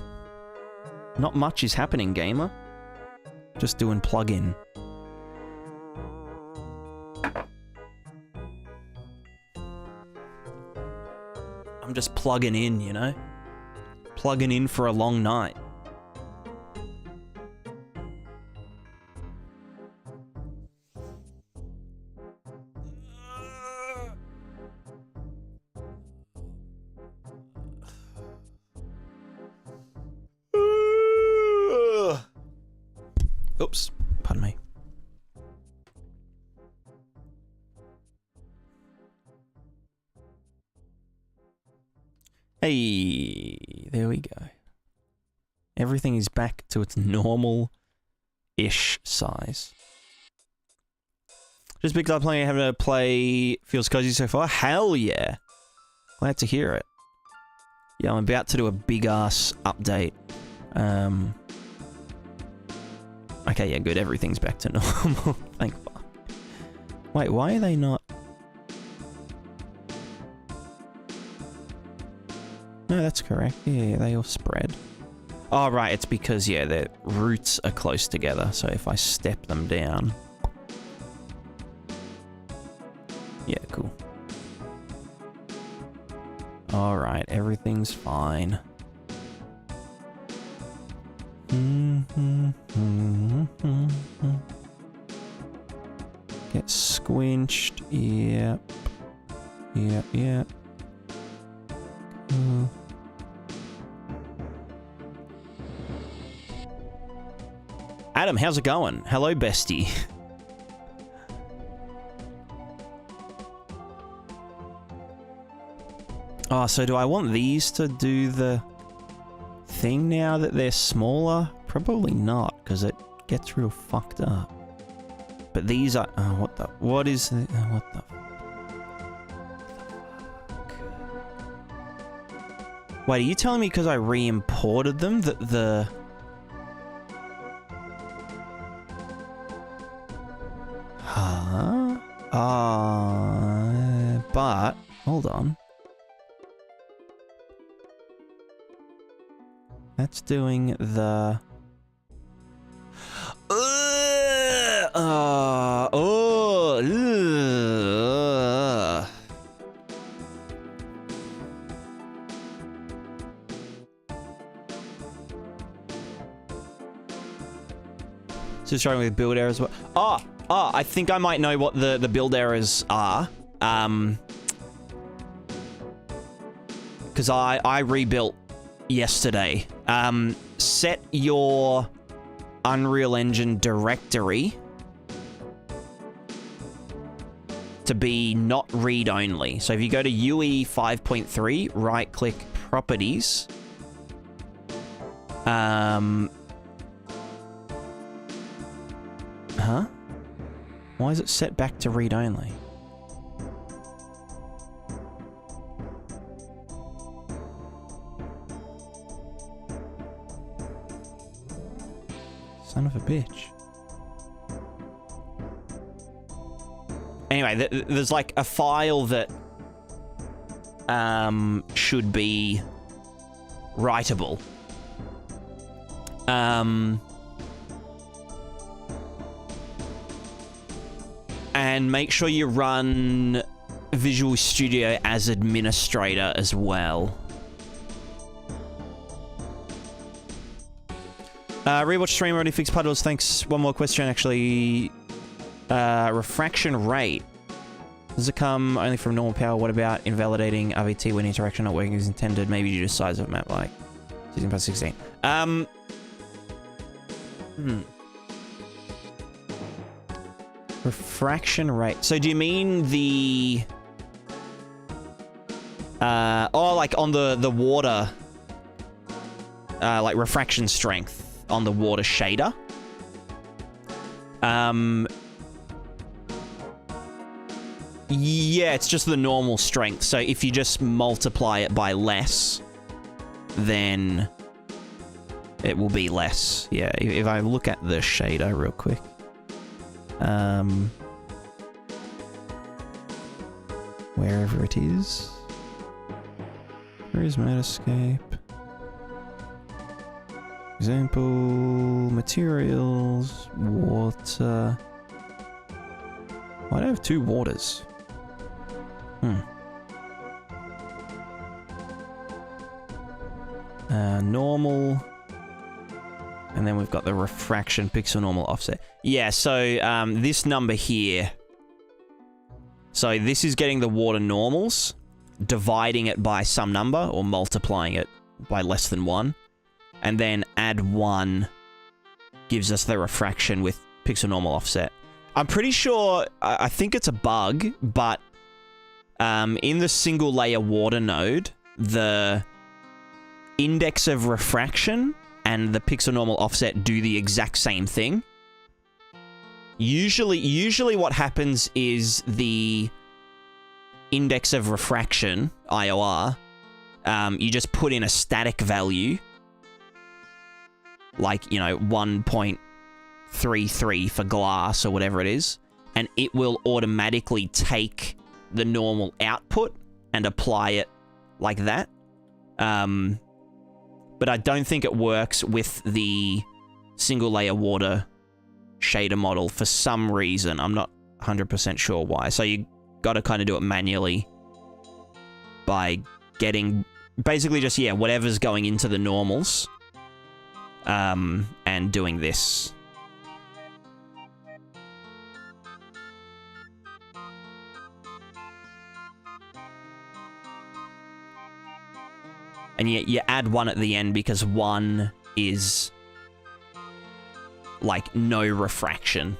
Not much is happening, gamer. Just doing plug-in. I'm just plugging in, you know? Plugging in for a long night. Oops, pardon me. Hey, there we go. Everything is back to its normal-ish size. Just because I'm playing, having to play feels cozy so far? Hell yeah. Glad to hear it. Yeah, I'm about to do a big-ass update. Okay, yeah, good. Everything's back to normal. Thank fuck. Wait, why are they not... No, that's correct. Yeah, they all spread. Oh, right. It's because, yeah, their roots are close together. So if I step them down... Yeah, cool. All right. Everything's fine. Get squinched. Yep. Yep, yep. Cool. Adam, how's it going? Hello, bestie. Oh, so do I want these to do the thing now that they're smaller? Probably not, because it gets real fucked up. But these are... Oh, what the... What is... The, what the... Wait, are you telling me because I re-imported them that the... Huh? But... Hold on. That's doing the... So starting with build errors. I think I might know what the build errors are. Because I rebuilt yesterday. Set your Unreal Engine directory to be not read-only. So if you go to UE 5.3, right-click Properties. Huh? Why is it set back to read-only? Son of a bitch. Anyway, there's like a file that should be writable. And make sure you run Visual Studio as administrator as well. Rewatch stream already fixed puddles. Thanks. One more question, actually. Refraction rate. Does it come only from normal power? What about invalidating RVT when interaction not working as intended? Maybe due to size of map, like 16 + 16. Refraction rate. So do you mean the... oh, like on the water... like refraction strength on the water shader. Yeah, it's just the normal strength. So if you just multiply it by less, then it will be less. Yeah, if I look at the shader real quick. Wherever it is. Prismatiscape. Example, materials, water. Why do I have two waters? Normal. And then we've got the refraction pixel normal offset. Yeah, so this number here. So this is getting the water normals, dividing it by some number, or multiplying it by less than 1. And then add 1 gives us the refraction with pixel normal offset. I'm pretty sure, I think it's a bug, but in the single layer water node, the index of refraction and the pixel normal offset do the exact same thing. Usually what happens is the index of refraction, IOR, you just put in a static value, like, you know, 1.33 for glass or whatever it is, and it will automatically take the normal output and apply it like that. But I don't think it works with the single layer water shader model for some reason. I'm not 100% sure why. So you got to kind of do it manually by getting basically just, yeah, whatever's going into the normals, and doing this. And you add one at the end because one is like no refraction.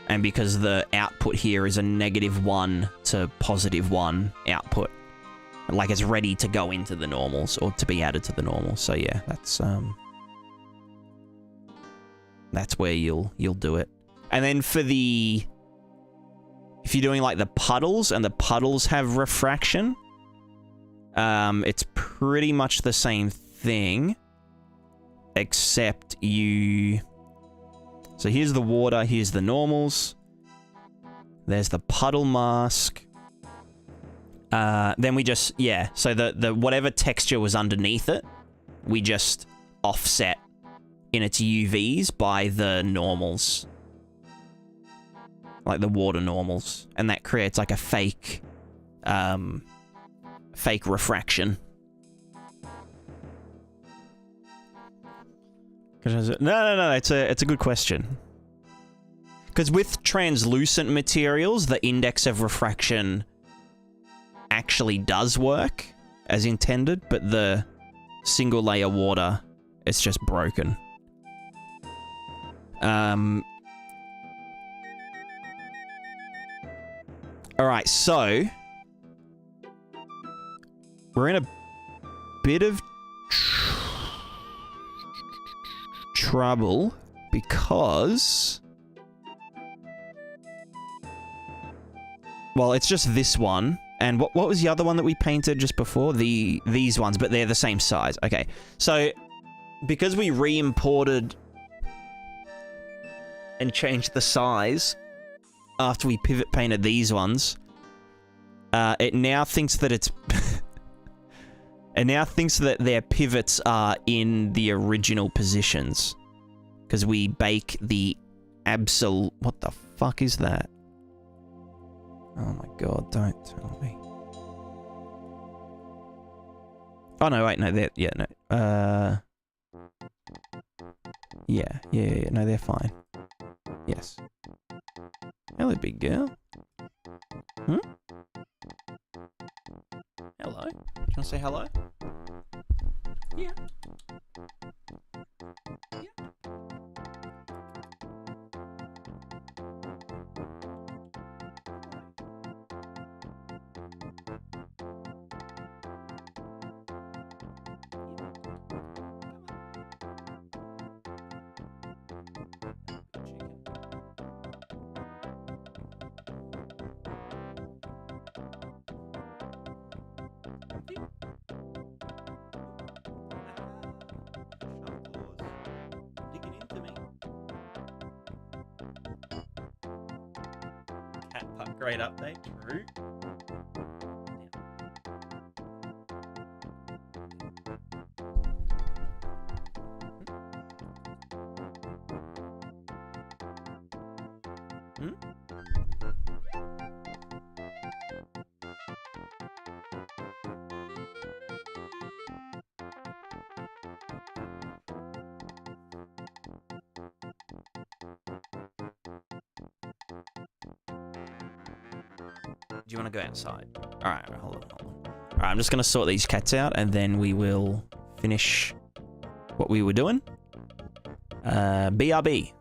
And because the output here is a -1 to +1 output. Like it's ready to go into the normals or to be added to the normals. So yeah, that's where you'll do it. And then for the, if you're doing like the puddles and the puddles have refraction, it's pretty much the same thing, except you, so here's the water, here's the normals, there's the puddle mask, then we just, yeah, so the whatever texture was underneath it, we just offset in its UVs by the normals. Like the water normals. And that creates like a fake refraction. No, it's a good question. Because with translucent materials, the index of refraction actually does work as intended, but the single layer water, it's just broken. Alright, so we're in a bit of trouble because, well, it's just this one. And what was the other one that we painted just before? These ones, but they're the same size. Okay, so because we re-imported and changed the size after we pivot painted these ones, it now thinks that it's it now thinks that their pivots are in the original positions because we bake the absolute. What the fuck is that? Oh my god! Don't tell me. Oh no! Wait, no. They're no. Yeah. No, they're fine. Yes. Hello, big girl. Hmm? Hello. Do you want to say hello? Yeah. Yeah. Great update, true. Hmm? Do you want to go outside? Alright, hold on. Alright, I'm just going to sort these cats out, and then we will finish what we were doing. BRB.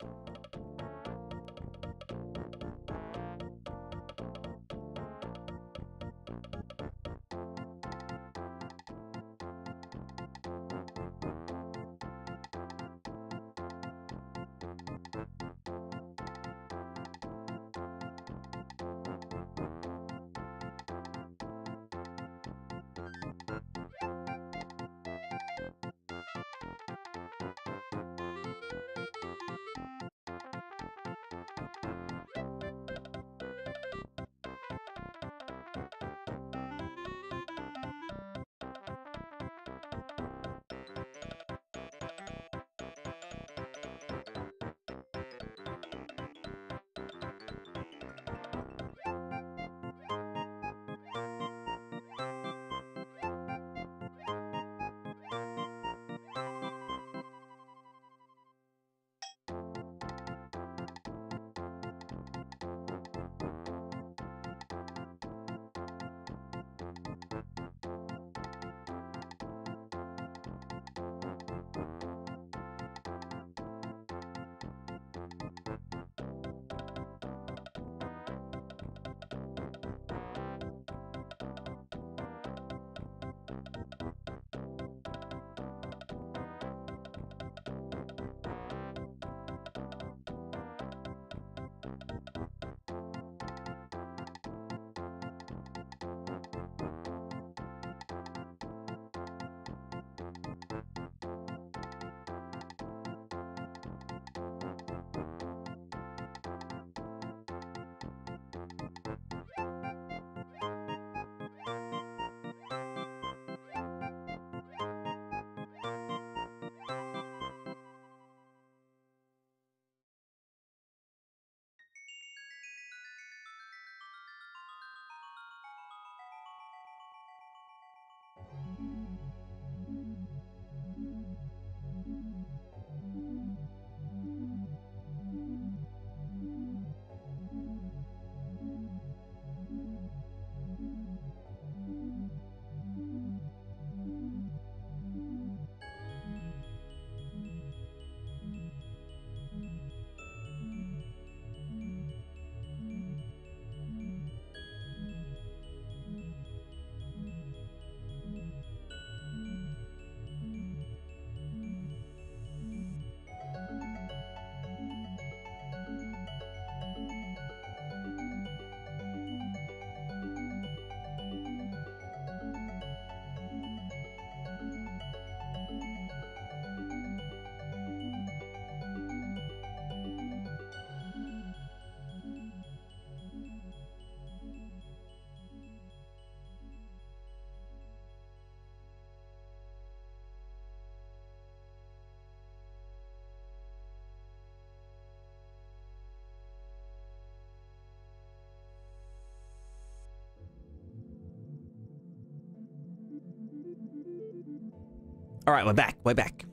All right, we're back. We're back.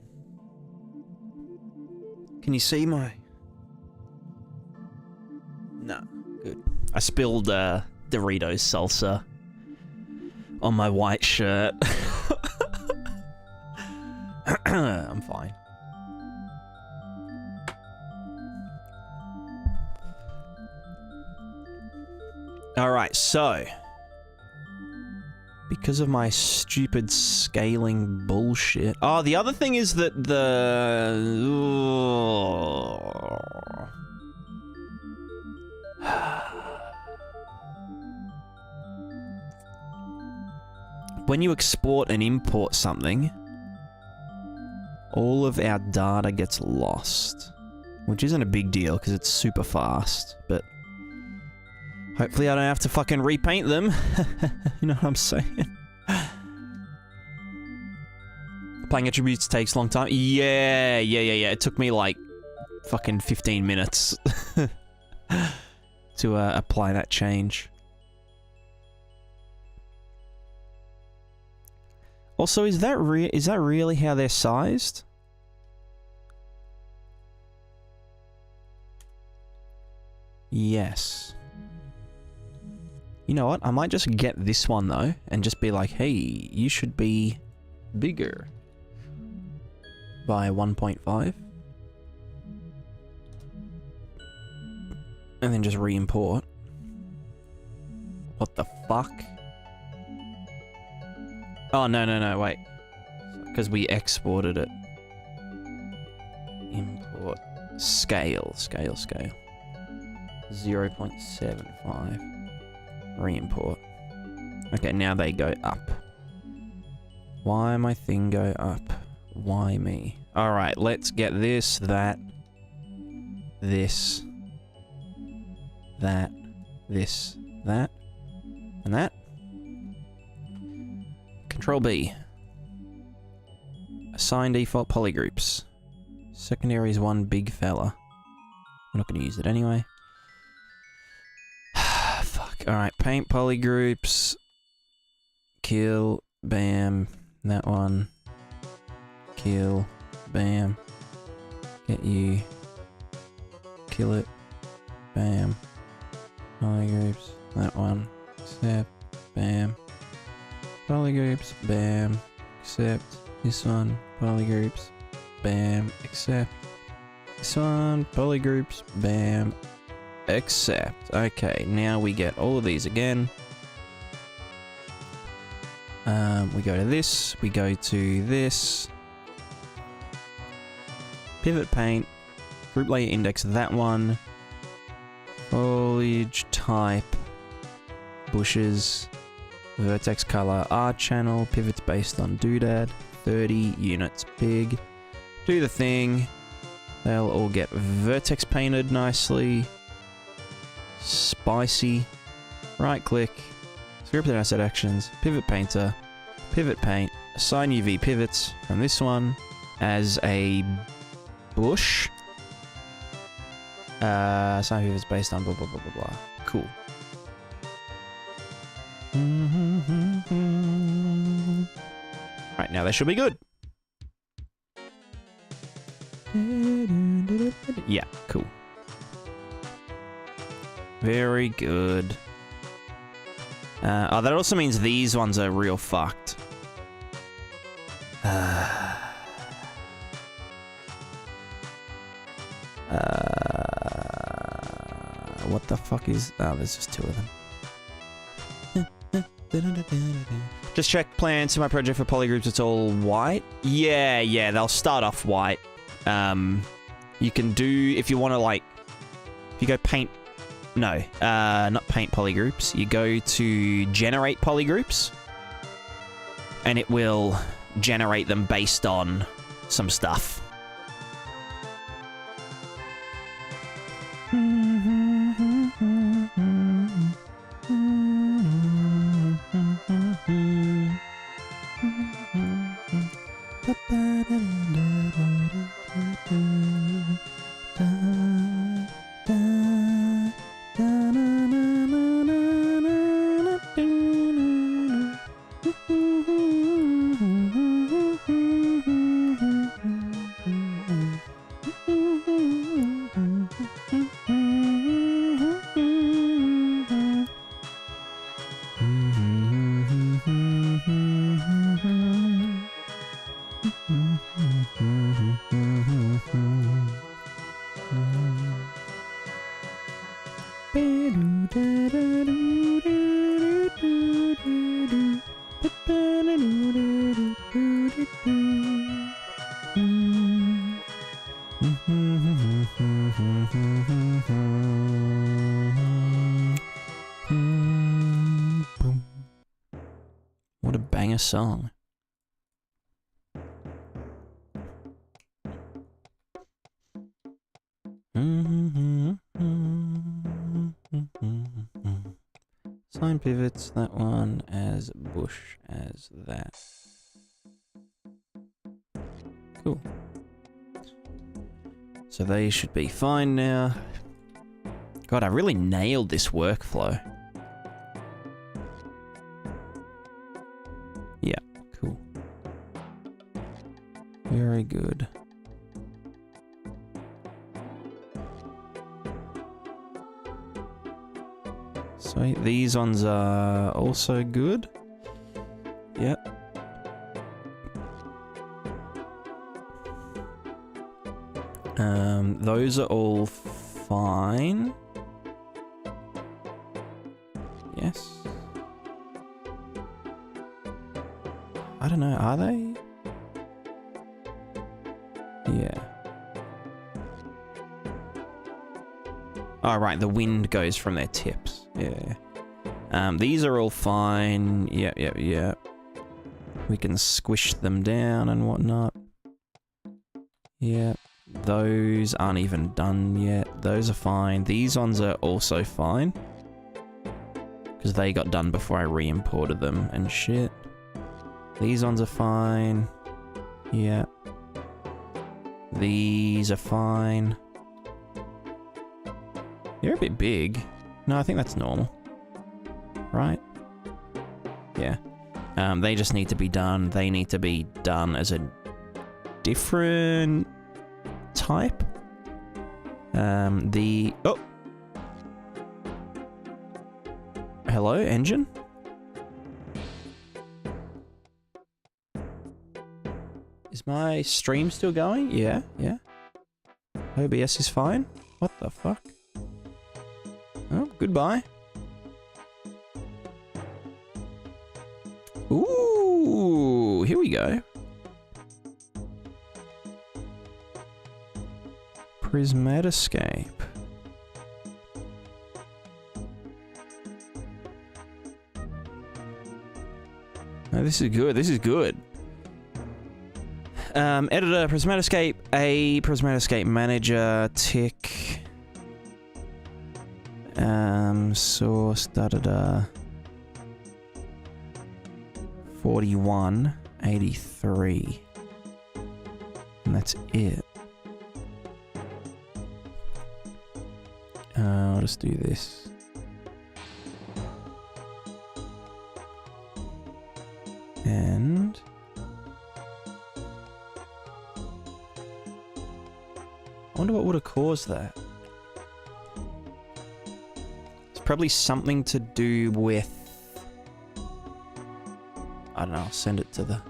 Can you see my... No, good. I spilled Doritos salsa on my white shirt. I'm fine. All right, so... because of my stupid scaling bullshit. Oh, the other thing is that when you export and import something, all of our data gets lost. Which isn't a big deal, because it's super fast, but... hopefully I don't have to fucking repaint them. You know what I'm saying? Playing attributes takes a long time. Yeah. It took me like fucking 15 minutes to apply that change. Also, is that really how they're sized? Yes. You know what? I might just get this one, though, and just be like, hey, you should be bigger by 1.5. And then just re-import. What the fuck? Oh, no, wait. Because we exported it. Import. Scale. 0.75. Re-import. Okay, now they go up. Why my thing go up? Why me? Alright, let's get this, that, this, that, this, that, and that. Control B. Assign default polygroups. Secondary is one big fella. We're not going to use it anyway. Alright, paint polygroups. Kill, bam. That one. Kill, bam. Get you. Kill it. Bam. Polygroups. That one. Accept. Bam. Polygroups. Bam. Accept. This one. Polygroups. Bam. Accept. This one. Polygroups. Bam. Accept. Okay, now we get all of these again. We go to this. We go to this. Pivot paint. Group layer index, that one. Foliage type. Bushes. Vertex color, R channel. Pivots based on doodad. 30 units big. Do the thing. They'll all get vertex painted nicely. Spicy. Right click. Scripted asset actions. Pivot painter. Pivot paint. Assign UV pivots from this one as a bush. Assign pivots based on blah blah blah blah blah. Cool. Right, now they should be good. Yeah, cool. Very good. Oh, that also means these ones are real fucked. What the fuck is... Oh, there's just two of them. Just check plans to my project for polygroups. It's all white. Yeah, they'll start off white. You can do, if you want to, like, if you go paint, no, not paint polygroups. You go to generate polygroups, and it will generate them based on some stuff. What a banger song. Sign pivots, that one as bush as that. Cool. So they should be fine now. God, I really nailed this workflow. Yeah, cool. Very good. Sweet, these ones are also good. Yep. Those are all fine. Yes. I don't know, are they? Yeah. Oh, right, the wind goes from their tips. Yeah. These are all fine. Yep. We can squish them down and whatnot. Yep. Those aren't even done yet. Those are fine. These ones are also fine. Because they got done before I re-imported them and shit. These ones are fine. Yeah. These are fine. They're a bit big. No, I think that's normal. Right? Yeah. They just need to be done. They need to be done as a different type. Oh! Hello, engine? Is my stream still going? Yeah. OBS is fine? What the fuck? Oh, goodbye. Ooh! Ooh, here we go. Prismatiscape. Oh, this is good. This is good. Editor, Prismatiscape, a Prismatiscape manager, tick. Source, da-da-da. 4183. And that's it. I'll just do this. And I wonder what would have caused that. It's probably something to do with, I don't know, I'll send it to the...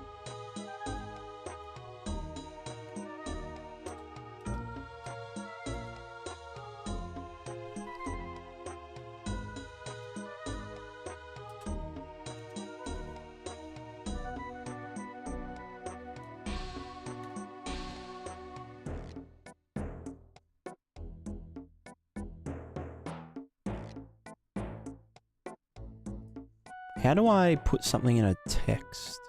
How do I put something in a text?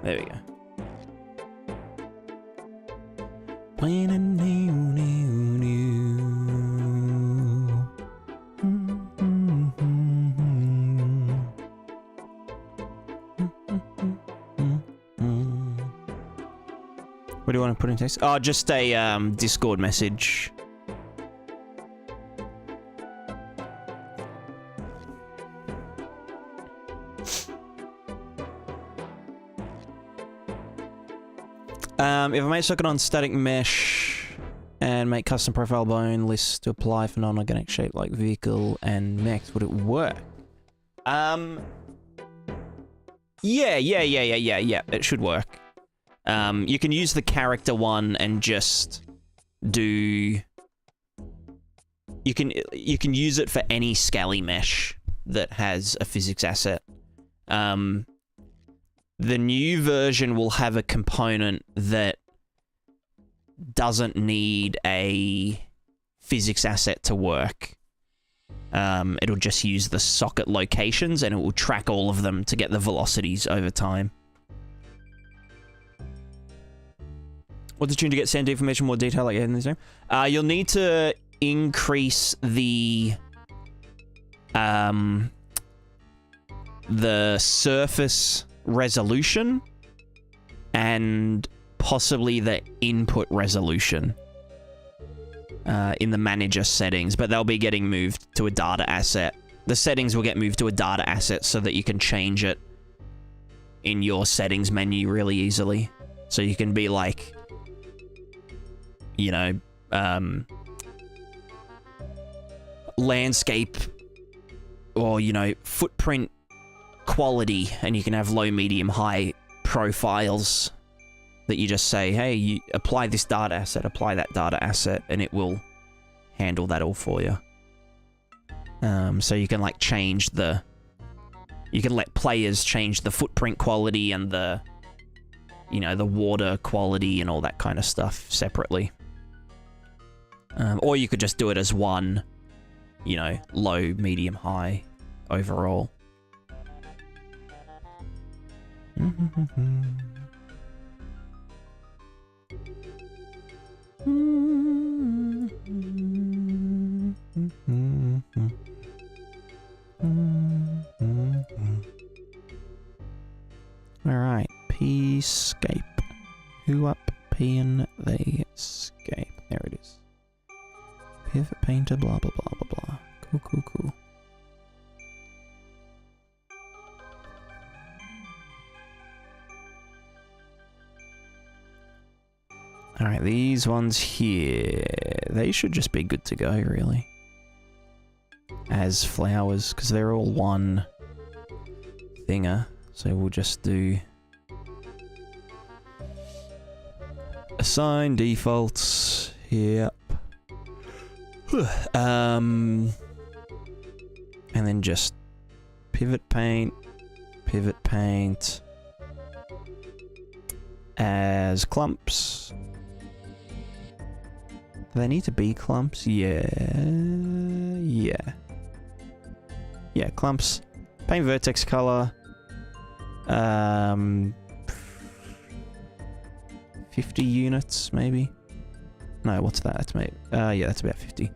There we go. Playing a new. What do you want to put in text? Oh, just a Discord message. If I make socket on static mesh and make custom profile bone lists to apply for non-organic shape like vehicle and mechs, would it work? Yeah, it should work. You can use the character one and just do... You can use it for any scaly mesh that has a physics asset. The new version will have a component that doesn't need a physics asset to work. It'll just use the socket locations and it will track all of them to get the velocities over time. What's the tune to get sent information more detail like in this game? You'll need to increase the surface resolution and possibly the input resolution in the manager settings, but they'll be getting moved to a data asset. The settings will get moved to a data asset so that you can change it in your settings menu really easily. So you can be like, you know, landscape or, you know, footprint quality, and you can have low, medium, high profiles that you just say, hey, you apply this data asset, apply that data asset, and it will handle that all for you. So you can like change the, you can let players change the footprint quality and the, you know, the water quality and all that kind of stuff separately. Or you could just do it as one, you know, low, medium, high overall. Alright, P-scape. Who up P-ing they scape? There it is. Pivot painter, blah blah blah blah blah. Cool, cool, cool. Alright, these ones here, they should just be good to go, really. As flowers, because they're all one thinger. So we'll just do Assign defaults. Yep. And then just pivot paint as clumps. Do they need to be clumps? Yeah, clumps. Paint vertex color. 50 units, maybe? No, what's that? That's maybe, yeah, that's about 50.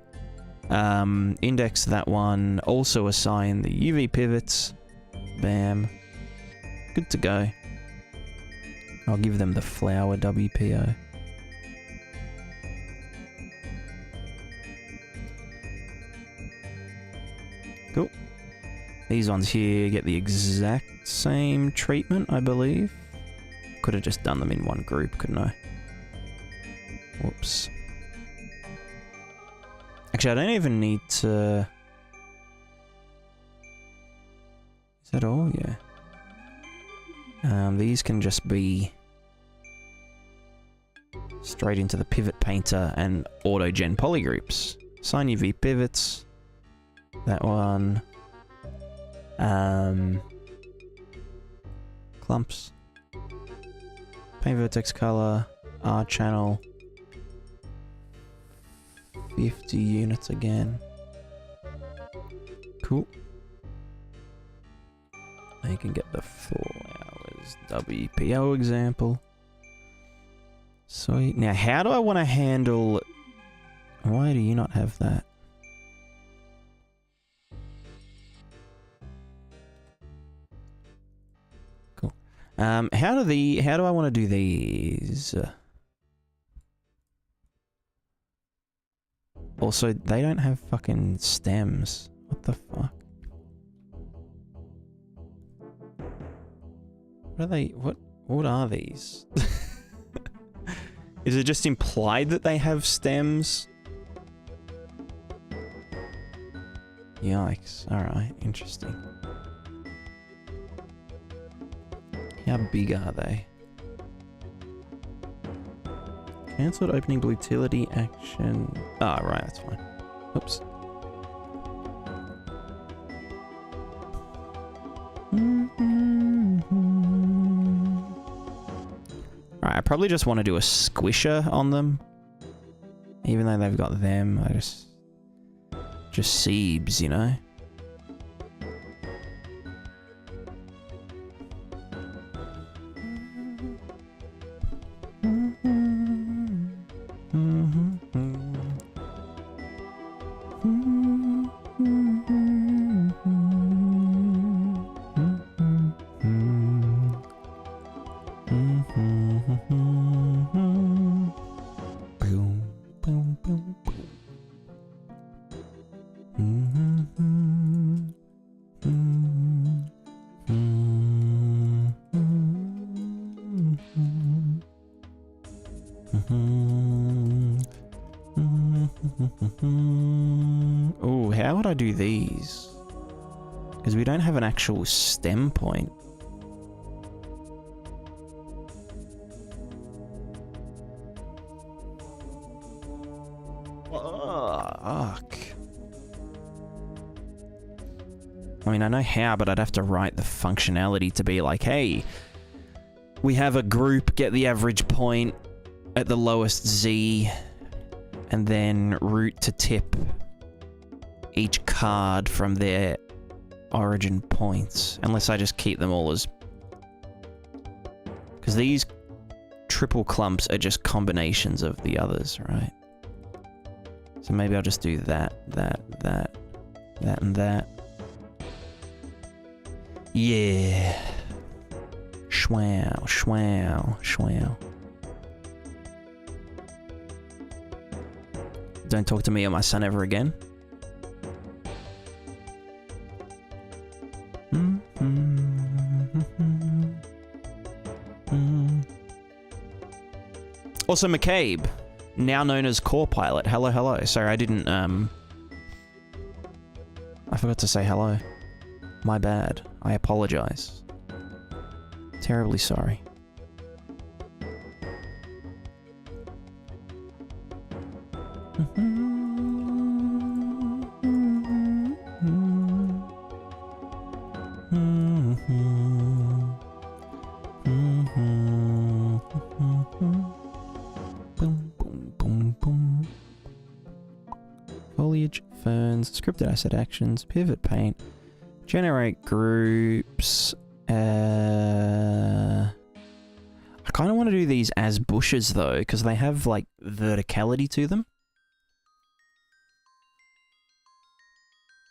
Index that one. Also assign the UV pivots. Bam. Good to go. I'll give them the flower WPO. Cool. These ones here get the exact same treatment, I believe. Could have just done them in one group, couldn't I? Whoops. Actually, I don't even need to... Is that all? Yeah. These can just be straight into the pivot painter and auto gen polygroups. Assign UV pivots. That one. Clumps. Paint vertex color. R channel. 50 units again. Cool. Now you can get the flowers WPO example. Sweet. Now, how do I want to handle... Why do you not have that? Cool. How do I want to do these? Also, they don't have fucking stems. What the fuck? What are they? What are these? Is it just implied that they have stems? Yikes. Alright, interesting. How big are they? Cancelled opening utility action. Ah, right, that's fine. Oops. Alright, I probably just want to do a squisher on them. Even though they've got them, I just seebs, you know? Oh, how would I do these? Because we don't have an actual stem point. Fuck. I mean, I know how, but I'd have to write the functionality to be like, hey, we have a group, get the average point at the lowest Z, and then route to tip each card from their origin points. Unless I just keep them all as... Because these triple clumps are just combinations of the others, right? So maybe I'll just do that, and that. Yeah. Schwow, schwow, schwow. Don't talk to me or my son ever again. Also, McCabe, now known as Core Pilot. Hello, hello. Sorry, I didn't, I forgot to say hello. My bad. I apologize. Terribly sorry. Foliage, ferns, scripted asset actions, pivot paint, generate groups. I kind of want to do these as bushes though, because they have like verticality to them.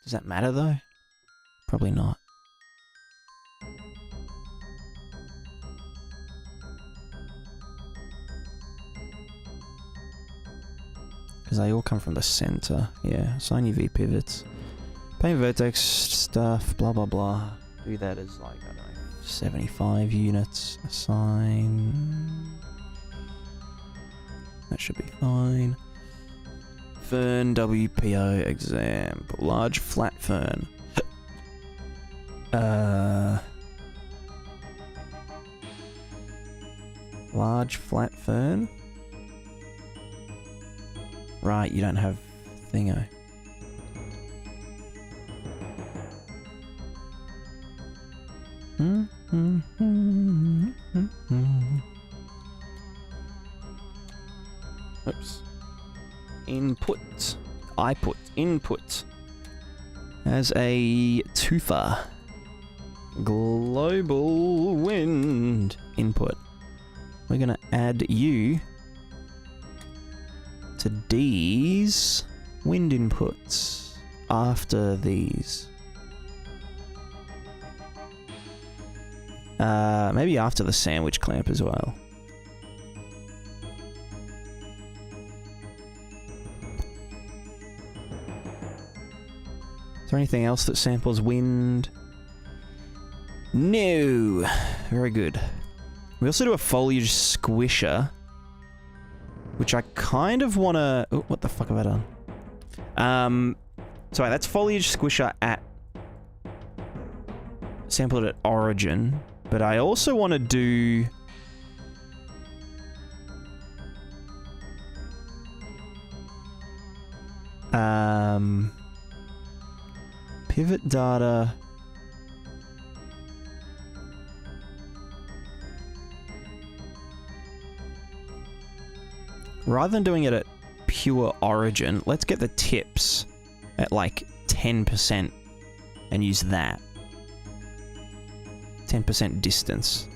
Does that matter though? Probably not. Because they all come from the center. Yeah, assign UV pivots. Paint vertex stuff, blah blah blah. Do that as like, I don't know, 75 units. Assign. That should be fine. Fern, WPO, example. Large flat fern. Large flat fern? Right, you don't have thingo. Oops. Input. I put input as a twofer. Global wind input. We're gonna add you to these wind inputs after these. Maybe after the sandwich clamp as well. Is there anything else that samples wind? No! Very good. We also do a foliage squisher, which I kind of want to... Oh, what the fuck have I done? Sorry, that's foliage squisher at... sampled at origin, but I also want to do... pivot data... Rather than doing it at pure origin, let's get the tips at like 10% and use that. 10% distance.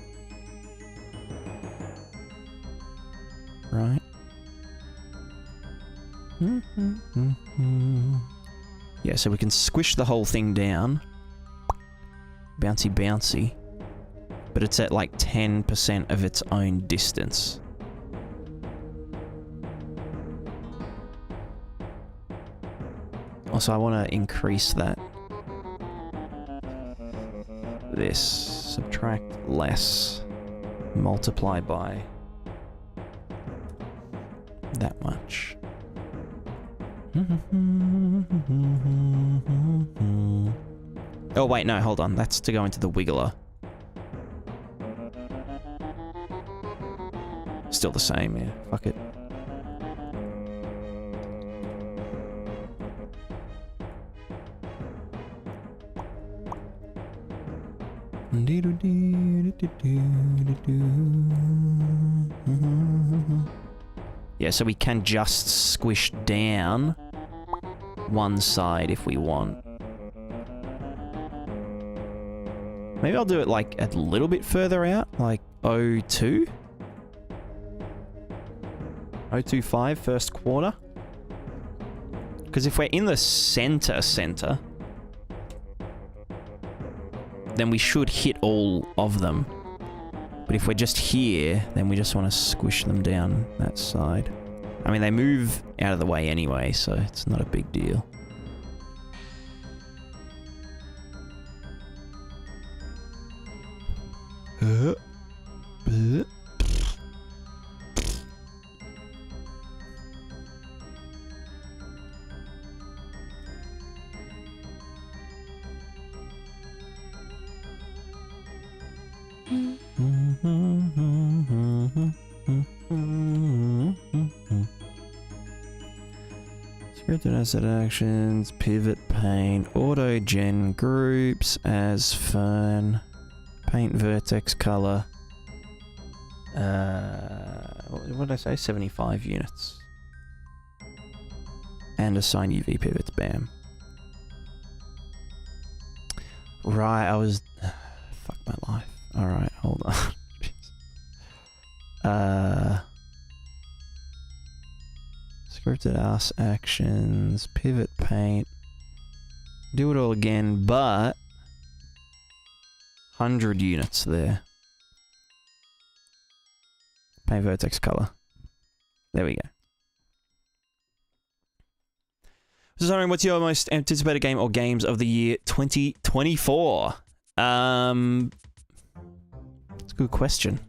Right? Yeah, so we can squish the whole thing down. Bouncy bouncy. But it's at like 10% of its own distance. Also, I want to increase that. This. Subtract less. Multiply by that much. Oh wait, no, hold on. That's to go into the wiggler. Still the same, yeah. Fuck it. Yeah, so we can just squish down one side if we want. Maybe I'll do it like a little bit further out, like 02? 0.25 first quarter. Because if we're in the center, then we should hit all of them. But if we're just here, then we just want to squish them down that side. I mean, they move out of the way anyway, so it's not a big deal. Scripted asset actions, pivot paint, auto gen groups as fern, paint vertex color. What did I say? 75 units. And assign UV pivots, bam. Right, I was... Fuck my life. Alright, hold on. Scripted ass actions, pivot paint. Do it all again, but... 100 units there. Paint vertex color. There we go. So, sorry, what's your most anticipated game or games of the year 2024? It's a good question.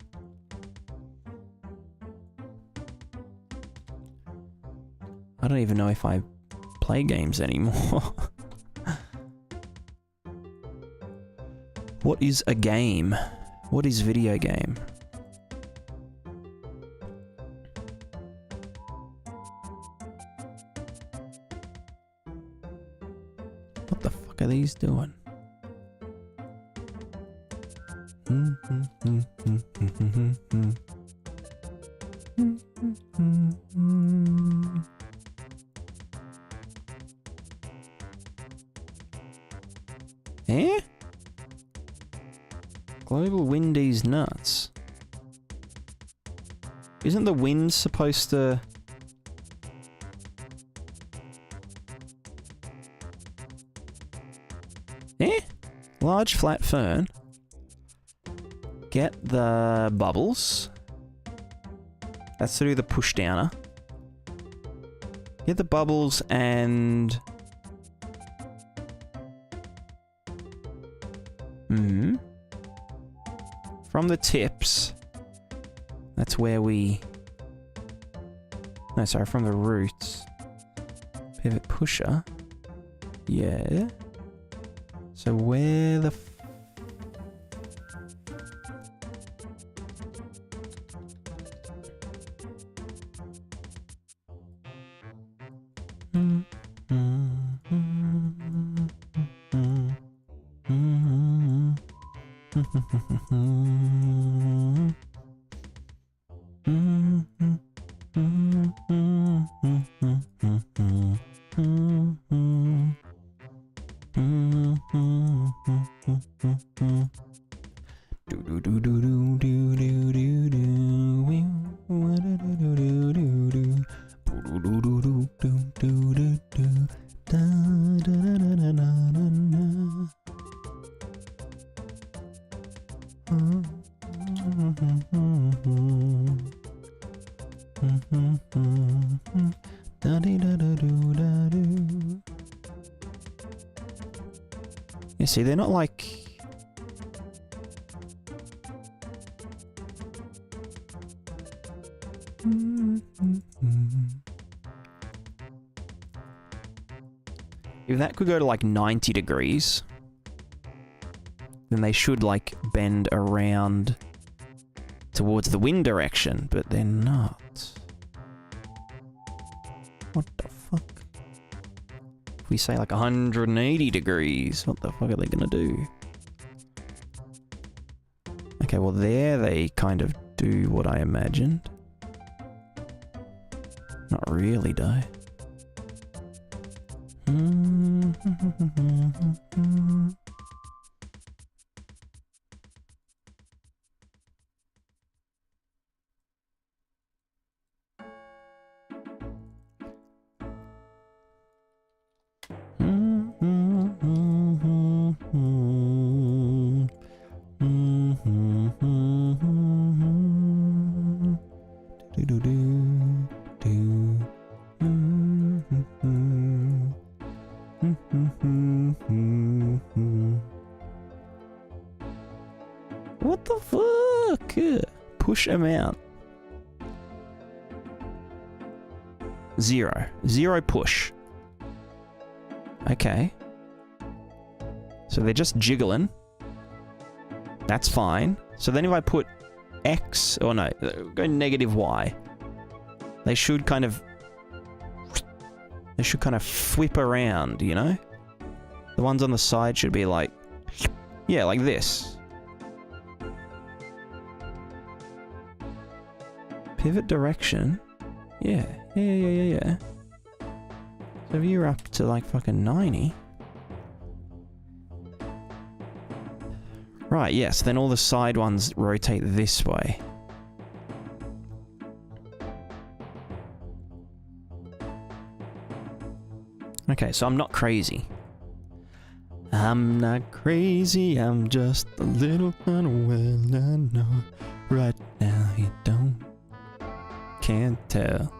I don't even know if I play games anymore. What is a game? What is video game? What the fuck are these doing? Eh? Global windy's nuts. Isn't the wind supposed to... Eh? Large flat fern. Get the bubbles. That's to do the push downer. Get the bubbles and... From the tips, that's where we... No, sorry, from the roots. Pivot pusher. Yeah. So where the... Yeah, see, they're not like... If that could go to like 90 degrees, then they should like bend around towards the wind direction, but they're not. What the fuck? If we say like 180 degrees, what the fuck are they gonna do? Okay, well there they kind of do what I imagined. Not really, though. What the fuck? Push amount. 0. 0 push. Okay. So they're just jiggling. That's fine. So then if I put X, or no, go negative Y, they should kind of They should kind of flip around, you know? The ones on the side should be like... Yeah, like this. Pivot direction? Yeah. Yeah. So if you're up to like fucking 90... Right, yes, then all the side ones rotate this way. Okay, so I'm not crazy. I'm not crazy, I'm just a little unwell, I know. Right now you can't tell.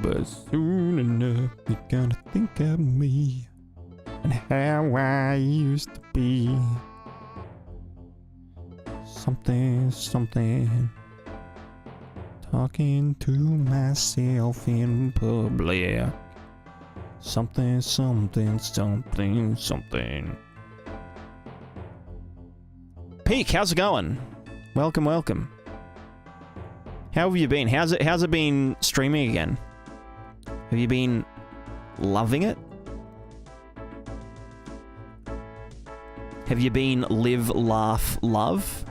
But soon enough you're gonna think of me and how I used to be. Something. Talking to myself in public. Something. Peak, how's it going? Welcome. How have you been? How's it been streaming again? Have you been loving it? Have you been live, laugh, love?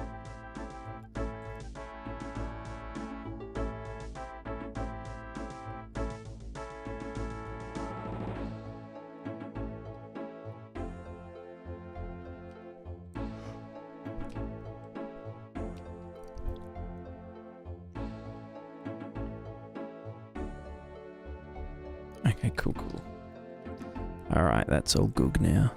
Okay, cool. Alright, that's all good now.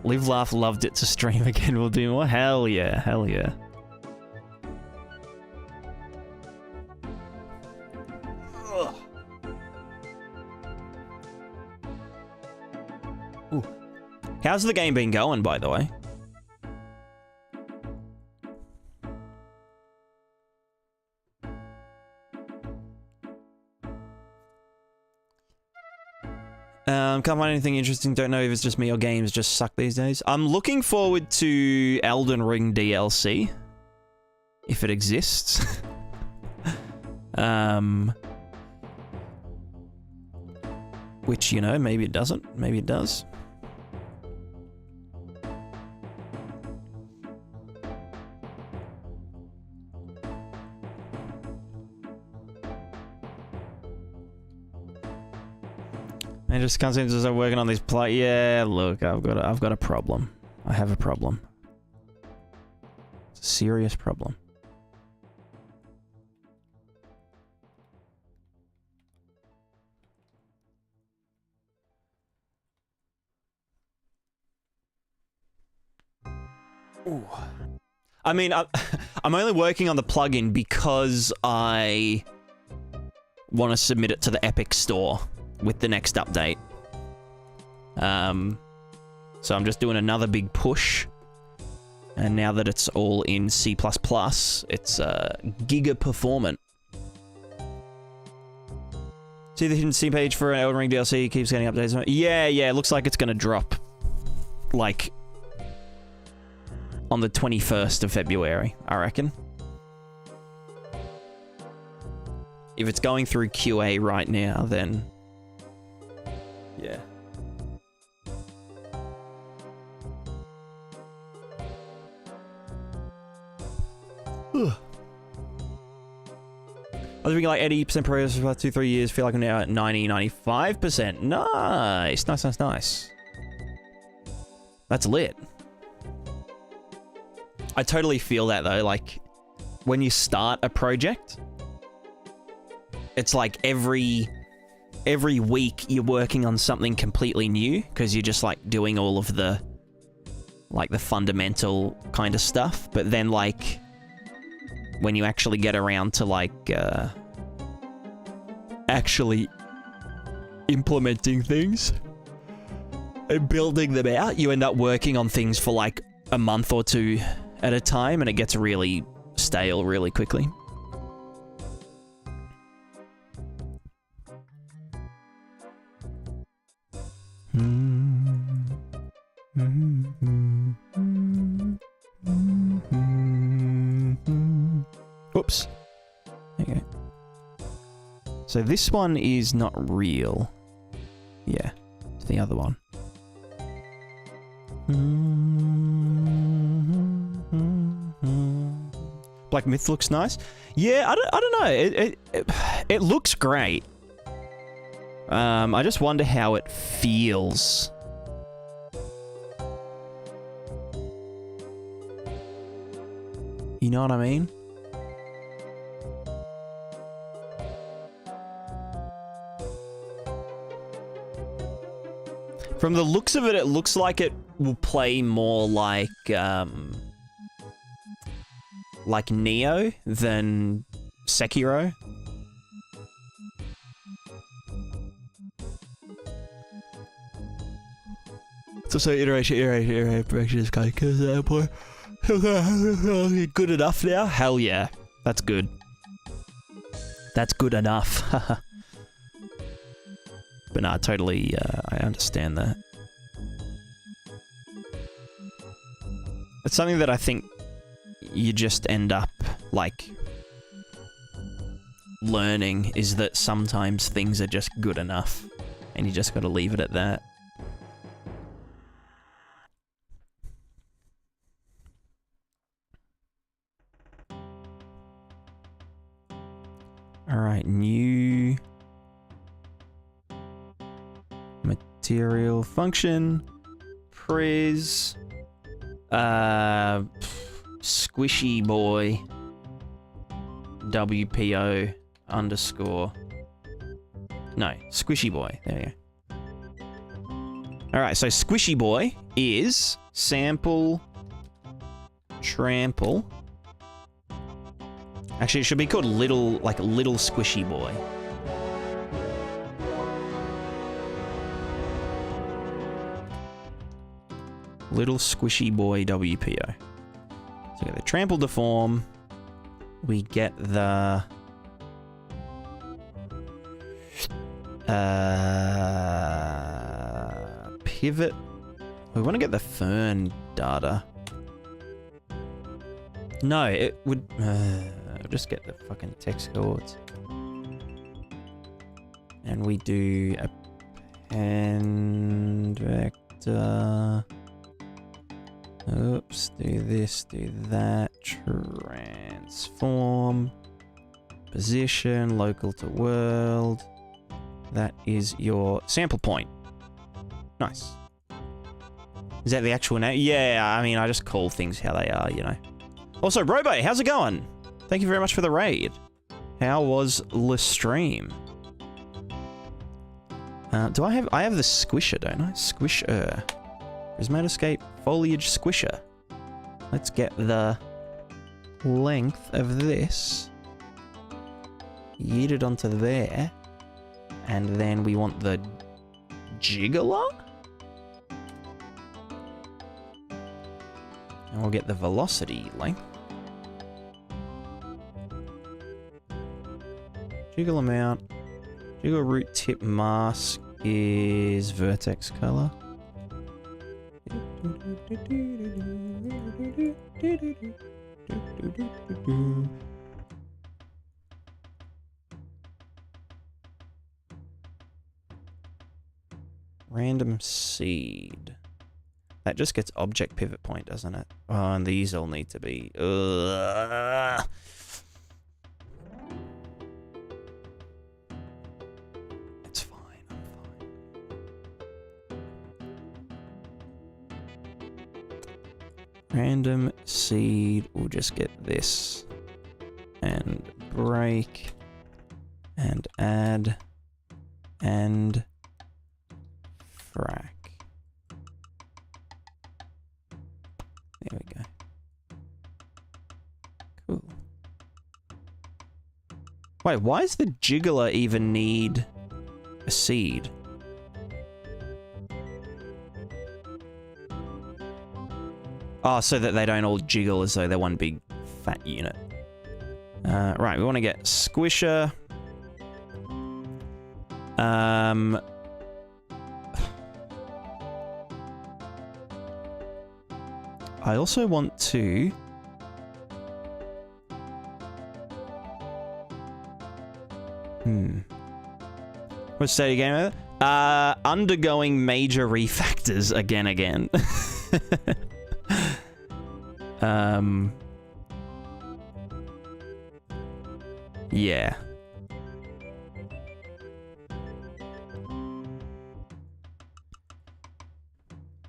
Live, laugh, loved it to stream again. We'll do more. Hell yeah. Ugh. Ooh. How's the game been going, by the way? Can't find anything interesting. Don't know if it's just me or games just suck these days. I'm looking forward to Elden Ring DLC. If it exists. Which, you know, maybe it doesn't. Maybe it does. I just can't seem to start working on this plot. Yeah, look, I've got a problem. I have a problem. It's a serious problem. Ooh. I mean, I'm only working on the plugin because I want to submit it to the Epic Store with the next update. So I'm just doing another big push. And now that it's all in C++, it's giga performant. See the hidden Steam page for Elden Ring DLC keeps getting updates. Yeah, it looks like it's gonna drop, like, on the 21st of February, I reckon. If it's going through QA right now, then... yeah. I was thinking like 80% progress for about 2-3 years. Feel like I'm now at 95%. Nice. That's lit. I totally feel that though. Like when you start a project, it's like every week you're working on something completely new because you're just like doing all of the fundamental kind of stuff. But then like when you actually get around to like actually implementing things and building them out, you end up working on things for like a month or two at a time, and it gets really stale really quickly. Oops. Okay. So this one is not real. Yeah, it's the other one. Black Myth looks nice. Yeah, I don't know. It looks great. I just wonder how it feels. You know what I mean? From the looks of it, it looks like it will play more like Neo than Sekiro. So iteration, perfection is kind of good enough now? Hell yeah. That's good. That's good enough. But nah, totally, I understand that. It's something that I think you just end up, like, learning, is that sometimes things are just good enough. And you just gotta leave it at that. Alright, new material function, Pris, squishy boy, WPO underscore, no, squishy boy, there you go. Alright, so squishy boy is sample, trample. Actually, it should be called little squishy boy. Little squishy boy WPO. So we get the trample deform. We get the pivot. We want to get the fern data. No, it would just get the fucking text coords. And we do append vector. Oops, do this, do that. Transform. Position, local to world. That is your sample point. Nice. Is that the actual name? Yeah, I mean, I just call things how they are, you know. Also, Robo, how's it going? Thank you very much for the raid. How was the stream? Do I have the squisher, don't I? Squisher. Prismatiscape Foliage Squisher. Let's get the length of this. Yeet it onto there. And then we want the jiggler. And we'll get the velocity length. Jiggle amount. Jiggle root tip mask is vertex color. Random seed. That just gets object pivot point, doesn't it? Oh, and these all need to be... It's fine, I'm fine. Random seed, we'll just get this. And break. And add. And frac. There we go. Cool. Wait, why does the jiggler even need a seed? Oh, so that they don't all jiggle as though they're one big fat unit. Right, we want to get squisher. I also want to... What's state of game? Undergoing major refactors again. Yeah.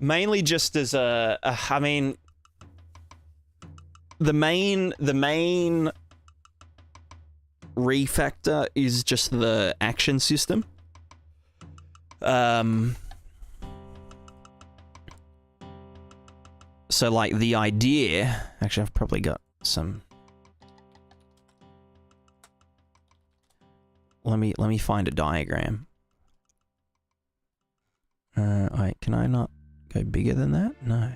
Mainly just as I mean, the main refactor is just the action system. So like the idea, actually I've probably got some. Let me find a diagram. Wait, can I not go bigger than that? No.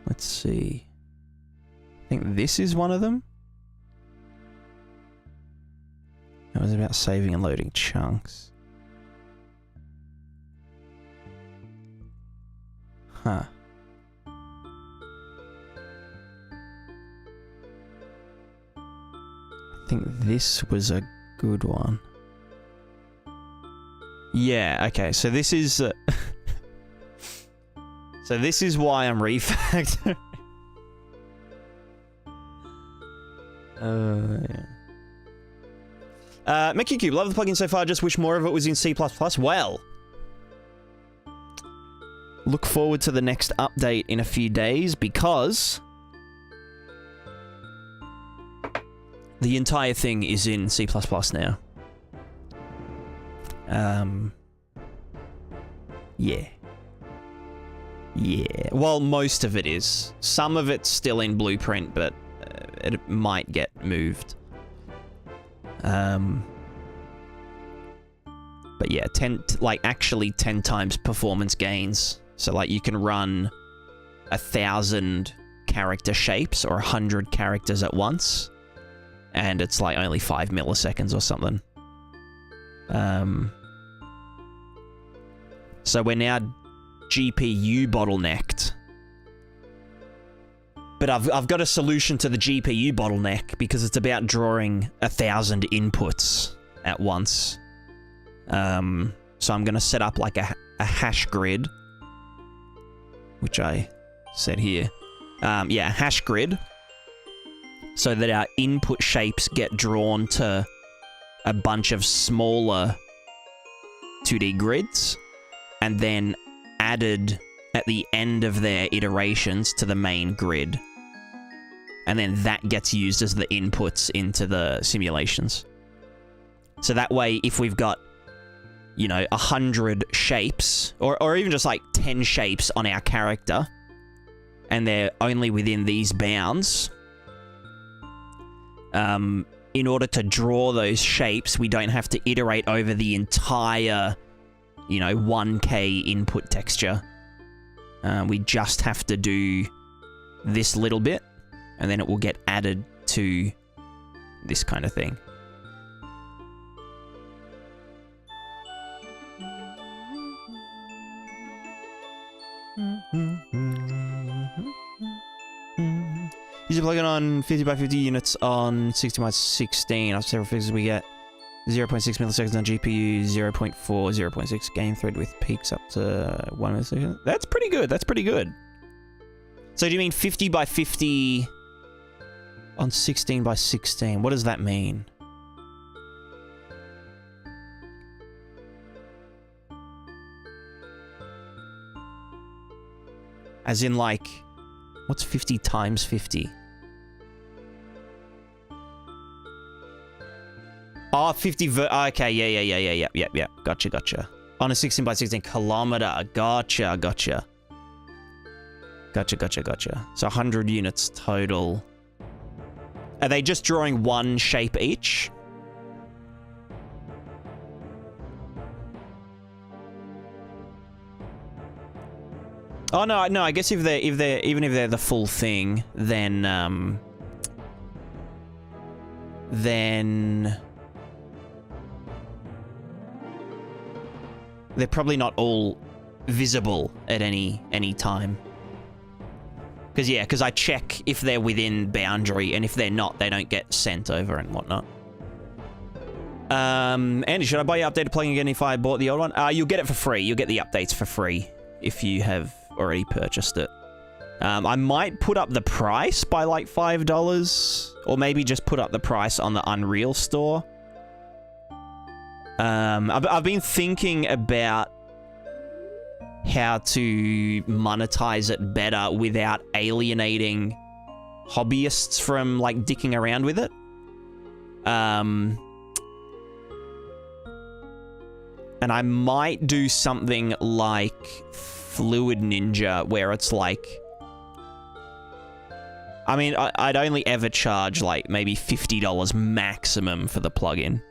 Let's see. I think this is one of them. That was about saving and loading chunks. Huh. I think this was a good one. Yeah, okay, so this is... so this is why I'm refactoring. Yeah. MechuCube, love the plugin so far, just wish more of it was in C++. Well, look forward to the next update in a few days, because the entire thing is in C++ now. Yeah. Yeah. Well, most of it is. Some of it's still in Blueprint, but it might get moved. But yeah, actually 10 times performance gains. So like you can run 1,000 character shapes or 100 characters at once, and it's like only 5 milliseconds or something. So we're now GPU bottlenecked. But I've got a solution to the GPU bottleneck, because it's about drawing 1,000 inputs at once. So I'm going to set up like a hash grid, which I said here. Yeah, hash grid, so that our input shapes get drawn to a bunch of smaller 2D grids, and then added at the end of their iterations to the main grid. And then that gets used as the inputs into the simulations. So that way, if we've got, you know, 100 shapes, or even just like 10 shapes on our character, and they're only within these bounds, in order to draw those shapes, we don't have to iterate over the entire, you know, 1K input texture. We just have to do this little bit, and then it will get added to this kind of thing. Use a plugin on 50 by 50 units on 60 by 16. After several fixes, we get 0.6 milliseconds on GPU, 0.4, 0.6 game thread with peaks up to 1 millisecond. That's pretty good. That's pretty good. So do you mean 50 by 50 on 16 by 16? What does that mean? As in, like, what's 50 times 50? Oh, 50 okay, yeah. Gotcha. On a 16 by 16 kilometer. Gotcha. So 100 units total. Are they just drawing one shape each? Oh no, I guess even if they're the full thing, then they're probably not all visible at any time. Because I check if they're within boundary, and if they're not, they don't get sent over and whatnot. Andy, should I buy your updated plugin again if I bought the old one? You'll get it for free. You'll get the updates for free if you have already purchased it. I might put up the price by like $5, or maybe just put up the price on the Unreal store. I've been thinking about how to monetize it better without alienating hobbyists from like dicking around with it. And I might do something like Fluid Ninja, where it's like... I mean, I'd only ever charge like maybe $50 maximum for the plugin.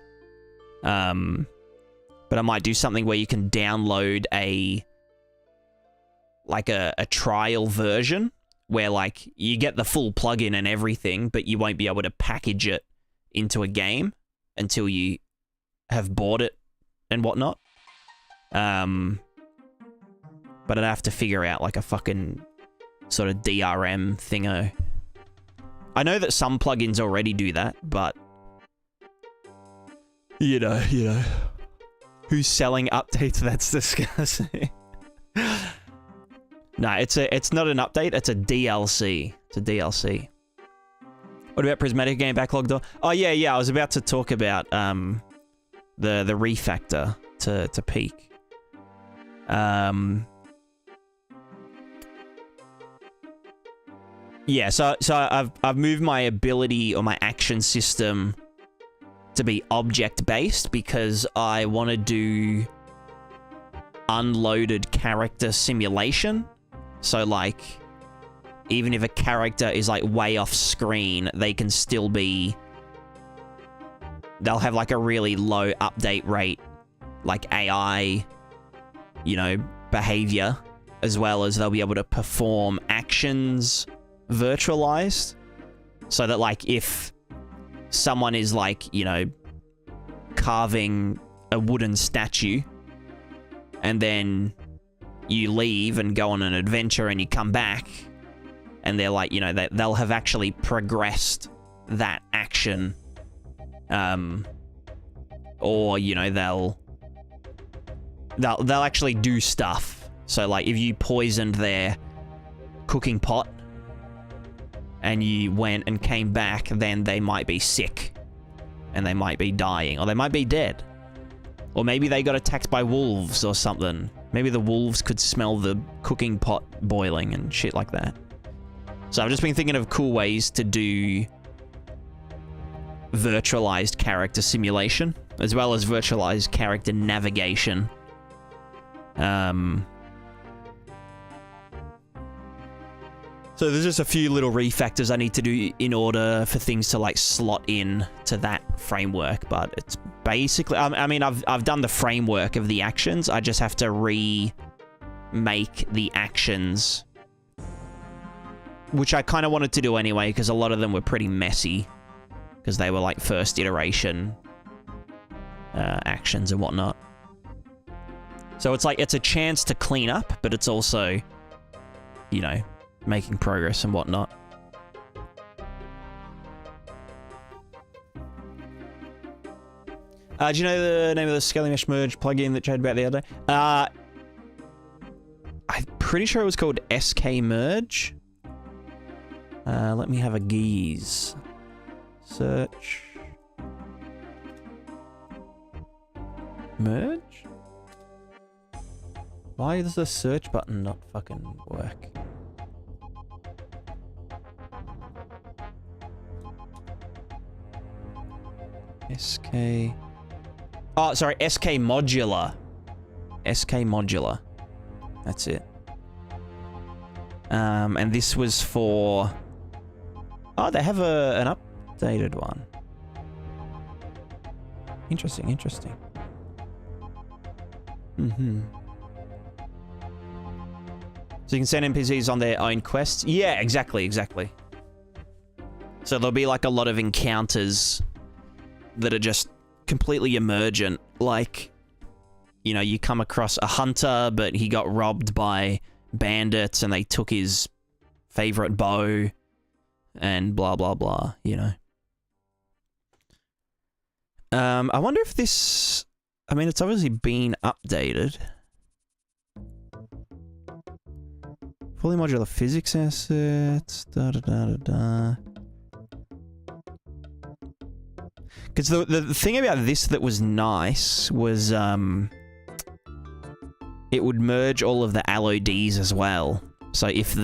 But I might do something where you can download a trial version, where like you get the full plugin and everything, but you won't be able to package it into a game until you have bought it and whatnot. But I'd have to figure out like a fucking sort of DRM thingo. I know that some plugins already do that, but you know, who's selling updates? That's disgusting. No, it's not an update. It's a DLC. It's a DLC. What about Prismatica game backlog door? Oh yeah. I was about to talk about the refactor to peak. Yeah, so I've moved my ability or my action system to be object based because I want to do unloaded character simulation. So like, even if a character is like way off screen, they can still be... They'll have like a really low update rate, like AI, you know, behavior, as well as they'll be able to perform actions virtualized. So that like, if someone is like, you know, carving a wooden statue, and then you leave and go on an adventure and you come back, and they're like, you know, they'll have actually progressed that action. Or, you know, they'll actually do stuff. So like, if you poisoned their cooking pot and you went and came back, then they might be sick and they might be dying, or they might be dead. Or maybe they got attacked by wolves or something. Maybe the wolves could smell the cooking pot boiling and shit like that. So I've just been thinking of cool ways to do virtualized character simulation, as well as virtualized character navigation. So there's just a few little refactors I need to do in order for things to like slot in to that framework, but it's basically, I mean, I've done the framework of the actions. I just have to remake the actions, which I kind of wanted to do anyway, because a lot of them were pretty messy, because they were like first iteration actions and whatnot. So it's like, it's a chance to clean up, but it's also, you know, making progress and whatnot. Do you know the name of the Scaling Mesh Merge plugin that chatted about the other day? I'm pretty sure it was called SK Merge. Let me have a geeze. Search. Merge? Why does the search button not fucking work? SK... Oh, sorry, SK Modular. SK Modular. That's it. And this was for... Oh, they have an updated one. Interesting, interesting. So you can send NPCs on their own quests? Yeah, exactly. So there'll be like a lot of encounters that are just completely emergent. Like, you know, you come across a hunter, but he got robbed by bandits and they took his favorite bow, and blah, blah, blah, you know. I wonder if this... I mean, it's obviously been updated. Fully modular physics assets, da-da-da-da-da. Because the thing about this that was nice was, it would merge all of the LODs as well. So if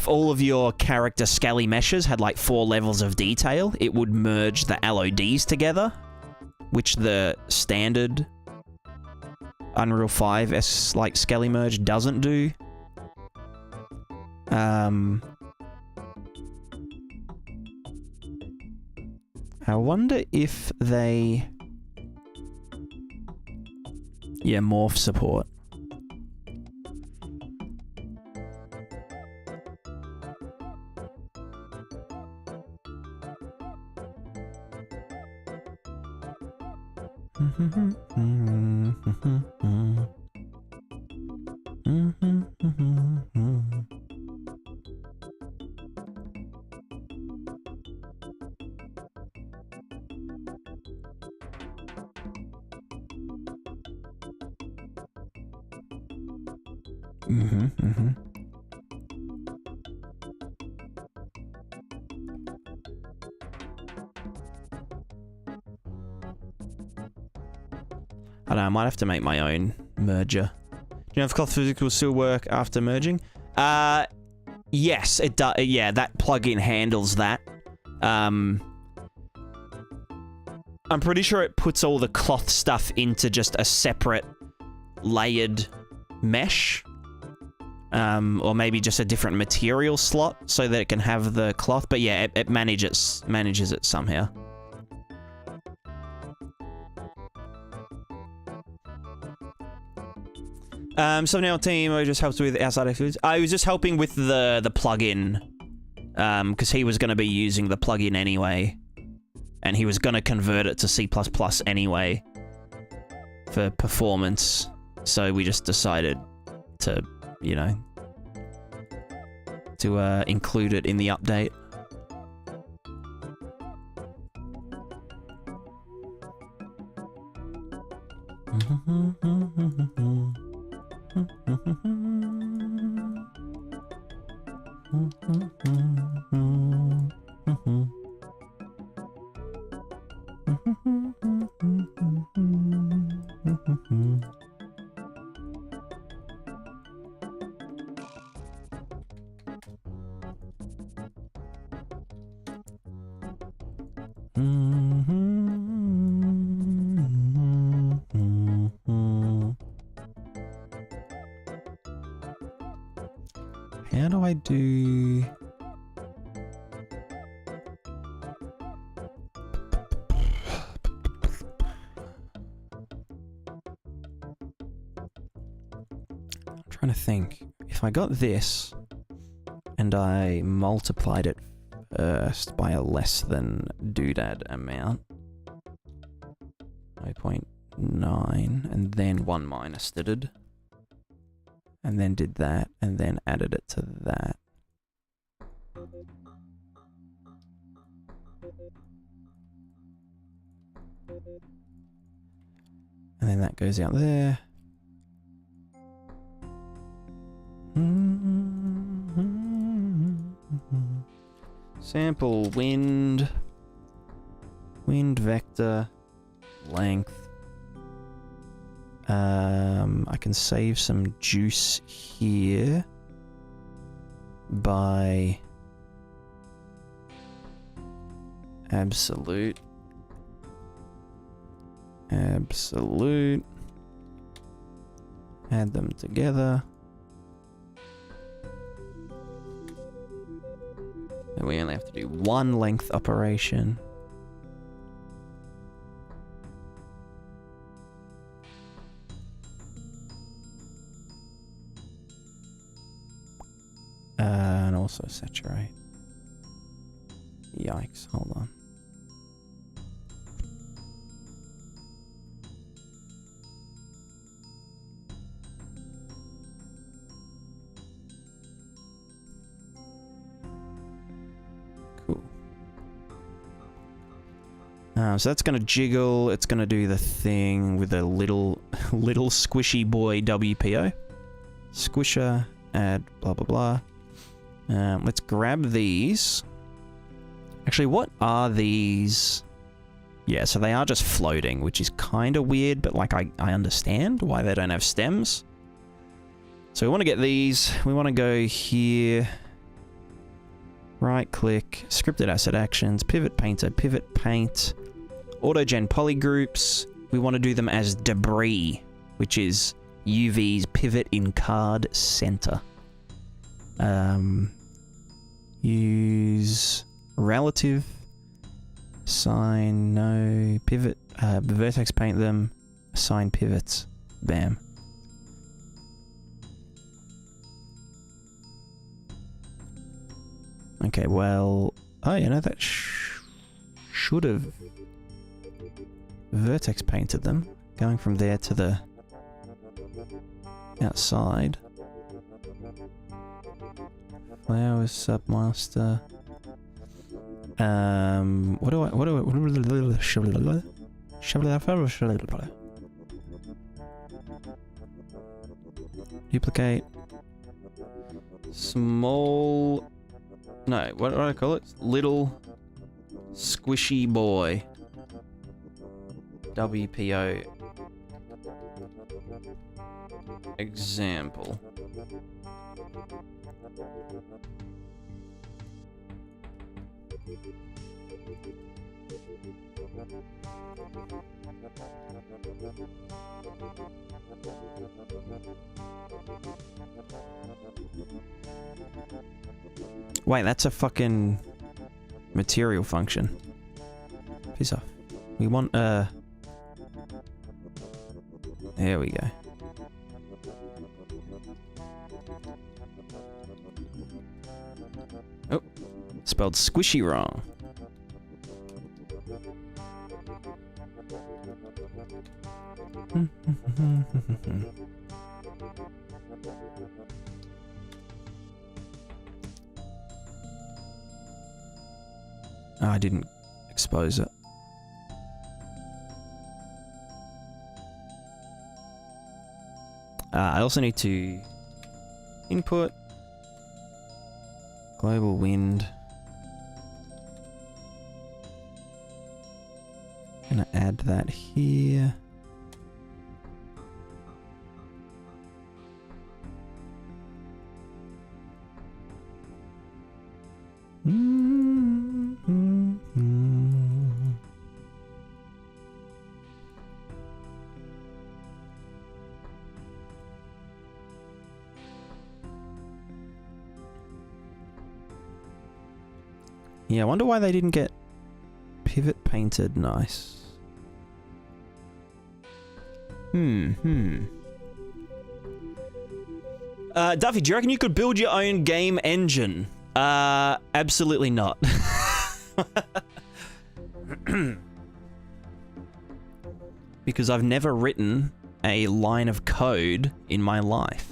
all of your character scaly meshes had like 4 levels of detail, it would merge the LODs together, which the standard Unreal 5 like scaly merge doesn't do. I wonder if they... Yeah, morph support. I don't know, I might have to make my own merger. Do you know if cloth physics will still work after merging? Yes, it does. Yeah, that plugin handles that. I'm pretty sure it puts all the cloth stuff into just a separate layered mesh. Or maybe just a different material slot so that it can have the cloth. But yeah, it manages it somehow. So now team just helps with outside activities. I was just helping with the plugin, because he was going to be using the plugin anyway, and he was going to convert it to C++ anyway for performance. So we just decided to, you know, to include it in the update. How do I do... I'm trying to think. If I got this, and I multiplied it first by a less than doodad amount, 5.9, and then 1 minus did, and then did that, and then added it to that. And then that goes out there. Sample wind vector length. I can save some juice here by absolute. Add them together. And we only have to do one length operation. And also saturate. Yikes, hold on. So that's going to jiggle. It's going to do the thing with a little squishy boy WPO. Squisher, add blah blah blah. Let's grab these. Actually, what are these? Yeah, so they are just floating, which is kind of weird, but like I understand why they don't have stems. So we want to get these. We want to go here. Right click, scripted asset actions, pivot painter, pivot paint, autogen polygroups. We want to do them as debris, which is UV's pivot in card center. Use relative, assign no, pivot, vertex paint them, assign pivots, bam. Okay, well, oh, you know, that should have vertex painted them, going from there to the outside. Flowers, submaster. What do I duplicate. Small. No, what do I call it? Little squishy boy. WPO. Example. Wait, that's a fucking material function. Piss off. We want there we go. Oh, spelled squishy wrong. Oh, I didn't expose it. I also need to input global wind. Gonna add that here. Yeah, I wonder why they didn't get pivot painted nice. Duffy, do you reckon you could build your own game engine? Absolutely not. Because I've never written a line of code in my life.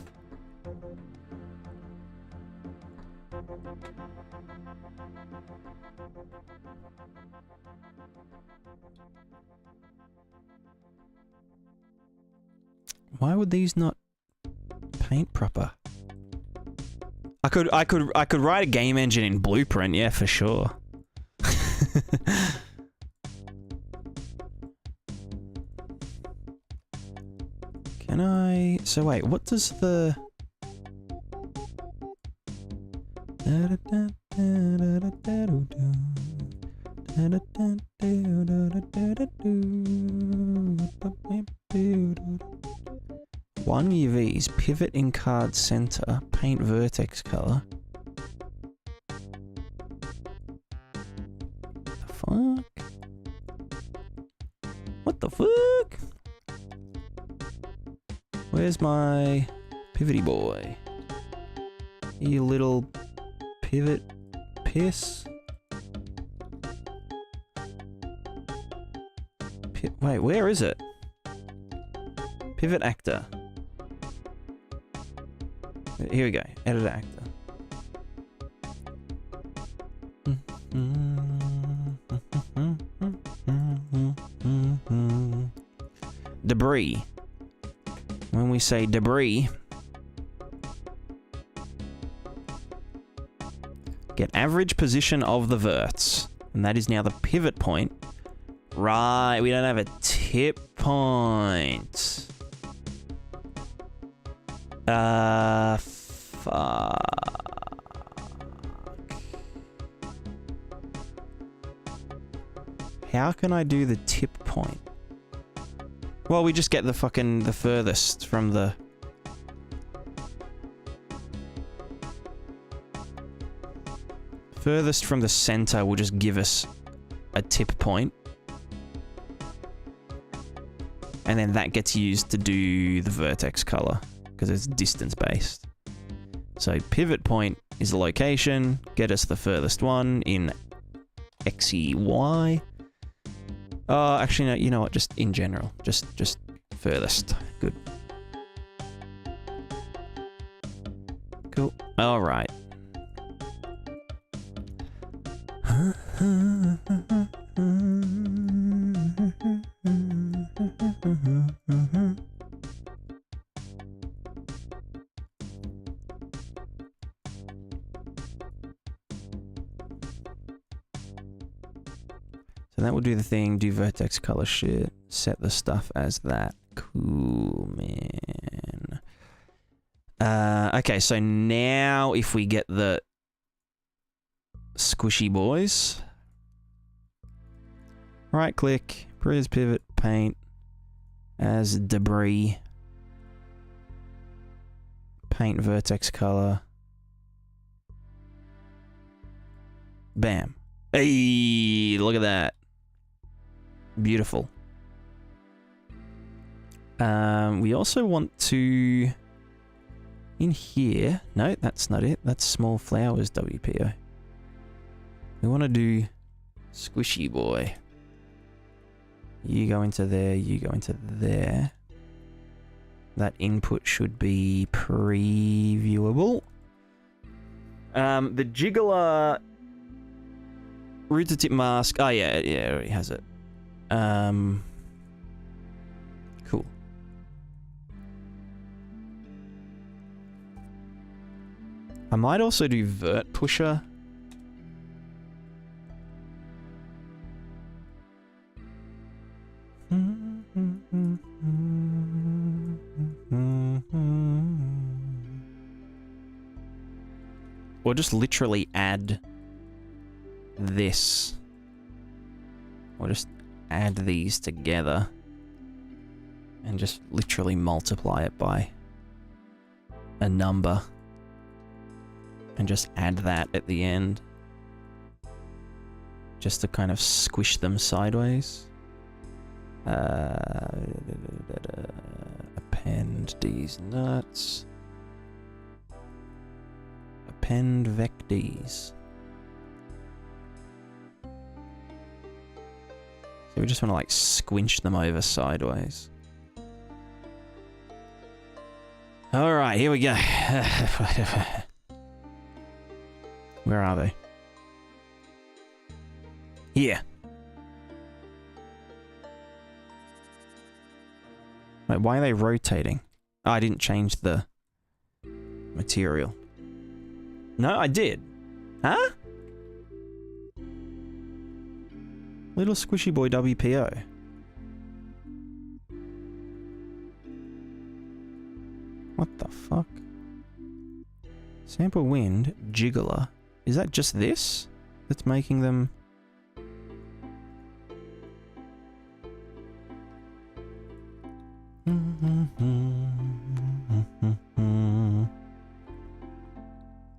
Why would these not paint proper? I could write a game engine in Blueprint, yeah, for sure. Can I? So wait, what does the? One UV's pivot in card center, paint vertex color. The fuck? What the fuck? Where's my pivoty boy? You little pivot piss. Wait, where is it? Pivot actor. Here we go. Edit actor. debris. When we say debris, get average position of the verts. And that is now the pivot point. Right, we don't have a tip point. Fuck. How can I do the tip point? Well, we just get the furthest from the... Furthest from the center will just give us a tip point. And then that gets used to do the vertex color, because it's distance based. So pivot point is the location, get us the furthest one in XEY. Oh, actually, no, you know what, just in general, just furthest, good. Cool, all right. So that will do the thing, do vertex color shit, set the stuff as that. Cool, man. Okay, so now if we get the squishy boys, right click, pivot, paint as debris, paint vertex color, bam. Hey, look at that. Beautiful. We also want to, in here, no, that's not it. That's small flowers WPO. We want to do squishy boy. You go into there, you go into there. That input should be previewable. The jiggler root to tip mask. Oh yeah, it already has it. Cool. I might also do vert pusher. Or just literally add this. Or just add these together. And just literally multiply it by a number. And just add that at the end. Just to kind of squish them sideways. Append these nuts. Append vectors. So we just want to like squinch them over sideways. Alright, here we go. Where are they? Here. Wait, why are they rotating? Oh, I didn't change the material. No, I did. Huh? Little squishy boy WPO. What the fuck? Sample wind, jiggler. Is that just this that's making them...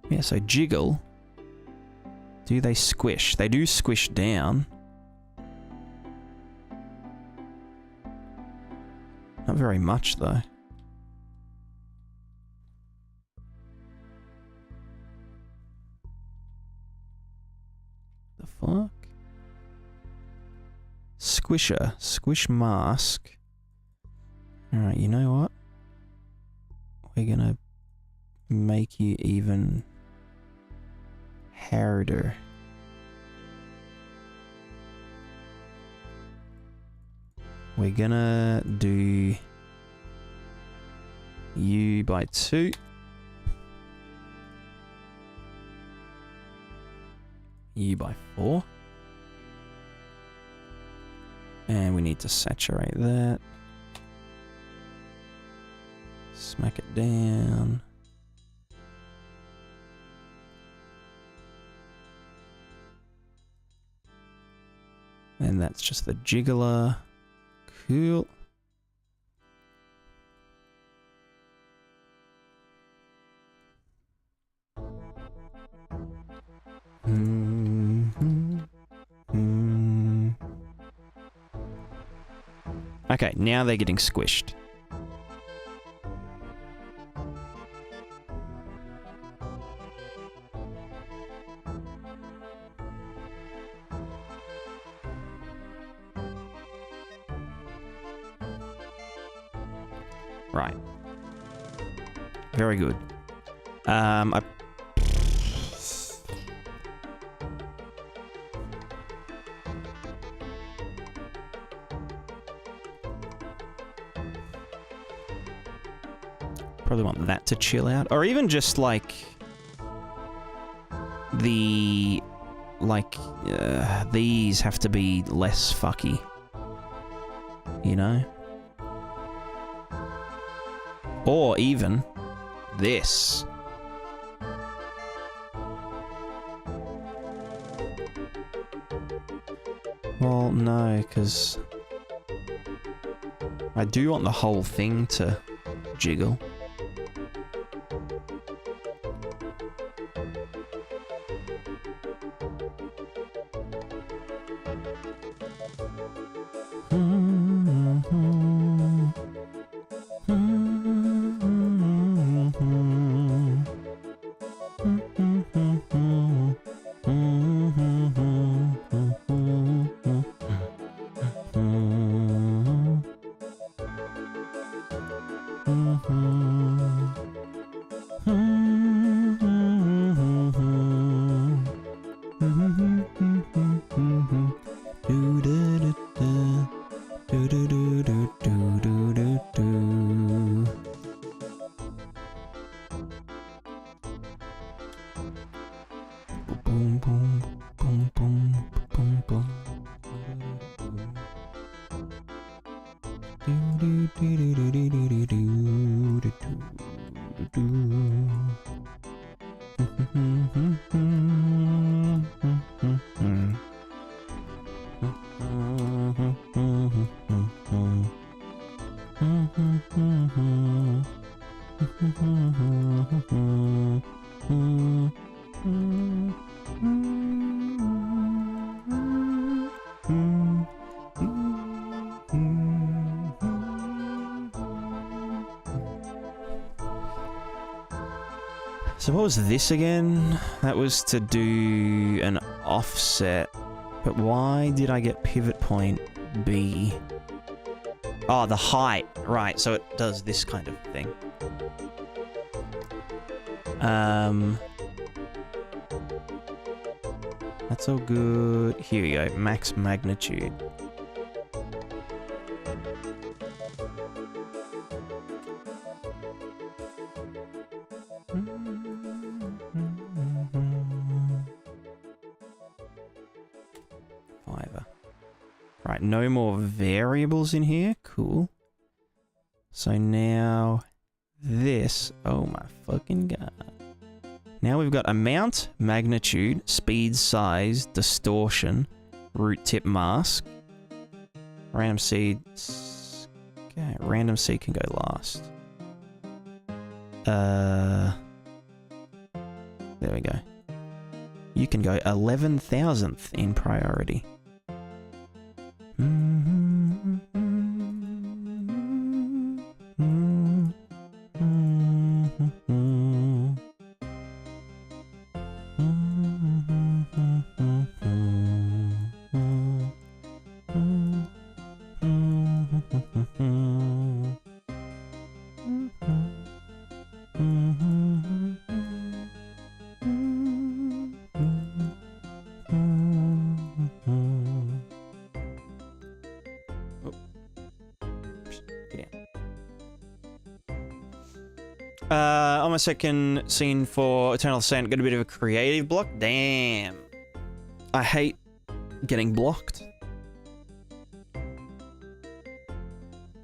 Yeah, so jiggle. Do they squish? They do squish down. Not very much, though. The fuck? Squisher. Squish mask. Alright, you know what? We're gonna make you even harder. we're gonna do U by 2. U by 4. And we need to saturate that. Smack it down. And that's just the jiggler. Cool. Okay, now they're getting squished. Right. Very good. I probably want that to chill out, or even just like the these have to be less fucky, you know, or even this. Well, no, because I do want the whole thing to jiggle. So what was this again? That was to do an offset. But why did I get pivot point B? Oh, the height. Right, so it does this kind of thing. That's all good. Here we go. Max magnitude. Right, no more variables in here. Cool. So now this. Oh my fucking god. Now we've got amount, magnitude, speed, size, distortion, root tip mask. Random seed. Okay, random seed can go last. There we go. You can go 11,000th in priority. On my second scene for Eternal Ascent, got a bit of a creative block. Damn. I hate getting blocked.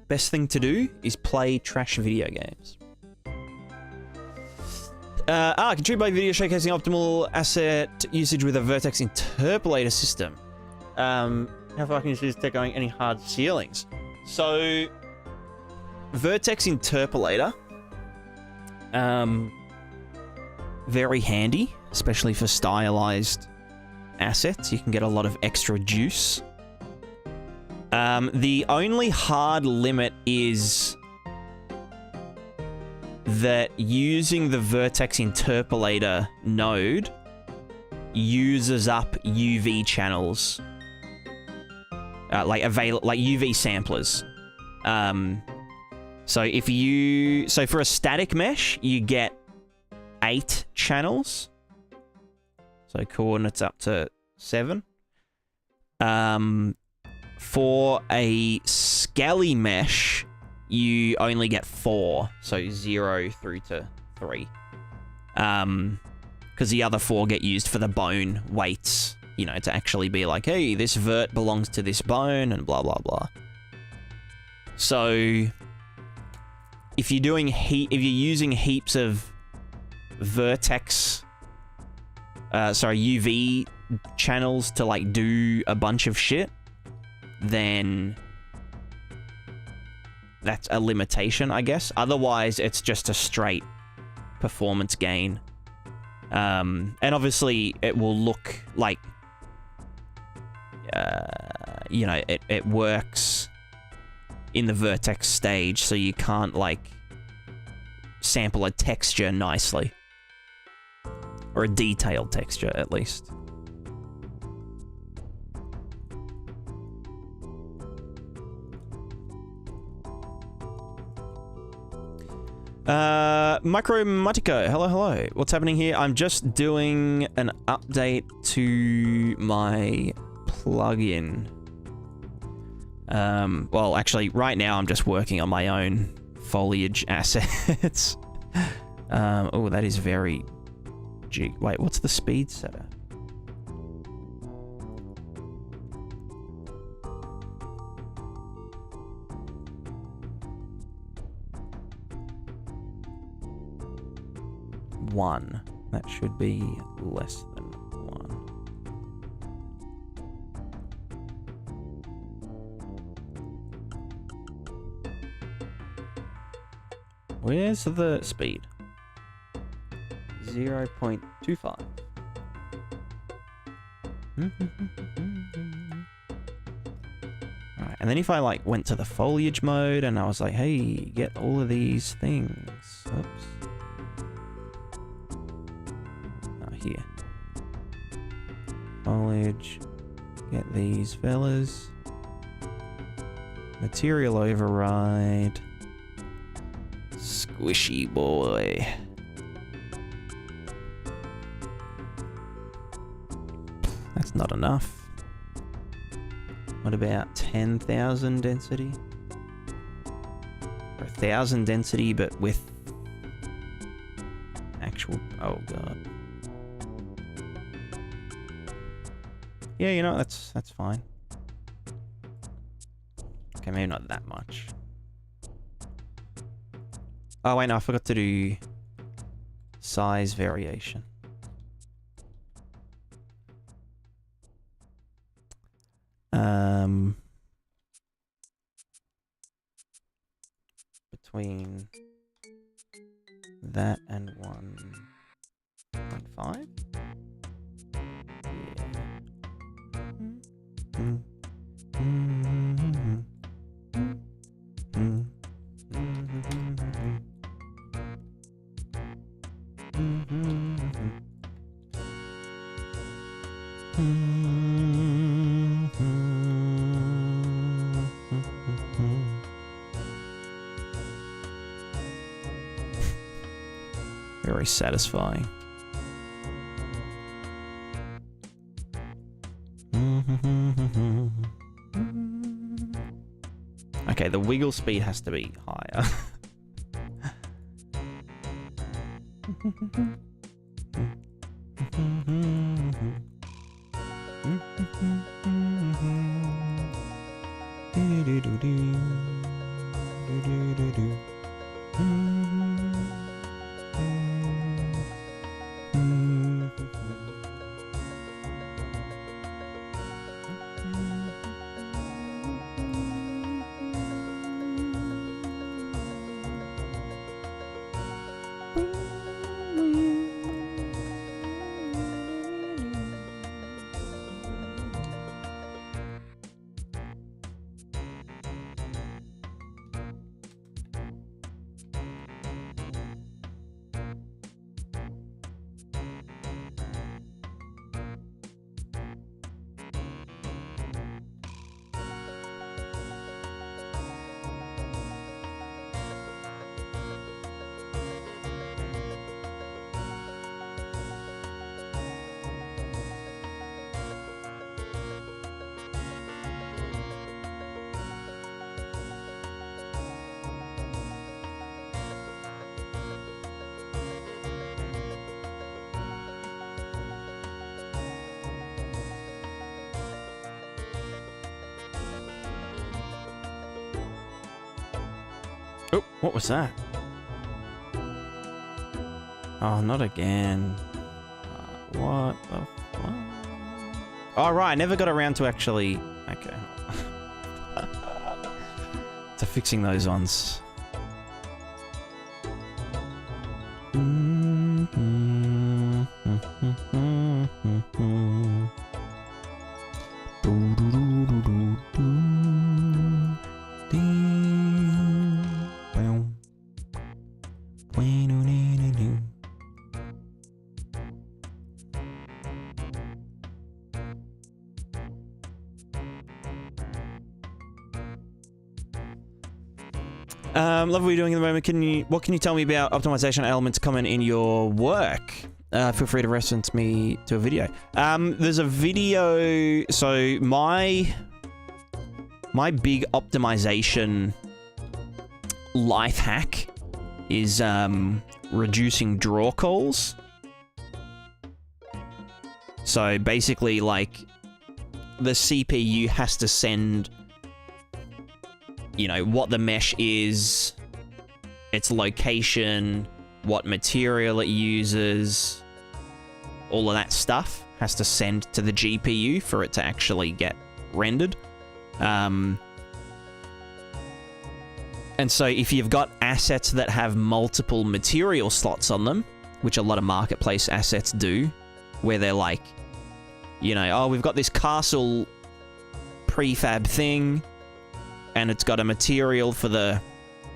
Best thing to do is play trash video games. Contribute by video showcasing optimal asset usage with a vertex interpolator system. How far can you see this tech going? Any hard ceilings? So, vertex interpolator. Very handy, especially for stylized assets. You can get a lot of extra juice. The only hard limit is that using the vertex interpolator node uses up UV channels, like UV samplers. So for a static mesh, you get 8 channels. So coordinates up to 7. For a scaly mesh, you only get 4. So 0 through to 3. Because the other 4 get used for the bone weights, you know, to actually be like, hey, this vert belongs to this bone and blah, blah, blah. So if you're doing if you're using heaps of vertex, UV channels to like do a bunch of shit, then that's a limitation, I guess. Otherwise, it's just a straight performance gain. And obviously, it will look like, you know, it works in the vertex stage, so you can't, like, sample a texture nicely. Or a detailed texture, at least. Prismatica, hello, hello. What's happening here? I'm just doing an update to my plugin. Well, actually, right now I'm just working on my own foliage assets. Oh, that is very... Wait, what's the speed setter? One. That should be less than 1. Where's the speed? 0.25. Alright, and then if I like went to the foliage mode and I was like, hey, get all of these things. Oops. Here. Foliage. Get these fellas. Material override. Squishy boy. That's not enough. What about 10,000 density? Or 1,000 density, but with actual... Oh, God. Yeah, you know, that's fine. Okay, maybe not that much. Oh, wait, no, I forgot to do size variation. Between that and 1.5? Very satisfying. Okay, the wiggle speed has to be higher. Oh, what was that? Oh, not again. What the fuck? Oh, right, I never got around to actually... Okay. to fixing those ones. Love what you're doing at the moment. What can you tell me about optimization elements common in your work? Feel free to reference me to a video. There's a video. So my big optimization life hack is reducing draw calls. So basically, like, the CPU has to send, you know, what the mesh is, its location, what material it uses, all of that stuff has to send to the GPU for it to actually get rendered. And so if you've got assets that have multiple material slots on them, which a lot of marketplace assets do, where they're like, you know, oh, we've got this castle prefab thing, and it's got a material for the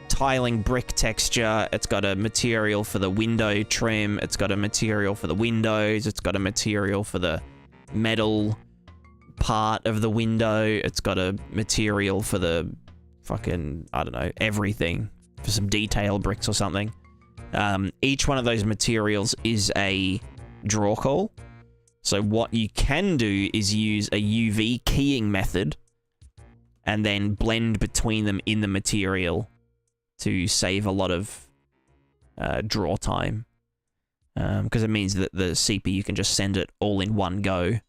tiling brick texture, it's got a material for the window trim, it's got a material for the windows, it's got a material for the metal part of the window, it's got a material for the fucking, I don't know, everything, for some detail bricks or something. Each one of those materials is a draw call. So what you can do is use a UV keying method and then blend between them in the material to save a lot of draw time. Because it means that the CPU can just send it all in one go.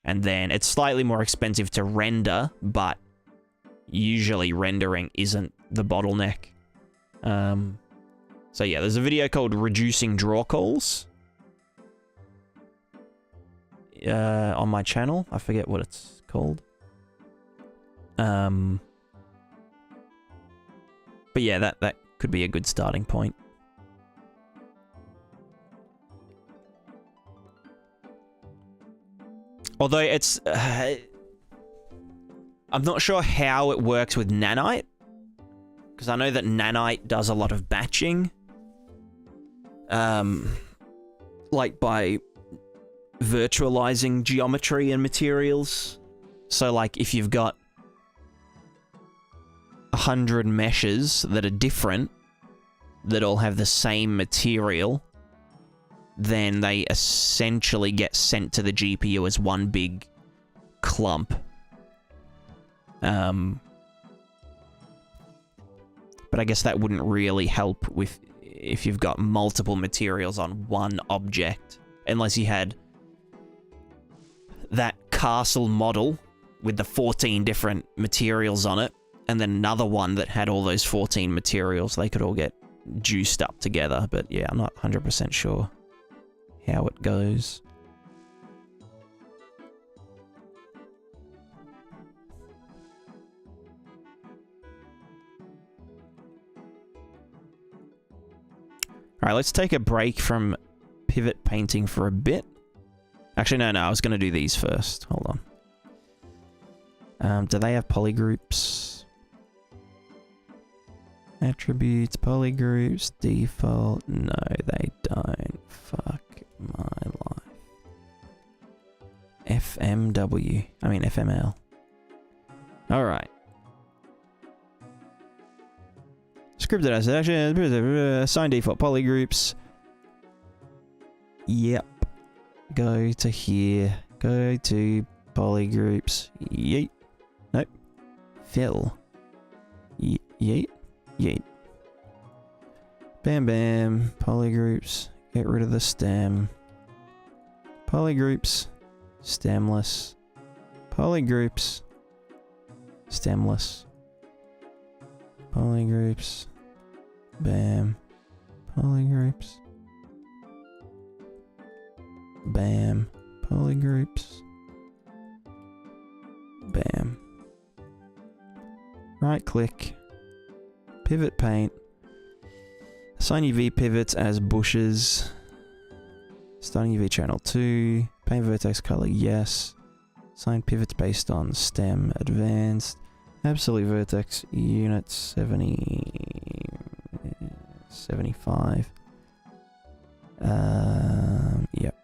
And then it's slightly more expensive to render, but usually rendering isn't the bottleneck. So yeah, there's a video called Reducing Draw Calls on my channel. I forget what it's called. But yeah, that could be a good starting point. Although it's... I'm not sure how it works with Nanite, because I know that Nanite does a lot of batching. Like by virtualizing geometry and materials. So like if you've got 100 meshes that are different, that all have the same material, then they essentially get sent to the GPU as one big clump. But I guess that wouldn't really help with if you've got multiple materials on one object, unless you had that castle model with the 14 different materials on it, and then another one that had all those 14 materials. They could all get juiced up together, but yeah, I'm not 100% sure how it goes. Alright, let's take a break from pivot painting for a bit. Actually, no, I was going to do these first. Hold on. Do they have polygroups? Attributes, polygroups, default. No, they don't. Fuck my life. FMW. I mean FML. Alright. Scripted asset action. Assign default polygroups. Yep. Go to here. Go to polygroups. Yeet. Nope. Fill. Yeet. Yeet. Bam bam. Polygroups. Get rid of the stem. Polygroups. Stemless. Polygroups. Stemless. Polygroups. Bam. Polygroups. Bam. Polygroups. Bam. Right click. Pivot paint. Assign UV pivots as bushes. Starting UV channel 2. Paint vertex color, yes. Assign pivots based on stem, advanced. Absolute vertex unit 75. Yep.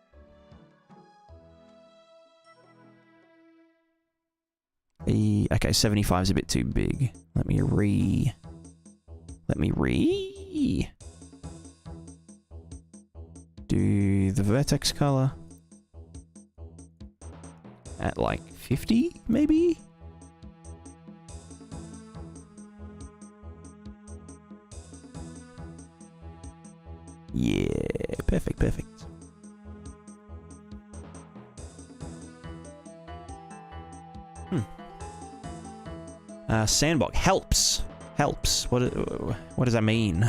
Okay, 75 is a bit too big. Let me do the vertex color at like 50, maybe? Yeah, perfect. Sandbox helps. What does that mean?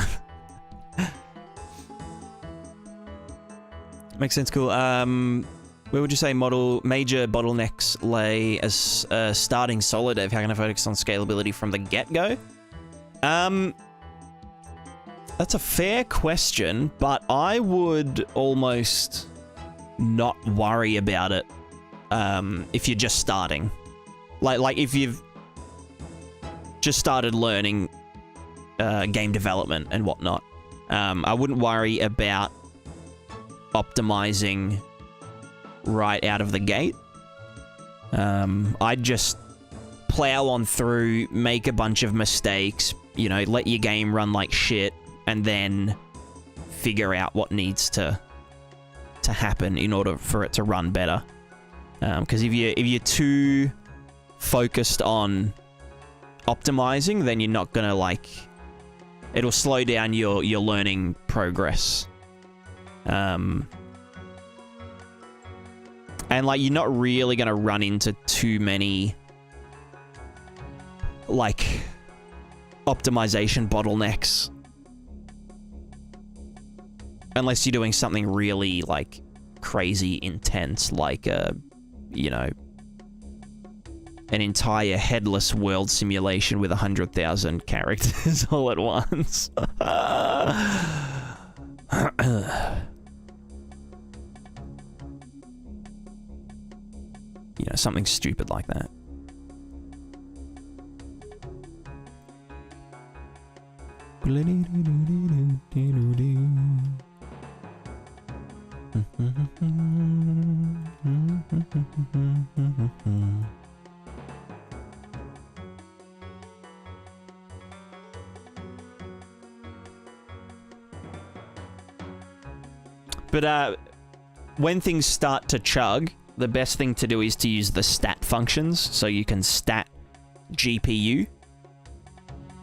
Makes sense. Cool. Where would you say major bottlenecks lay as starting solo dev? How can I focus on scalability from the get-go? That's a fair question, but I would almost not worry about it if you're just starting. Like if you've just started learning game development and whatnot. I wouldn't worry about optimizing right out of the gate. I'd just plow on through, make a bunch of mistakes, you know, let your game run like shit, and then figure out what needs to happen in order for it to run better. Because if you're too focused on optimizing, then you're not gonna like. It'll slow down your learning progress. And like you're not really gonna run into too many like optimization bottlenecks unless you're doing something really like crazy intense, like you know, an entire headless world simulation with 100,000 characters all at once. You know, something stupid like that. But when things start to chug, the best thing to do is to use the stat functions, so you can stat GPU.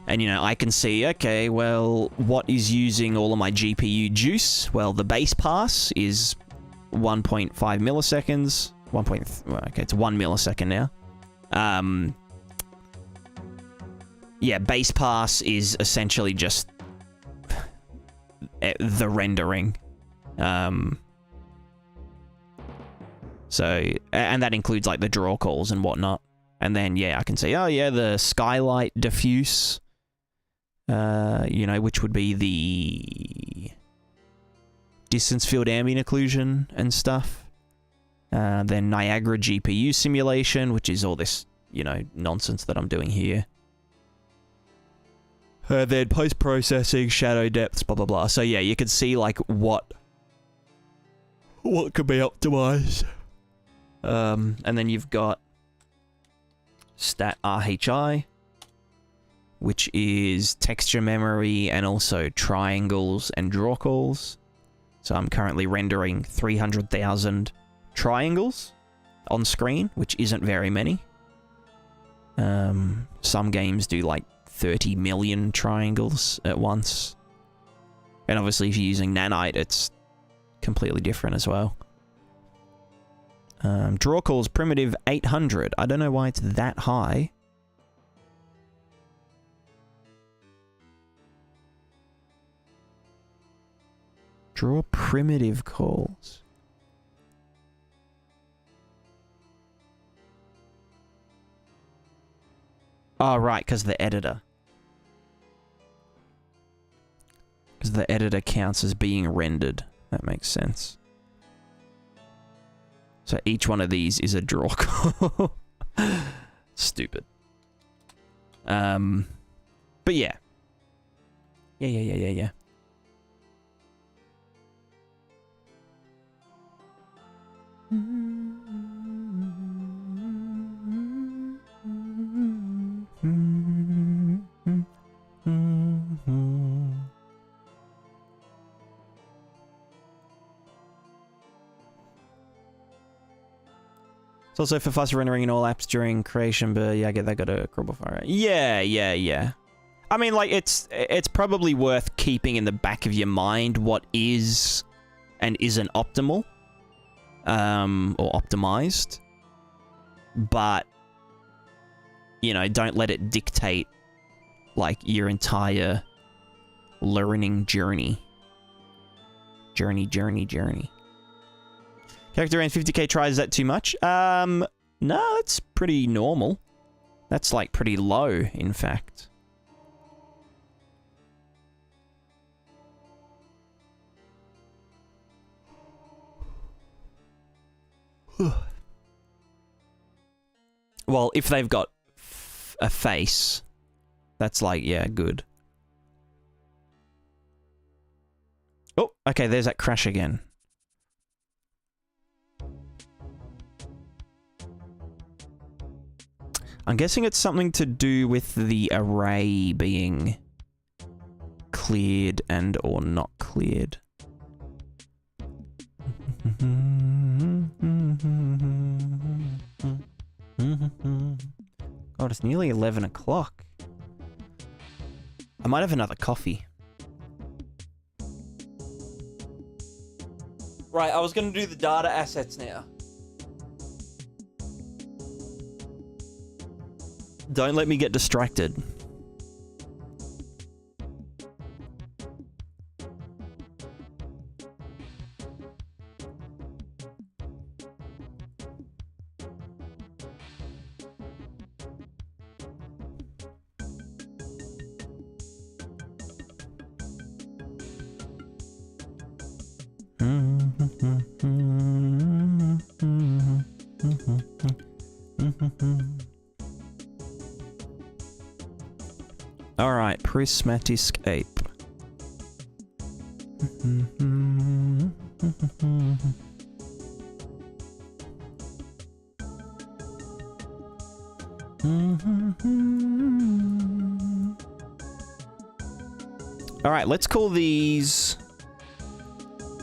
And, you know, I can see, okay, well, what is using all of my GPU juice? Well, the base pass is 1.5 milliseconds. Okay, it's 1 millisecond now. Yeah, base pass is essentially just the rendering. So, and that includes, like, the draw calls and whatnot. And then, yeah, I can see, oh, yeah, the skylight diffuse. You know, which would be the distance field ambient occlusion and stuff. Then Niagara GPU simulation, which is all this, you know, nonsense that I'm doing here. Then post-processing, shadow depths, blah, blah, blah. So, yeah, you can see, like, what could be optimized. And then you've got stat RHI, which is texture memory and also triangles and draw calls. So I'm currently rendering 300,000 triangles on screen, which isn't very many. Some games do like 30 million triangles at once. And obviously if you're using nanite, it's completely different as well. Draw calls primitive 800. I don't know why it's that high. Draw primitive calls. Oh, right, because the editor. Because the editor counts as being rendered. That makes sense. So each one of these is a draw call. Stupid. But yeah. Yeah. It's also for fast rendering in all apps during creation, but yeah, I get that got a crumble fire. Yeah. I mean, like, it's probably worth keeping in the back of your mind what is and isn't optimal. Or optimized. But, you know, don't let it dictate, like, your entire learning journey. Journey. Character around 50k tries, is that too much? No, that's pretty normal. That's, like, pretty low, in fact. Well, if they've got a face, that's like, yeah, good. Oh, okay, there's that crash again. I'm guessing it's something to do with the array being cleared and or not cleared. God, it's nearly 11 o'clock. I might have another coffee. Right, I was going to do the data assets now. Don't let me get distracted. Alright, Prismatiscape. Alright, let's call these...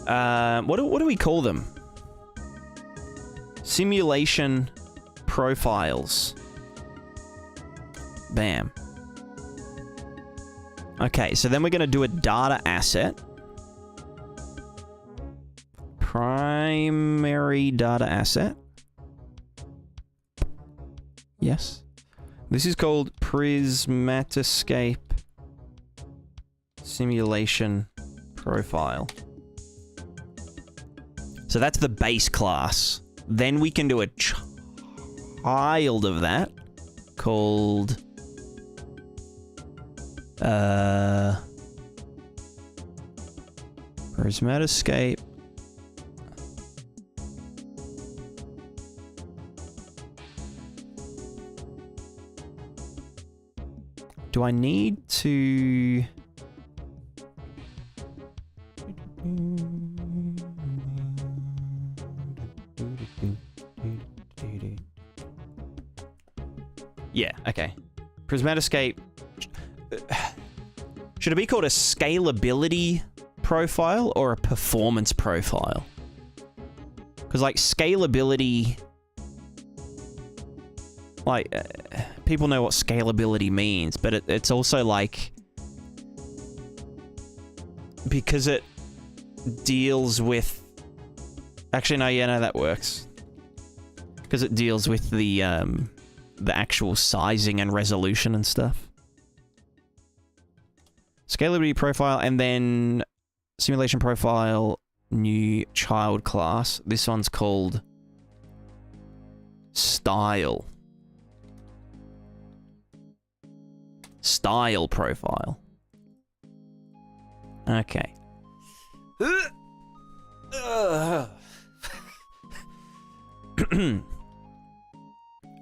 what do we call them? Simulation profiles. Bam. Okay, so then we're going to do a data asset. Primary data asset. Yes. This is called Prismatiscape Simulation Profile. So that's the base class. Then we can do a child of that called Prismatiscape do I need to yeah, okay. Prismatiscape. Should it be called a scalability profile or a performance profile? Because, like, scalability... Like, people know what scalability means, but it's also, like... Because it deals with... Actually, no, yeah, no, that works. Because it deals with the actual sizing and resolution and stuff. Scalability profile, and then simulation profile, new child class. This one's called style. Style profile. Okay.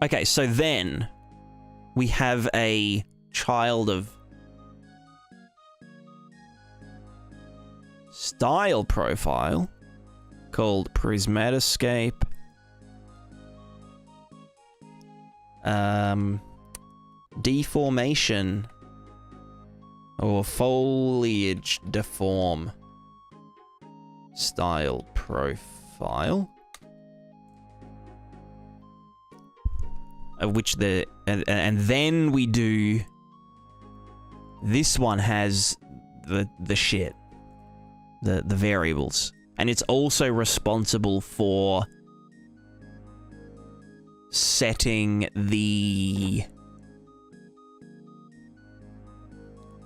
Okay, so then we have a child of style profile called Prismatiscape deformation or foliage deform style profile, of which and then we do this one has the shit, the variables, and it's also responsible for setting the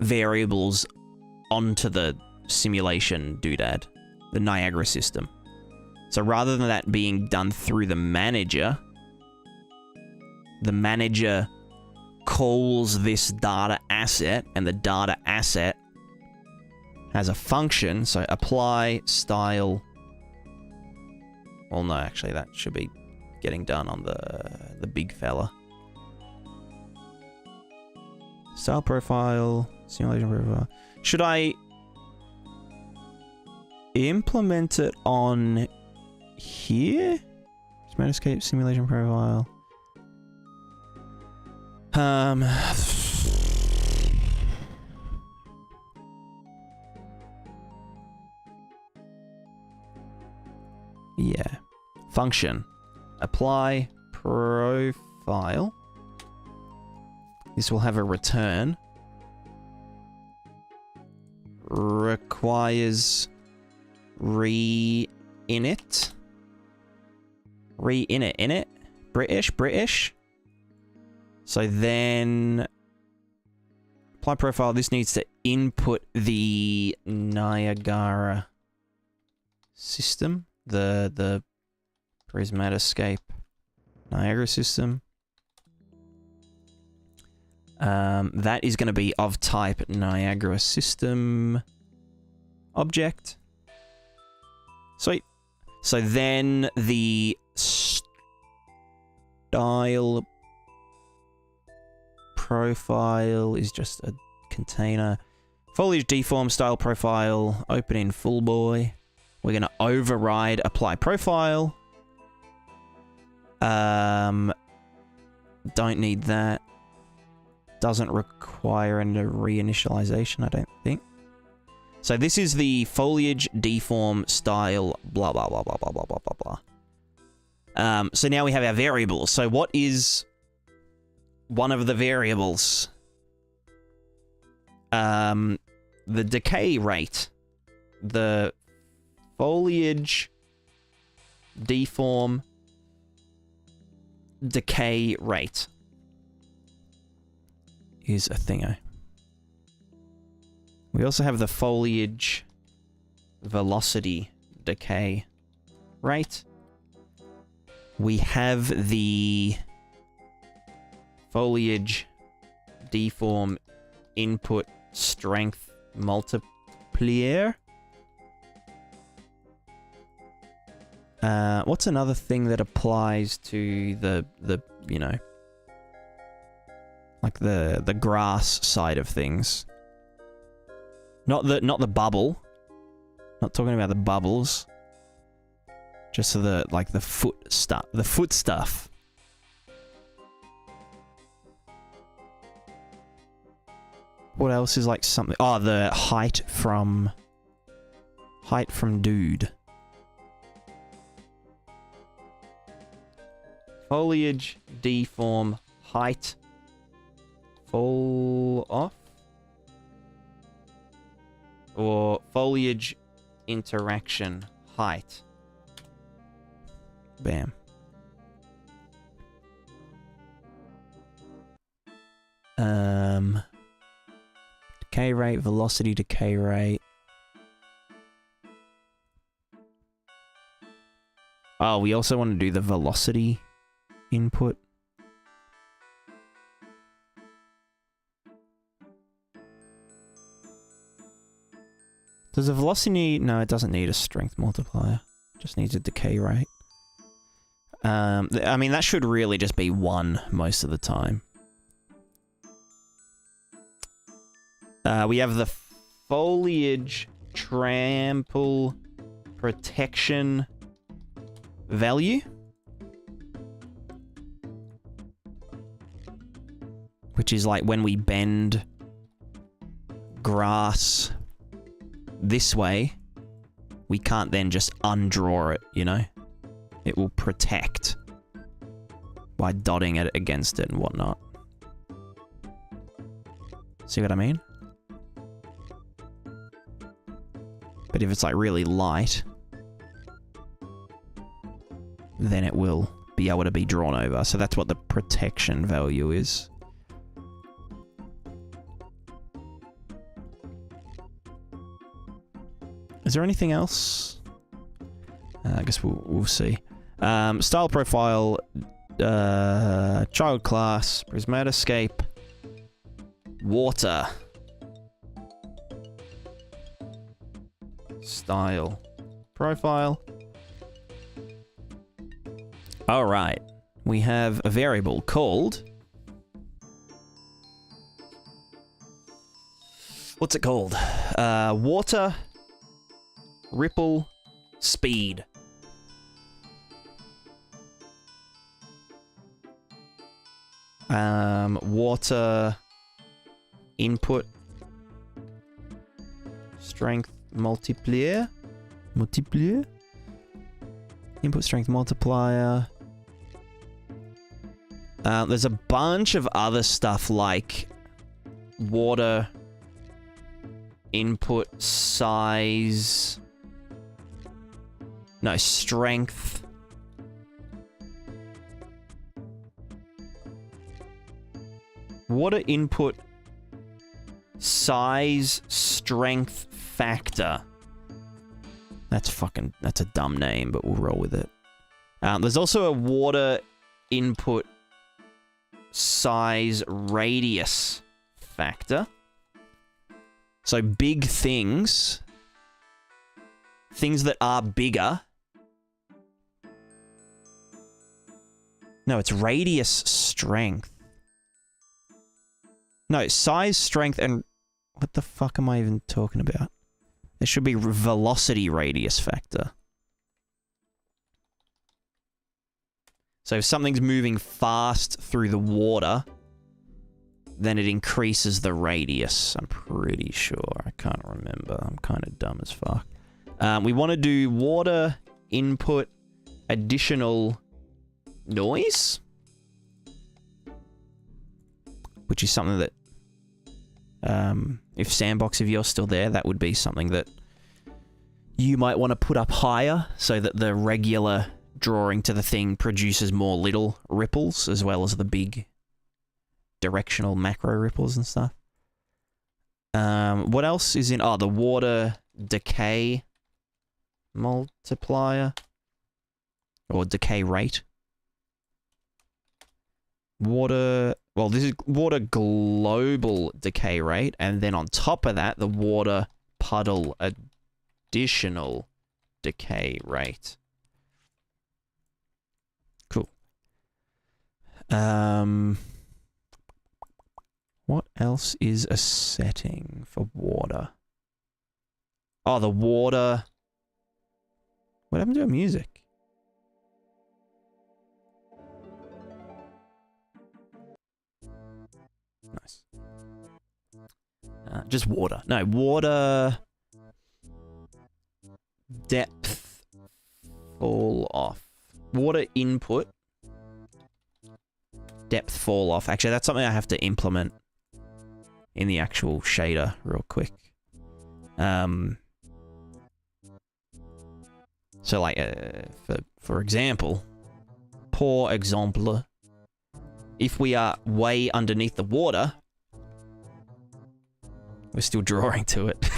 variables onto the simulation doodad, the Niagara system. So rather than that being done through the manager calls this data asset, and the data asset has a function, so apply style. Well, no, actually, that should be getting done on the big fella. Style profile, simulation profile. Should I implement it on here? Prismatiscape simulation profile. Yeah. Function. Apply profile. This will have a return. Requires re-init. Re-init, init. British. So then apply profile. This needs to input the Niagara system, the Prismatiscape Niagara system. That is going to be of type Niagara system object. Sweet. So then the style profile is just a container. Foliage deform style profile, open in full boy. We're going to override apply profile. Don't need that. Doesn't require any reinitialization, I don't think. So this is the foliage deform style blah blah blah blah blah blah blah blah blah. So now we have our variables. So what is one of the variables? the decay rate, the foliage deform decay rate is a thingo. We also have the foliage velocity decay rate. We have the foliage deform input strength multiplier. What's another thing that applies to the you know, like the grass side of things? Not the bubble. Not talking about the bubbles. Just the like the foot stuff. The foot stuff. What else is like something? Oh, the height from dude. Foliage deform height fall off, or foliage interaction height. Bam. Decay rate, velocity decay rate. Oh, we also want to do the velocity input. Does the velocity need... No, it doesn't need a strength multiplier. It just needs a decay rate. I mean, that should really just be 1 most of the time. We have the foliage trample protection value, which is like when we bend grass this way, we can't then just undraw it, you know? It will protect by dotting it against it and whatnot. See what I mean? But if it's like really light, then it will be able to be drawn over. So that's what the protection value is. Is there anything else? I guess we'll see. Style profile, child class, Prismatiscape, water, style profile. All right, we have a variable called. What's it called? Water ripple speed. Water input strength multiplier. Input strength multiplier. There's a bunch of other stuff like water input size. No, strength. Water input size strength factor. That's a dumb name, but we'll roll with it. There's also a water input size radius factor. So big things that are bigger. No, it's radius strength. No, size, strength, and... What the fuck am I even talking about? There should be velocity radius factor. So if something's moving fast through the water, then it increases the radius. I'm pretty sure. I can't remember. I'm kind of dumb as fuck. We want to do water input additional noise, which is something that If Sandbox, if you're still there, that would be something that you might want to put up higher so that the regular drawing to the thing produces more little ripples as well as the big directional macro ripples and stuff. What else is in... Oh, the water decay multiplier. Or decay rate. Water... Well, this is water global decay rate. And then on top of that, the water puddle additional decay rate. Cool. What else is a setting for water? Oh, the water... What happened to our music? Nice. Just water. No, water... Depth fall off. Water input. Depth fall off. Actually, that's something I have to implement in the actual shader real quick. So like, for example, pour exemple, if we are way underneath the water, we're still drawing to it.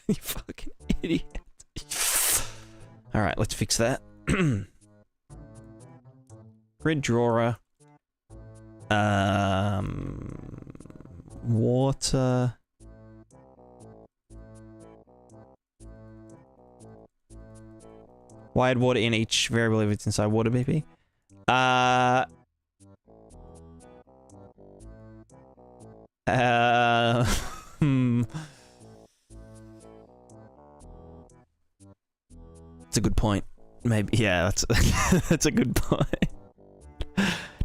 You fucking idiot. Alright, let's fix that. Grid drawer. Water. Wired water in each variable if it's inside water BP. It's a good point. Maybe, yeah, that's that's a good point.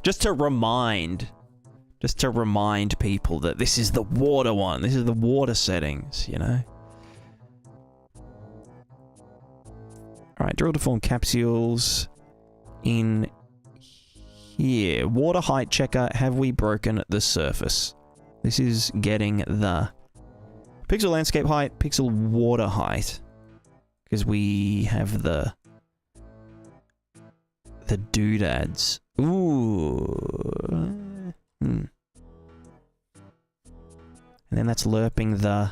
Just to remind people that this is the water one. This is the water settings, you know? Alright, drill to form capsules in here. Water height checker, have we broken the surface? This is getting the pixel landscape height, pixel water height. Because we have the doodads. Ooh. And then that's lerping the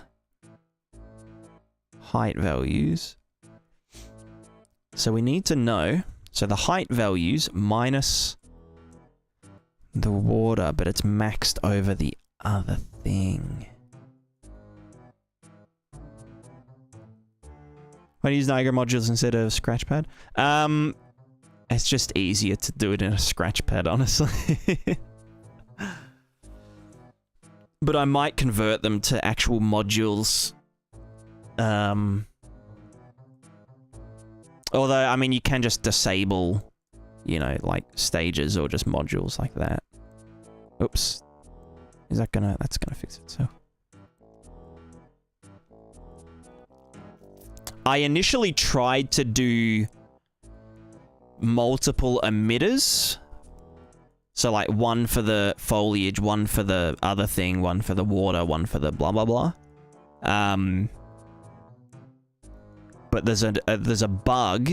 height values. So we need to know, so the height values minus the water, but it's maxed over the other thing. Why do you use Niagara modules instead of Scratchpad? It's just easier to do it in a Scratchpad, honestly. But I might convert them to actual modules. Although, I mean, you can just disable, you know, like stages or just modules like that. Oops. Is that gonna... That's gonna fix it, so... I initially tried to do multiple emitters. So like one for the foliage, one for the other thing, one for the water, one for the blah blah blah. But there's a bug.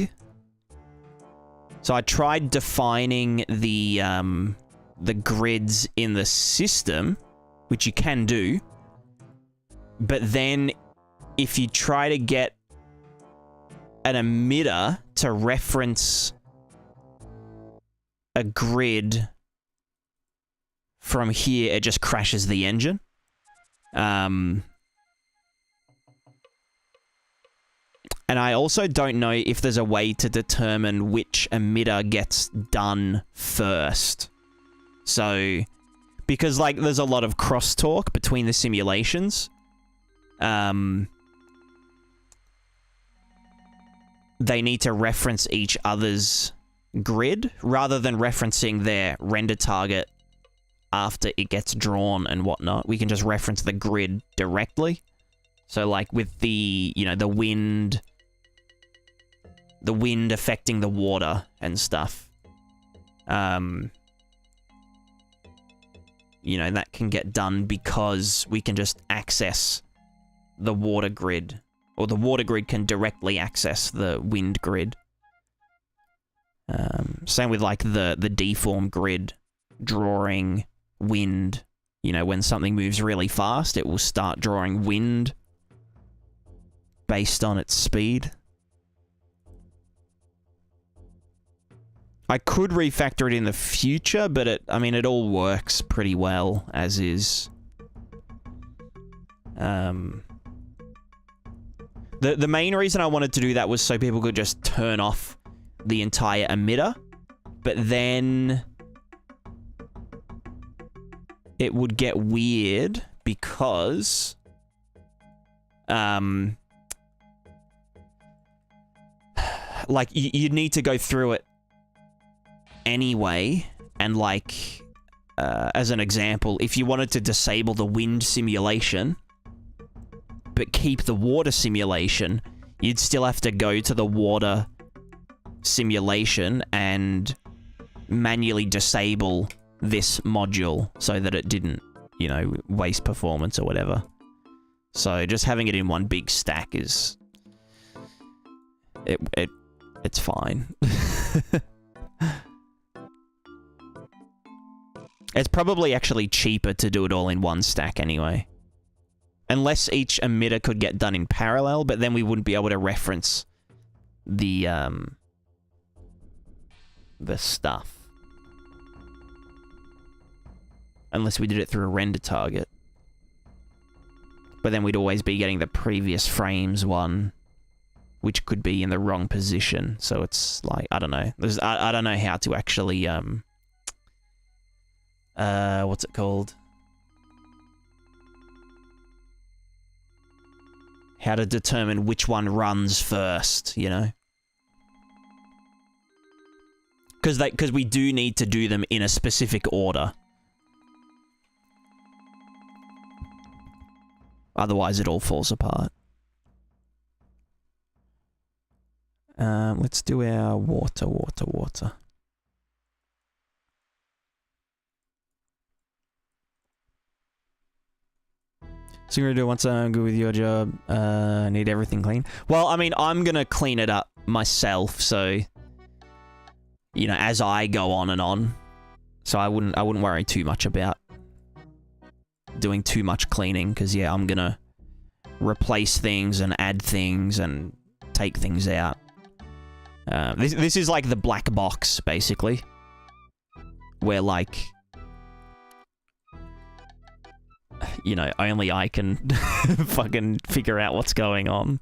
So I tried defining the grids in the system, which you can do. But then if you try to get an emitter to reference a grid from here, it just crashes the engine. And I also don't know if there's a way to determine which emitter gets done first. So, because like there's a lot of crosstalk between the simulations. They need to reference each other's grid rather than referencing their render target after it gets drawn and whatnot. We can just reference the grid directly. So like with the, you know, the wind affecting the water and stuff. you know, that can get done because we can just access the water grid, or the water grid can directly access the wind grid. Same with like the deform grid drawing wind. You know, when something moves really fast, it will start drawing wind based on its speed. I could refactor it in the future, but I mean, it all works pretty well as is. The main reason I wanted to do that was so people could just turn off the entire emitter, but then it would get weird because like you'd need to go through it anyway, and like as an example, if you wanted to disable the wind simulation but keep the water simulation, you'd still have to go to the water simulation and manually disable this module so that it didn't, you know, waste performance or whatever. So just having it in one big stack is it's fine. It's probably actually cheaper to do it all in one stack anyway. Unless each emitter could get done in parallel, but then we wouldn't be able to reference the stuff. Unless we did it through a render target. But then we'd always be getting the previous frames one, which could be in the wrong position. So it's like, I don't know. I don't know how to actually, what's it called? How to determine which one runs first, you know? Because we do need to do them in a specific order. Otherwise, it all falls apart. Let's do our water. So you're gonna do once I'm good with your job. Need everything clean. Well, I mean, I'm gonna clean it up myself, so you know, as I go on and on. So I wouldn't worry too much about doing too much cleaning, because yeah, I'm gonna replace things and add things and take things out. This is like the black box, basically, where like, you know, only I can fucking figure out what's going on.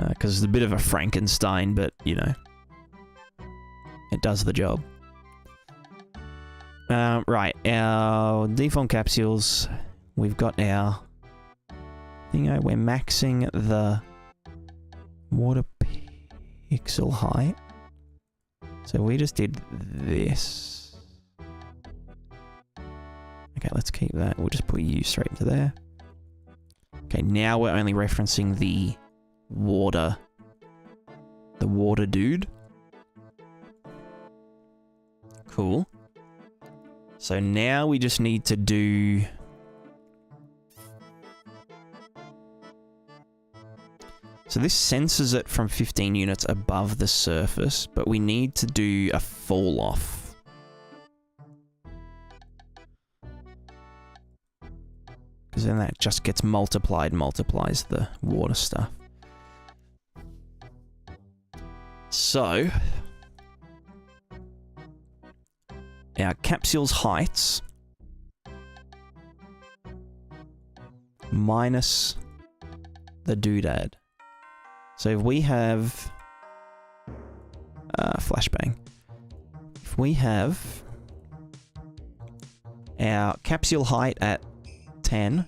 Because it's a bit of a Frankenstein, but, you know, it does the job. Right, our deform capsules, we've got our thingo, we're maxing the water pixel height. So we just did this. Okay, let's keep that. We'll just put U straight into there. Okay, now we're only referencing the water dude. Cool. So now we just need to do... So this senses it from 15 units above the surface, but we need to do a fall off. Because then that just gets multiplies the water stuff. So, our capsule's heights minus the doodad. So if we have flashbang, if we have our capsule height at 10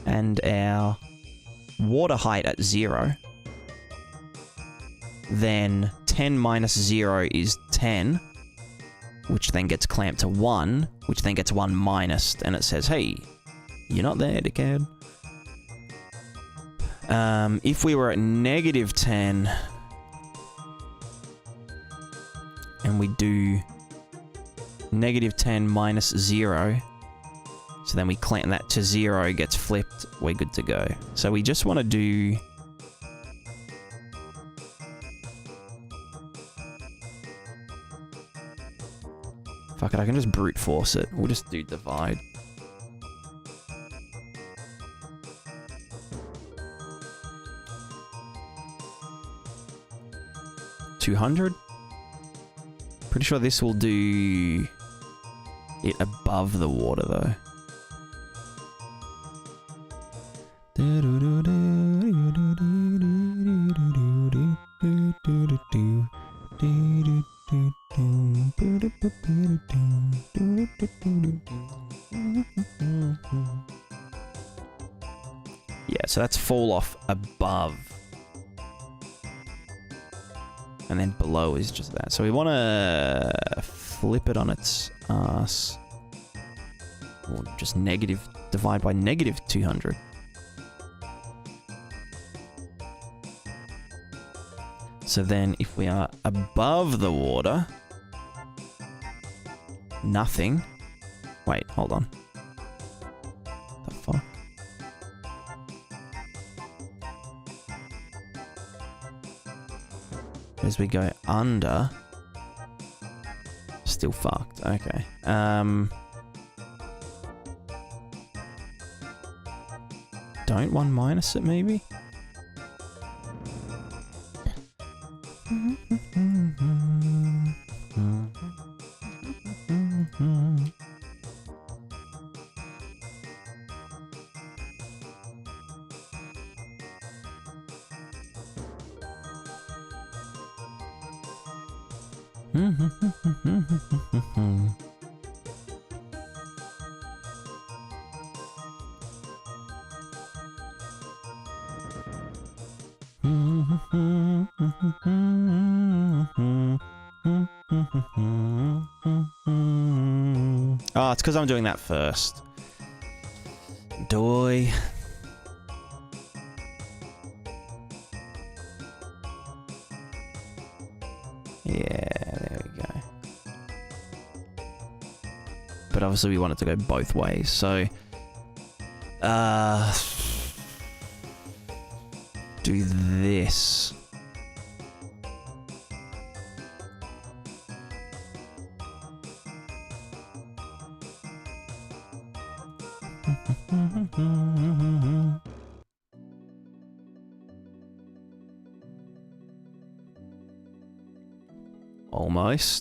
and our water height at 0, then 10 minus 0 is 10, which then gets clamped to 1, which then gets 1 minus, and it says, hey, you're not there, dickhead. If we were at negative 10, and we do -10 minus 0. So then we clamp that to 0, gets flipped, we're good to go. So we just want to do... Fuck it, I can just brute force it. We'll just do divide. $200. Pretty sure this will do it above the water though. Yeah, so that's fall off above. And then below is just that. So we want to flip it on its ass. Or just divide by -200. So then if we are above the water, nothing. Wait, hold on. The fuck? As we go under, still fucked. Okay. Don't one minus it maybe? Oh, it's because I'm doing that first. Doy. Yeah, there we go. But obviously we want it to go both ways, so... do this.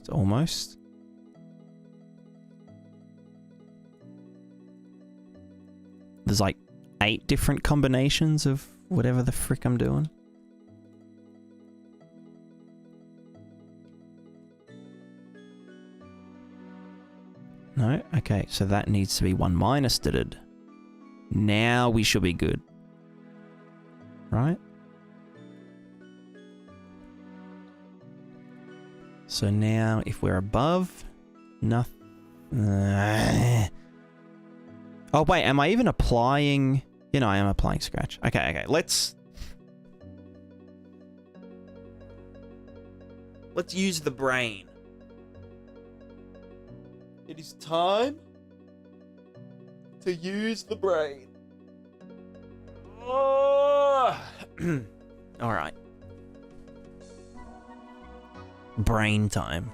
Almost. There's like 8 different combinations of whatever the frick I'm doing. No? Okay, so that needs to be 1 minus did. Now we should be good. Right? So now, if we're above, nothing. Oh wait, am I even applying? You know, I am applying scratch. Okay. Let's use the brain. It is time to use the brain. Oh. All right. Brain time.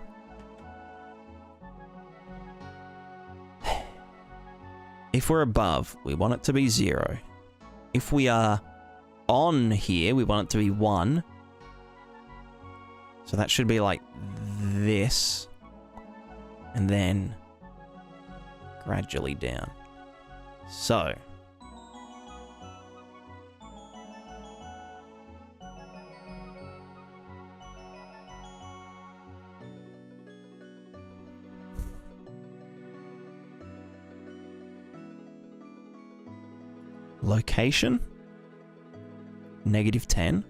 If we're above, we want it to be 0. If we are on here, we want it to be 1. So that should be like this. And then gradually down. So. Location, -10.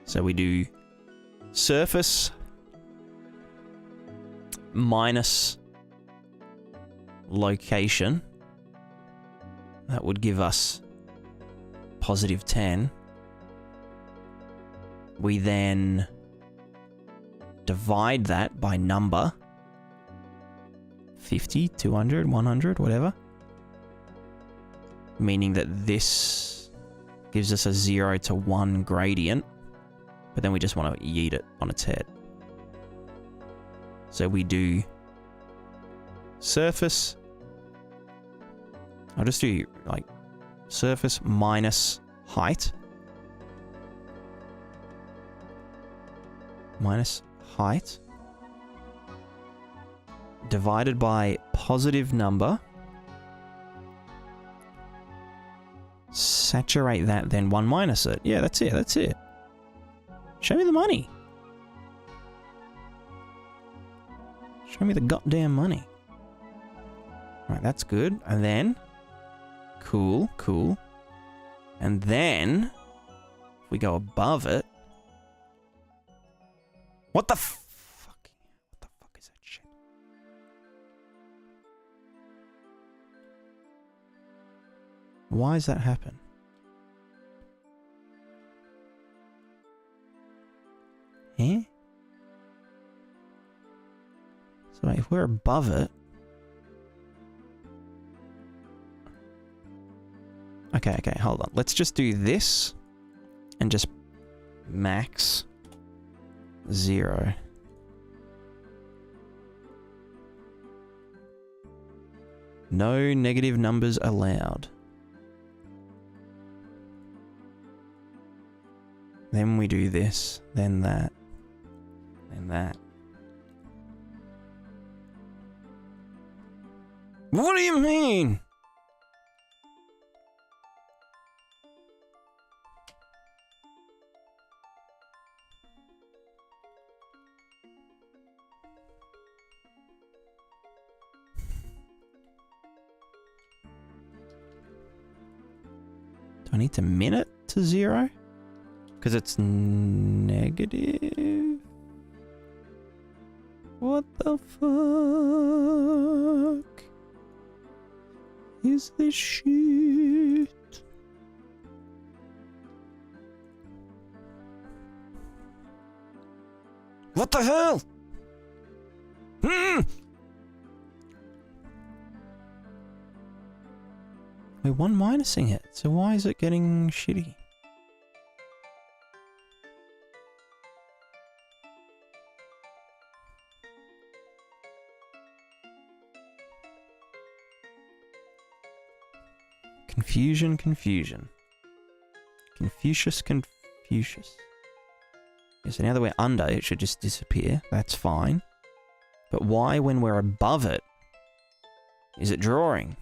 So we do surface minus location. That would give us +10. We then divide that by number. 50, 200, 100, whatever. Meaning that this gives us a 0 to 1 gradient. But then we just want to yeet it on its head. So we do surface. I'll just do like surface minus height. Minus height. Divided by positive number. Saturate that, then 1 minus it. Yeah, that's it, that's it. Show me the money. Show me the goddamn money. Right, that's good. And then... Cool, cool. And then... If we go above it... What the fuck? What the fuck is that shit? Why does that happen? Eh? So if we're above it... Okay, hold on. Let's just do this and just max 0. No negative numbers allowed. Then we do this, then that, then that. What do you mean? Do I need to min it to 0? Because it's negative? What the fuck is this shit? What the hell? We're 1 minusing it, so why is it getting shitty? Confusion. Confucius. Yeah, so now that we're under, it should just disappear. That's fine. But why, when we're above it, is it drawing?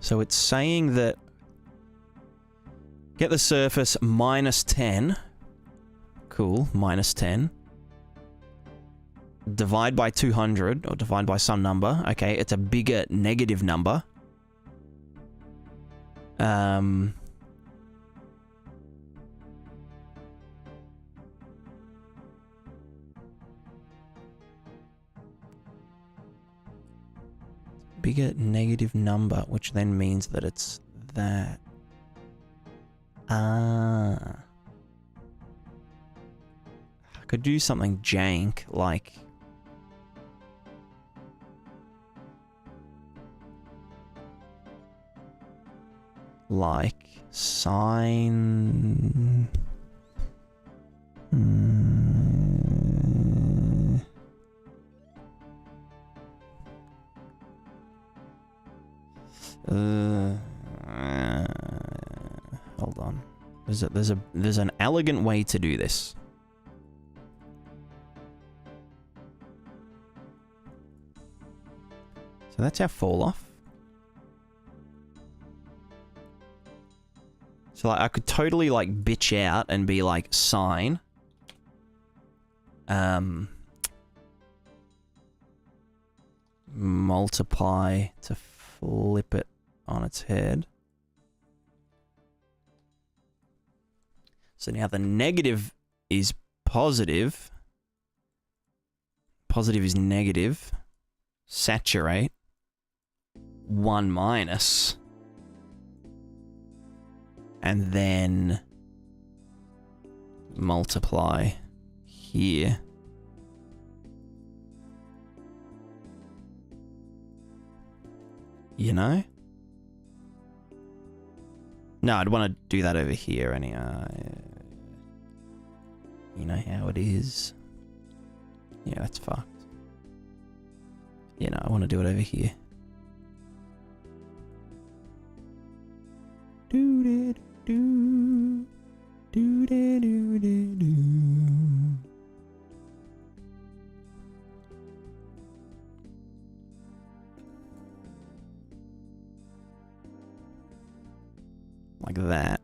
So it's saying that get the surface minus 10. Cool, minus 10. Divide by 200, or divide by some number. Okay, it's a bigger negative number. Bigger negative number, which then means that it's that. I could do something jank, like... sine... hold on. There's an elegant way to do this. So that's our fall off. So like I could totally like bitch out and be like sine. Multiply to flip it on its head. So now the negative is positive. positive is negative. Saturate. 1 minus. And then multiply here. You know? No, I'd want to do that over here anyway. You know how it is. Yeah, that's fucked. You know, I want to do it over here. Do-de-do-do. Do-de-do-de-do. Like that.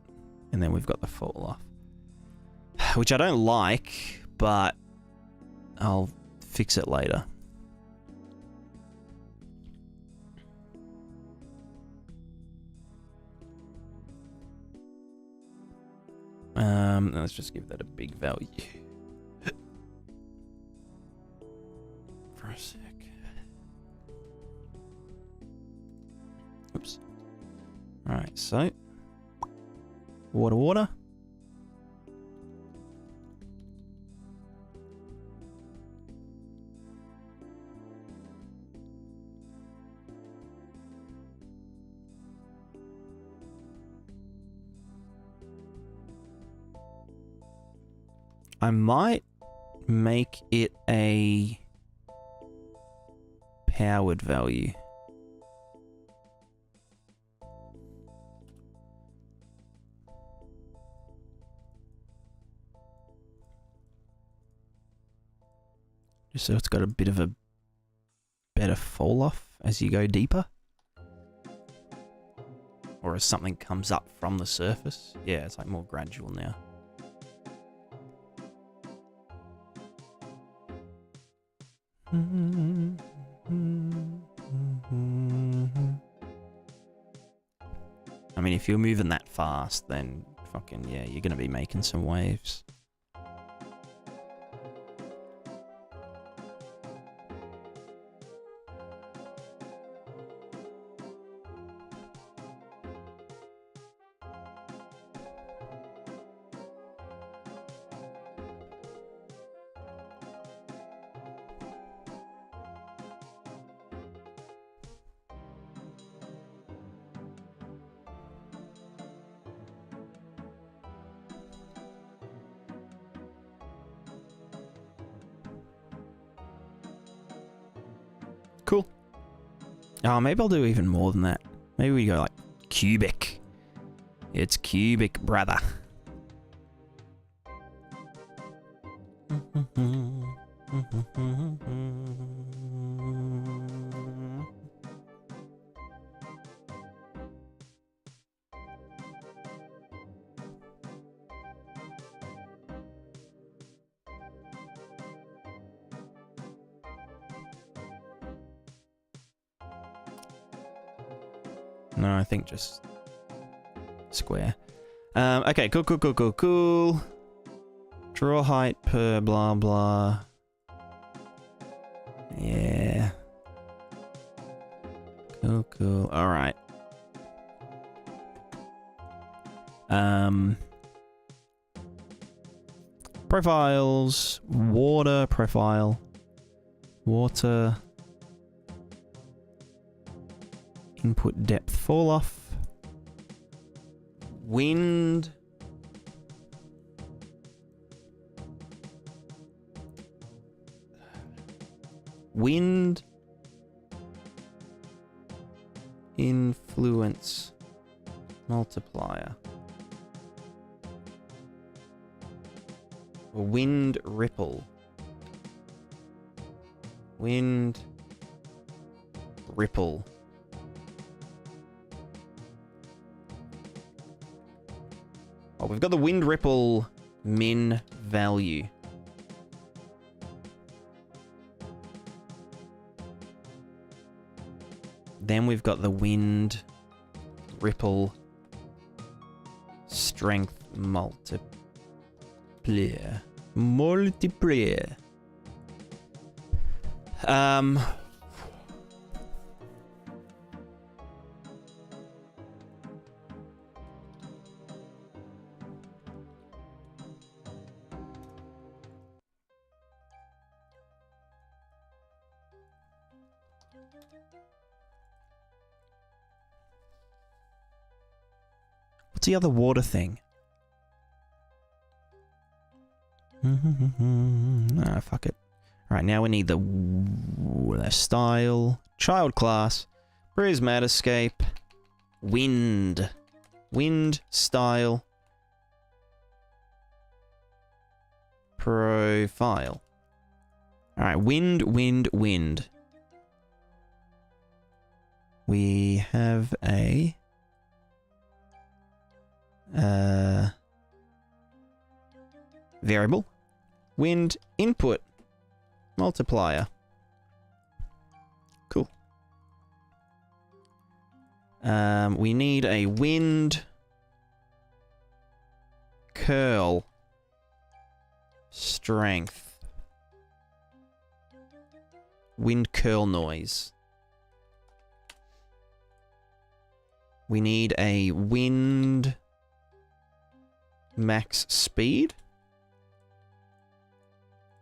And then we've got the fall off. Which I don't like, but I'll fix it later. Let's just give that a big value. For a sec. Oops. Alright, so water. I might make it a powered value. Just so it's got a bit of a better fall off as you go deeper. Or as something comes up from the surface. Yeah, it's like more gradual now. I mean, if you're moving that fast, then fucking, yeah, you're gonna be making some waves. Cool. Oh, maybe I'll do even more than that. Maybe we go like cubic. It's cubic, brother. No, I think just square. Okay, cool. Draw height per blah blah. Yeah. Cool. All right. Profiles, water profile, water. Input depth fall off. Wind. Wind. Influence multiplier. Wind ripple. Wind ripple. Oh, we've got the wind ripple min value. Then we've got the wind ripple strength multiplier. What's the other water thing? Ah, fuck it. Alright, now we need the style, child class, Prismatiscape, wind, style, profile. Alright, wind. We have a variable, wind input multiplier. Cool. We need a wind curl strength. Wind curl noise. We need a wind max speed.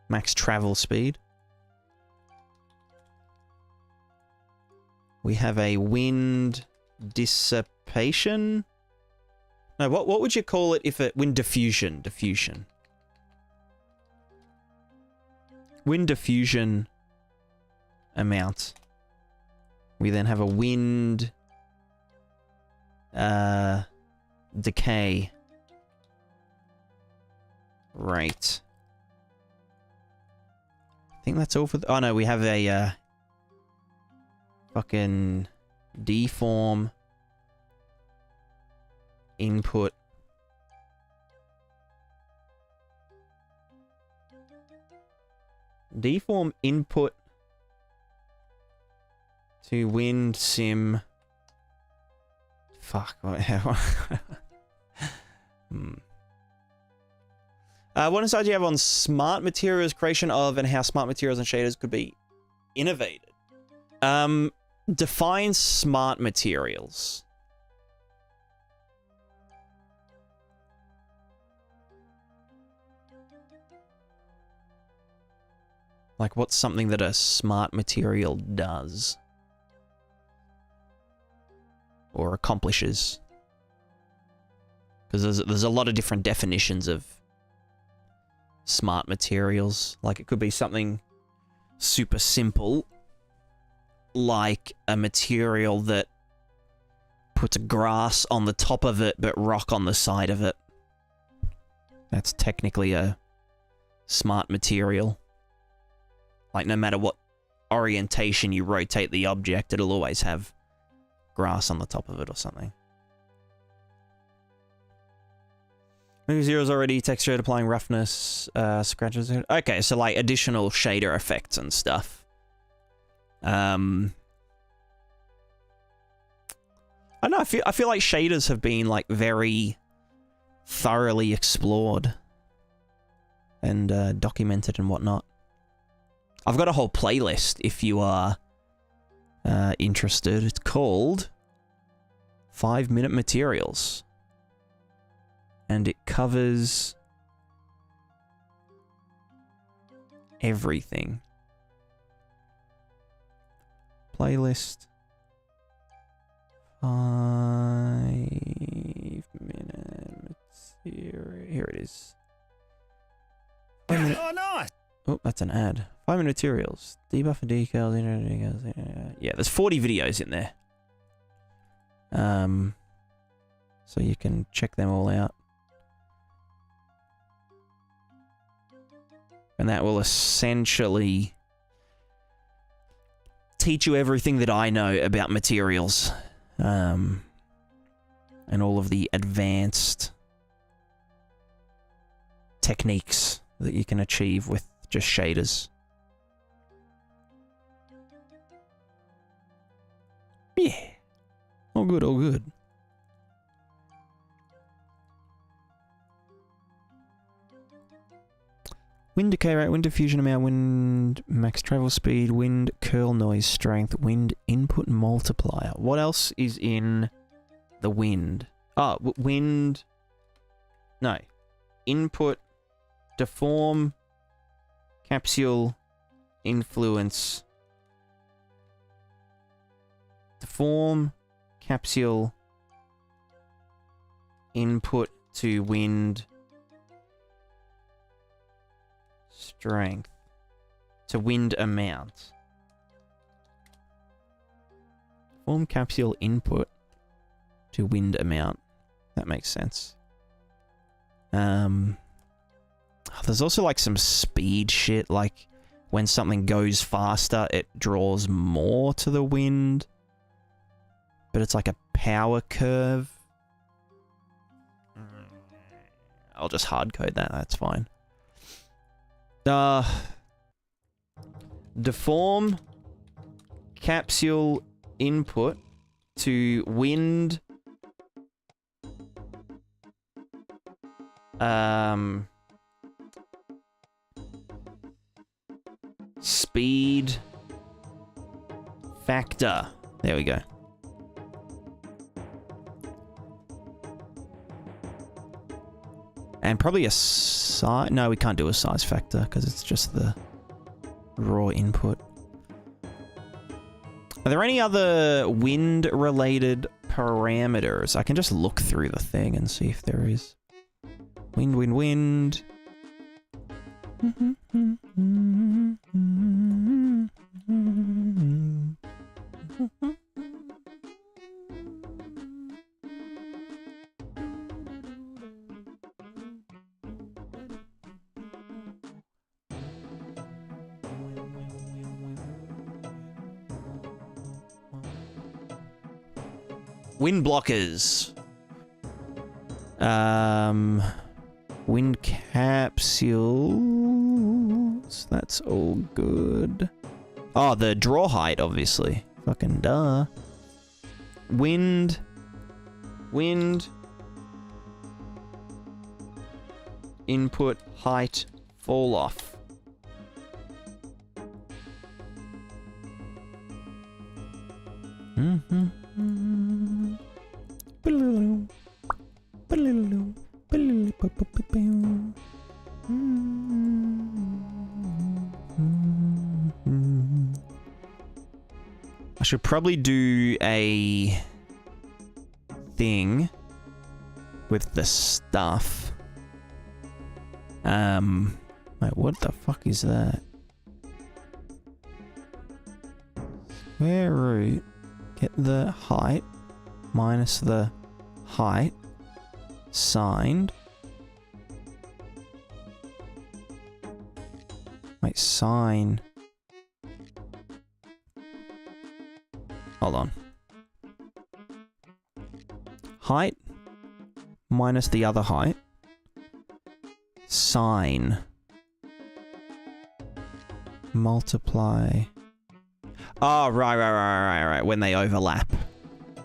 Max travel speed. We have a wind dissipation. No, what would you call it if it... Wind diffusion. Diffusion. Wind diffusion amount. We then have a wind... decay rate. I think that's all for... Oh no, we have a fucking deform input. Deform input to wind sim. Fuck. What insight do you have on smart materials creation of and how smart materials and shaders could be innovated? Define smart materials. Like, what's something that a smart material does? Or accomplishes? Because there's a lot of different definitions of smart materials. Like, it could be something super simple, like a material that puts grass on the top of it but rock on the side of it. That's technically a smart material. Like, no matter what orientation you rotate the object, it'll always have grass on the top of it or something. Movie Zero's already textured, applying roughness, scratches. Okay, so like additional shader effects and stuff. I don't know, I feel like shaders have been like very thoroughly explored and documented and whatnot. I've got a whole playlist if you are interested. It's called 5-Minute Materials. And it covers everything. Playlist. 5-minute material. Here it is. Oh, nice! Oh, that's an ad. 5-minute materials. Debuff and decals. Yeah, there's 40 videos in there. So you can check them all out. And that will essentially teach you everything that I know about materials. And all of the advanced techniques that you can achieve with just shaders. Yeah. All good, all good. Wind decay rate, wind diffusion amount, wind max travel speed, wind curl noise strength, wind input multiplier. What else is in the wind? Oh, wind... No. Input, deform, capsule, influence. Deform, capsule, input to wind... strength to wind amount. Form capsule input to wind amount. That makes sense. There's also like some speed shit, like when something goes faster, it draws more to the wind. But it's like a power curve. I'll just hardcode that, that's fine. Deform capsule input to wind speed factor. There we go. And probably a size... No, we can't do a size factor because it's just the raw input. Are there any other wind-related parameters? I can just look through the thing and see if there is. Wind, wind, wind. Wind blockers. Wind capsules. That's all good. Oh, the draw height, obviously. Fucking duh. Wind. Wind. Input height fall off. I should probably do a thing with the stuff. Wait, what the fuck is that? Square root, get the height, minus the height, signed. Wait, sine. Hold on. Height minus the other height. Sine. Multiply. Oh, right. When they overlap,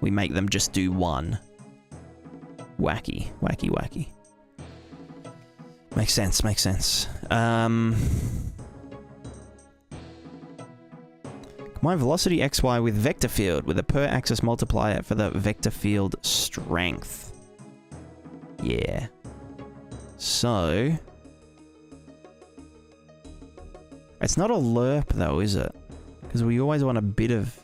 we make them just do one. Wacky. Makes sense. Combine velocity XY with vector field with a per axis multiplier for the vector field strength. Yeah. So... It's not a lerp though, is it? Because we always want a bit of...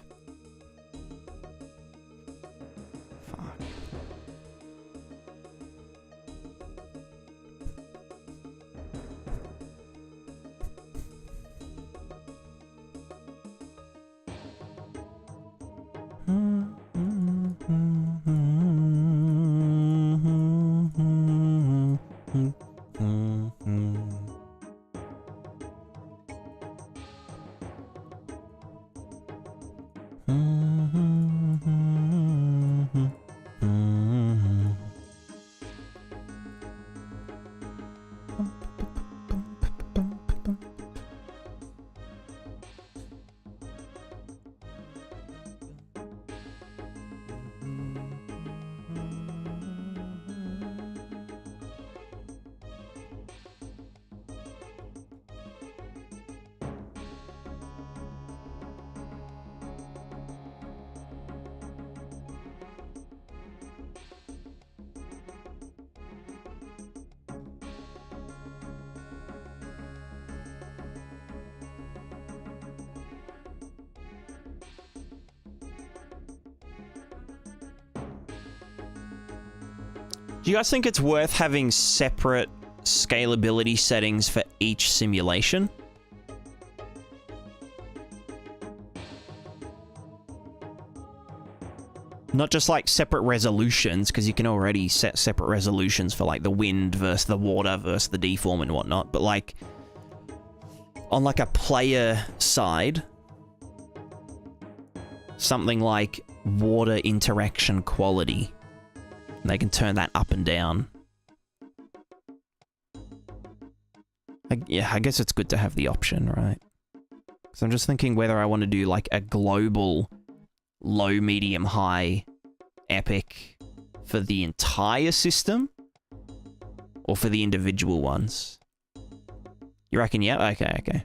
Fuck. Do you guys think it's worth having separate scalability settings for each simulation? Not just like separate resolutions, because you can already set separate resolutions for like the wind versus the water versus the deform and whatnot, but like on like a player side, something like water interaction quality. And they can turn that up and down. Yeah, I guess it's good to have the option, right? So I'm just thinking whether I want to do like a global low, medium, high epic for the entire system or for the individual ones. You reckon? Yeah. Okay.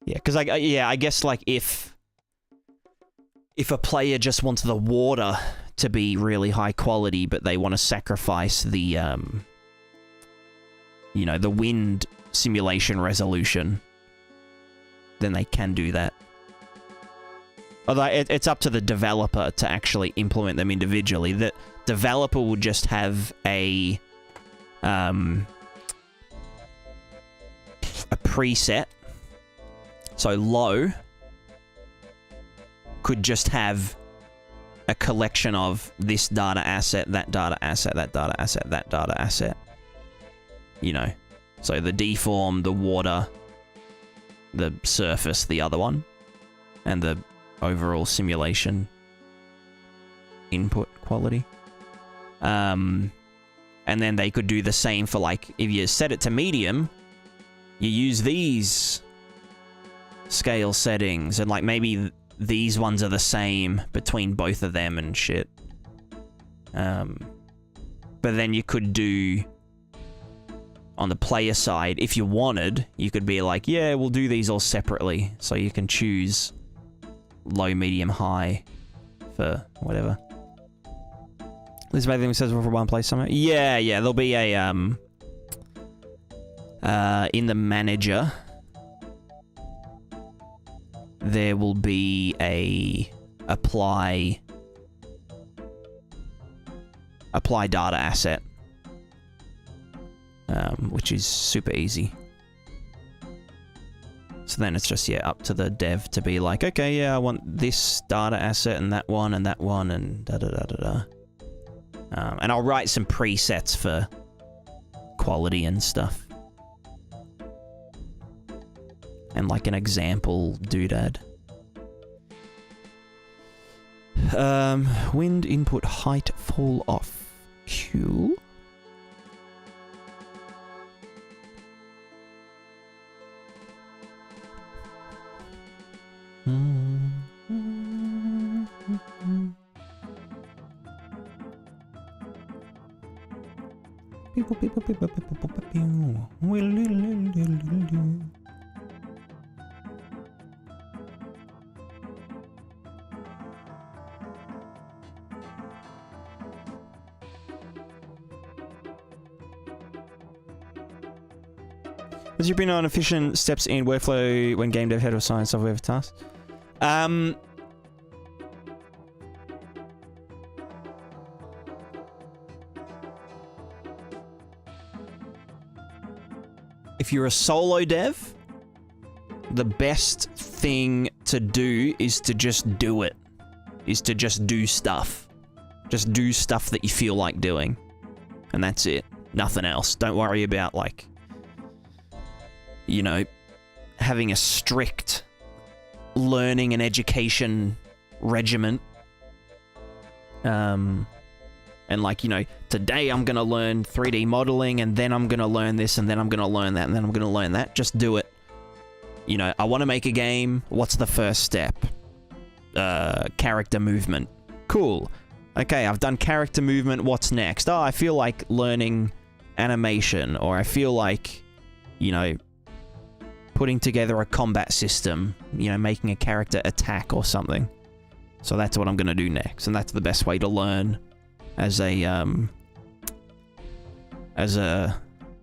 Yeah, because I guess like if a player just wants the water to be really high quality, but they want to sacrifice the you know, the wind simulation resolution, then they can do that. Although it's up to the developer to actually implement them individually. The developer will just have a preset. So low could just have a collection of this data asset, that data asset, that data asset, that data asset. You know, so the deform, the water, the surface, the other one, and the overall simulation input quality. And then they could do the same for like, if you set it to medium, you use these scale settings, and like maybe these ones are the same between both of them and shit. But then you could do, on the player side, if you wanted, you could be like, yeah, we'll do these all separately. So you can choose low, medium, high for whatever. This thing says for one place somewhere. Yeah, there'll be a in the manager, there will be a apply data asset, which is super easy. So then it's just, yeah, up to the dev to be like, okay, yeah, I want this data asset and that one and da-da-da-da-da. And I'll write some presets for quality and stuff. And like an example doodad. Wind input height fall off. Cool. Has you been on efficient steps in workflow when game dev had to assign software for tasks? If you're a solo dev, the best thing to do is to just do it. Is to just do stuff. Just do stuff that you feel like doing. And that's it. Nothing else. Don't worry about, like, you know, having a strict learning and education regiment. And like, you know, today I'm going to learn 3D modeling, and then I'm going to learn this, and then I'm going to learn that, and then I'm going to learn that. Just do it. You know, I want to make a game. What's the first step? Character movement. Cool. Okay, I've done character movement. What's next? Oh, I feel like learning animation, or I feel like, you know, putting together a combat system, you know, making a character attack or something. So that's what I'm going to do next, and that's the best way to learn as a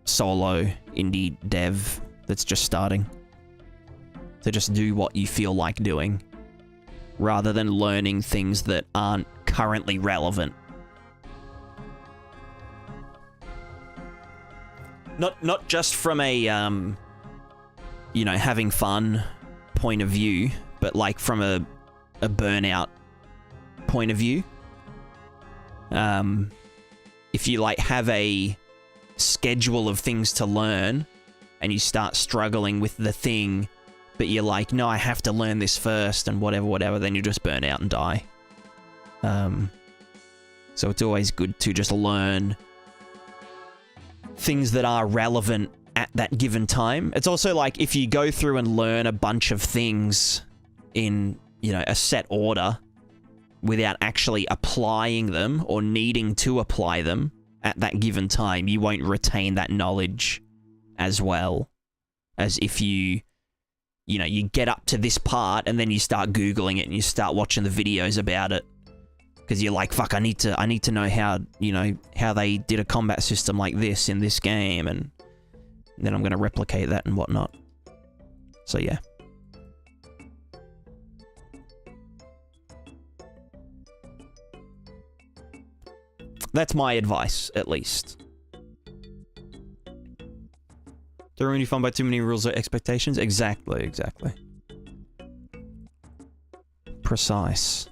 solo indie dev that's just starting. To just do what you feel like doing, rather than learning things that aren't currently relevant. Not just from a you know, having fun point of view, but like from a burnout point of view. If you like have a schedule of things to learn and you start struggling with the thing, but you're like, no, I have to learn this first and whatever, then you just burn out and die. So it's always good to just learn things that are relevant at that given time. It's also like if you go through and learn a bunch of things in, you know, a set order without actually applying them or needing to apply them at that given time, you won't retain that knowledge as well as if you know, you get up to this part and then you start Googling it and you start watching the videos about it. Because you're like, fuck, I need to know how, you know, how they did a combat system like this in this game, and then I'm going to replicate that and whatnot. So yeah. That's my advice, at least. Don't ruin your fun by too many rules or expectations? Exactly. Precise.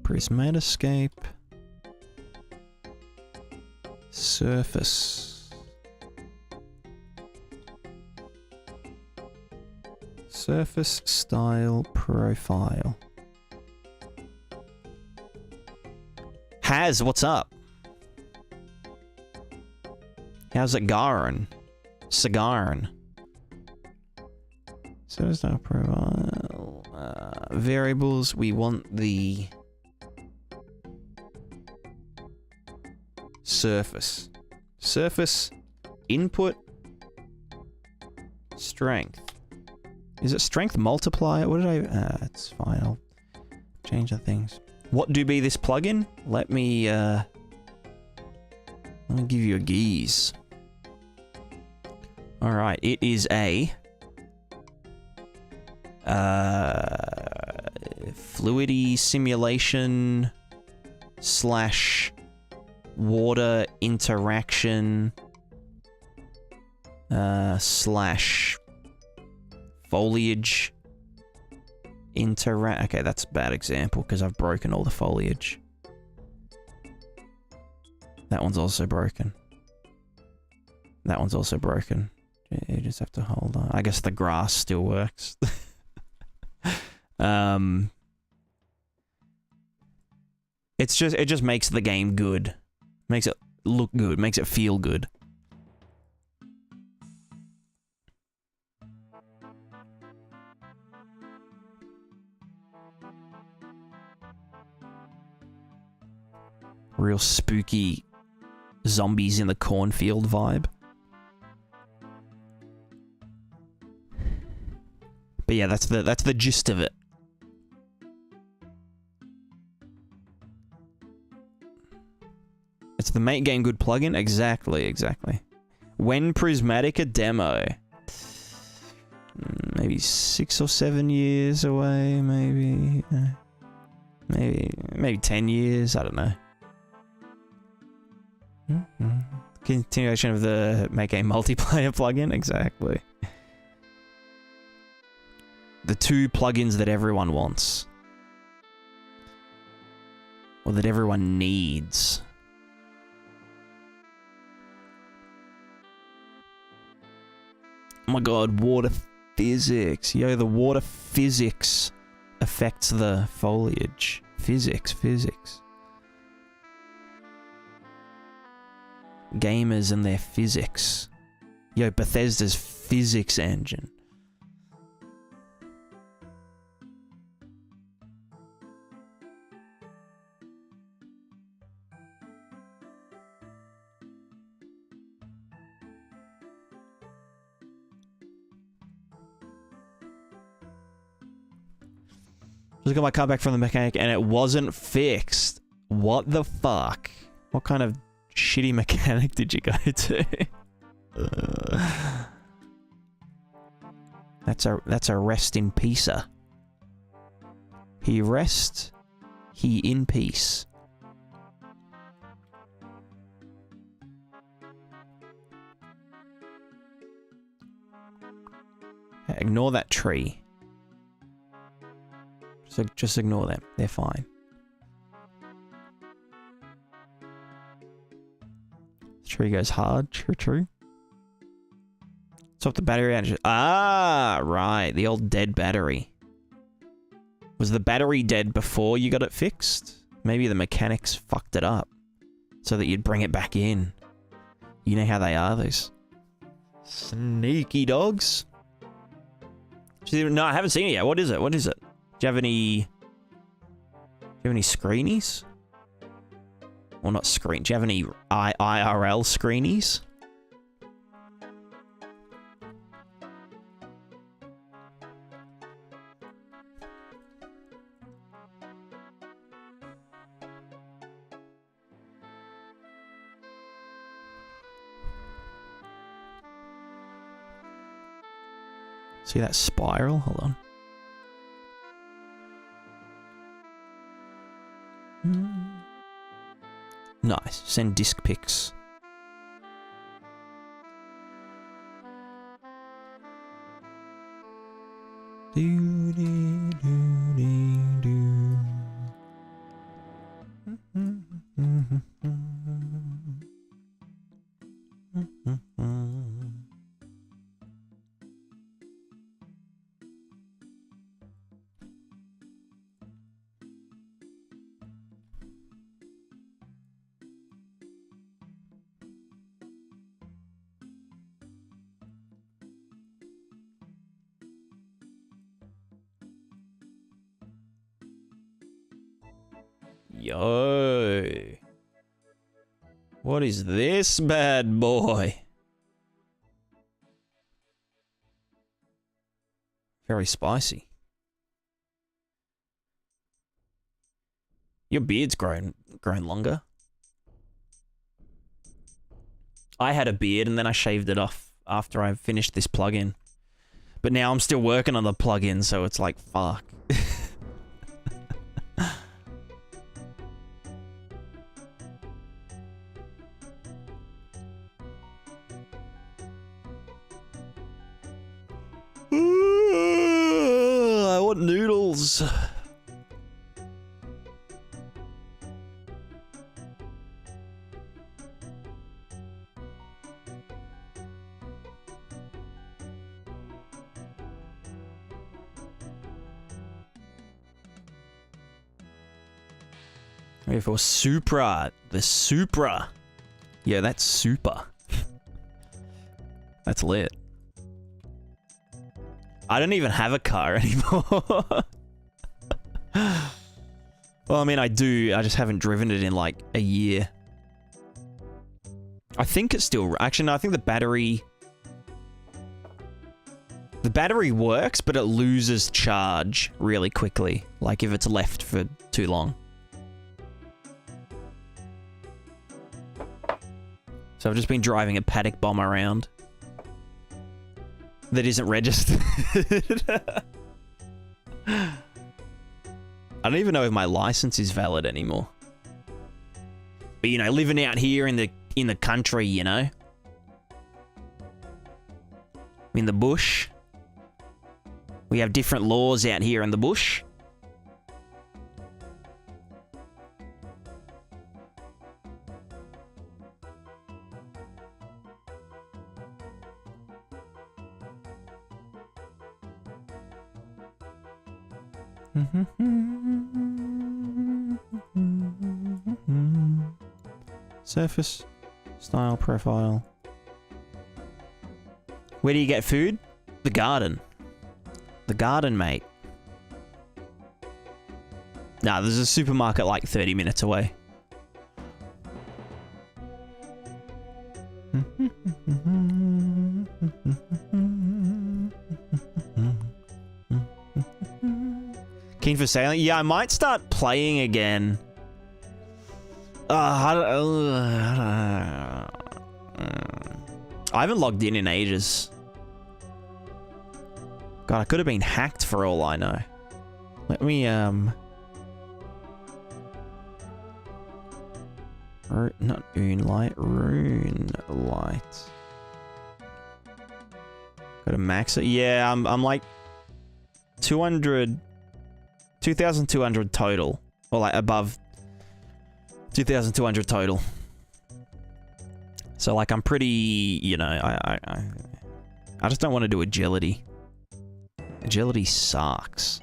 Prismatiscape. Surface. Surface style profile. What's up? How's it going? Cigarin. So style profile. Variables, we want the surface. Surface input strength. Is it strength multiplier? What did I... it's fine. I'll change the things. What do be this plugin? Let me give you a geese. Alright, it is a... fluidity simulation / water interaction / foliage okay, that's a bad example because I've broken all the foliage. That one's also broken. That one's also broken. You just have to hold on. I guess the grass still works. It just makes the game good. Makes it look good. Makes it feel good. Real spooky zombies in the cornfield vibe. But yeah, that's the gist of it. It's the Make Game Good plugin? Exactly. When Prismatica demo? Maybe 6 or 7 years away, maybe. Maybe 10 years, I don't know. Continuation of the Make Game multiplayer plugin? Exactly. The 2 plugins that everyone wants. Or that everyone needs. Oh my god, water physics. Yo, the water physics affects the foliage. Physics. Gamers and their physics. Yo, Bethesda's physics engine. Just got my car back from the mechanic and it wasn't fixed. What the fuck? What kind of shitty mechanic did you go to? That's a rest in peace. He rest he in peace. Ignore that tree. Just ignore them. They're fine. The tree goes hard. True. Swap the battery out. Ah, right. The old dead battery. Was the battery dead before you got it fixed? Maybe the mechanics fucked it up so that you'd bring it back in. You know how they are, those sneaky dogs. No, I haven't seen it yet. What is it? What is it? Do you have any screenies? Well, not screen. Do you have any IRL screenies? See that spiral? Hold on. Nice. Send disc pics. Yo. What is this bad boy? Very spicy. Your beard's grown longer. I had a beard and then I shaved it off after I finished this plugin. But now I'm still working on the plugin, so it's like, fuck. I want noodles. Ready for Supra. The Supra. Yeah, that's super. That's lit. I don't even have a car anymore. Well, I mean, I do. I just haven't driven it in like a year. I think it's still... Actually, no, I think the battery... The battery works, but it loses charge really quickly. Like if it's left for too long. So I've just been driving a paddock bomb around. That isn't registered. I don't even know if my license is valid anymore. But you know, living out here in the country, you know, in the bush, we have different laws out here in the bush. Surface, style, profile. Where do you get food? The garden. The garden, mate. Nah, there's a supermarket like 30 minutes away. Keen for sailing? Yeah, I might start playing again. I haven't logged in ages. God, I could have been hacked for all I know. Let me, Not Rune Light, Rune Light. Got to max it. Yeah, I'm like 2,200 total, or like above 2,200 total. So like I'm pretty, you know, I just don't want to do agility. Agility sucks.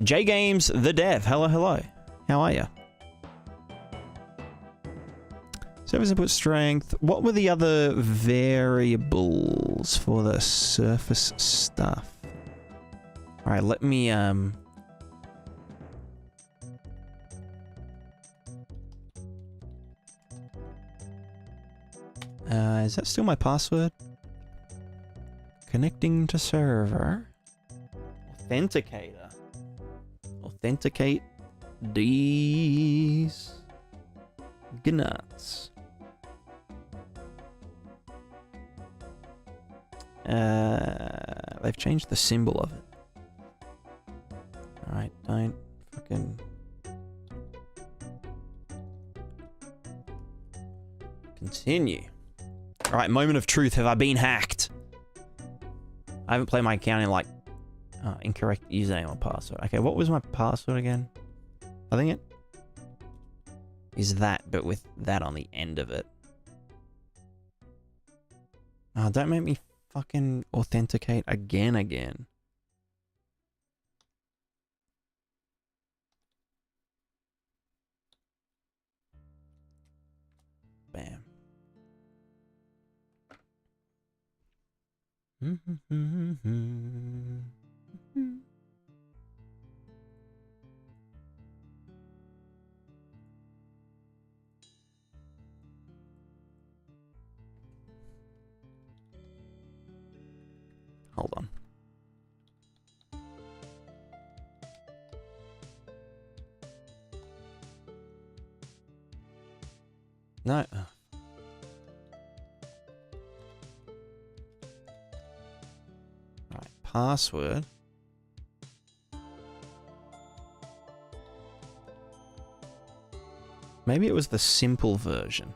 J Games the Dev. Hello, hello. How are you? Surface input strength. What were the other variables for the surface stuff? All right, let me is that still my password? Connecting to server. Authenticator. Authenticate these gnuts. They've changed the symbol of it. Alright, don't fucking... Continue. Alright, moment of truth. Have I been hacked? I haven't played my account in like... incorrect username or password. Okay, what was my password again? I think it is that, but with that on the end of it. Oh, don't make me fucking authenticate again. Bam. Hold on. No. Right, password. Maybe it was the simple version.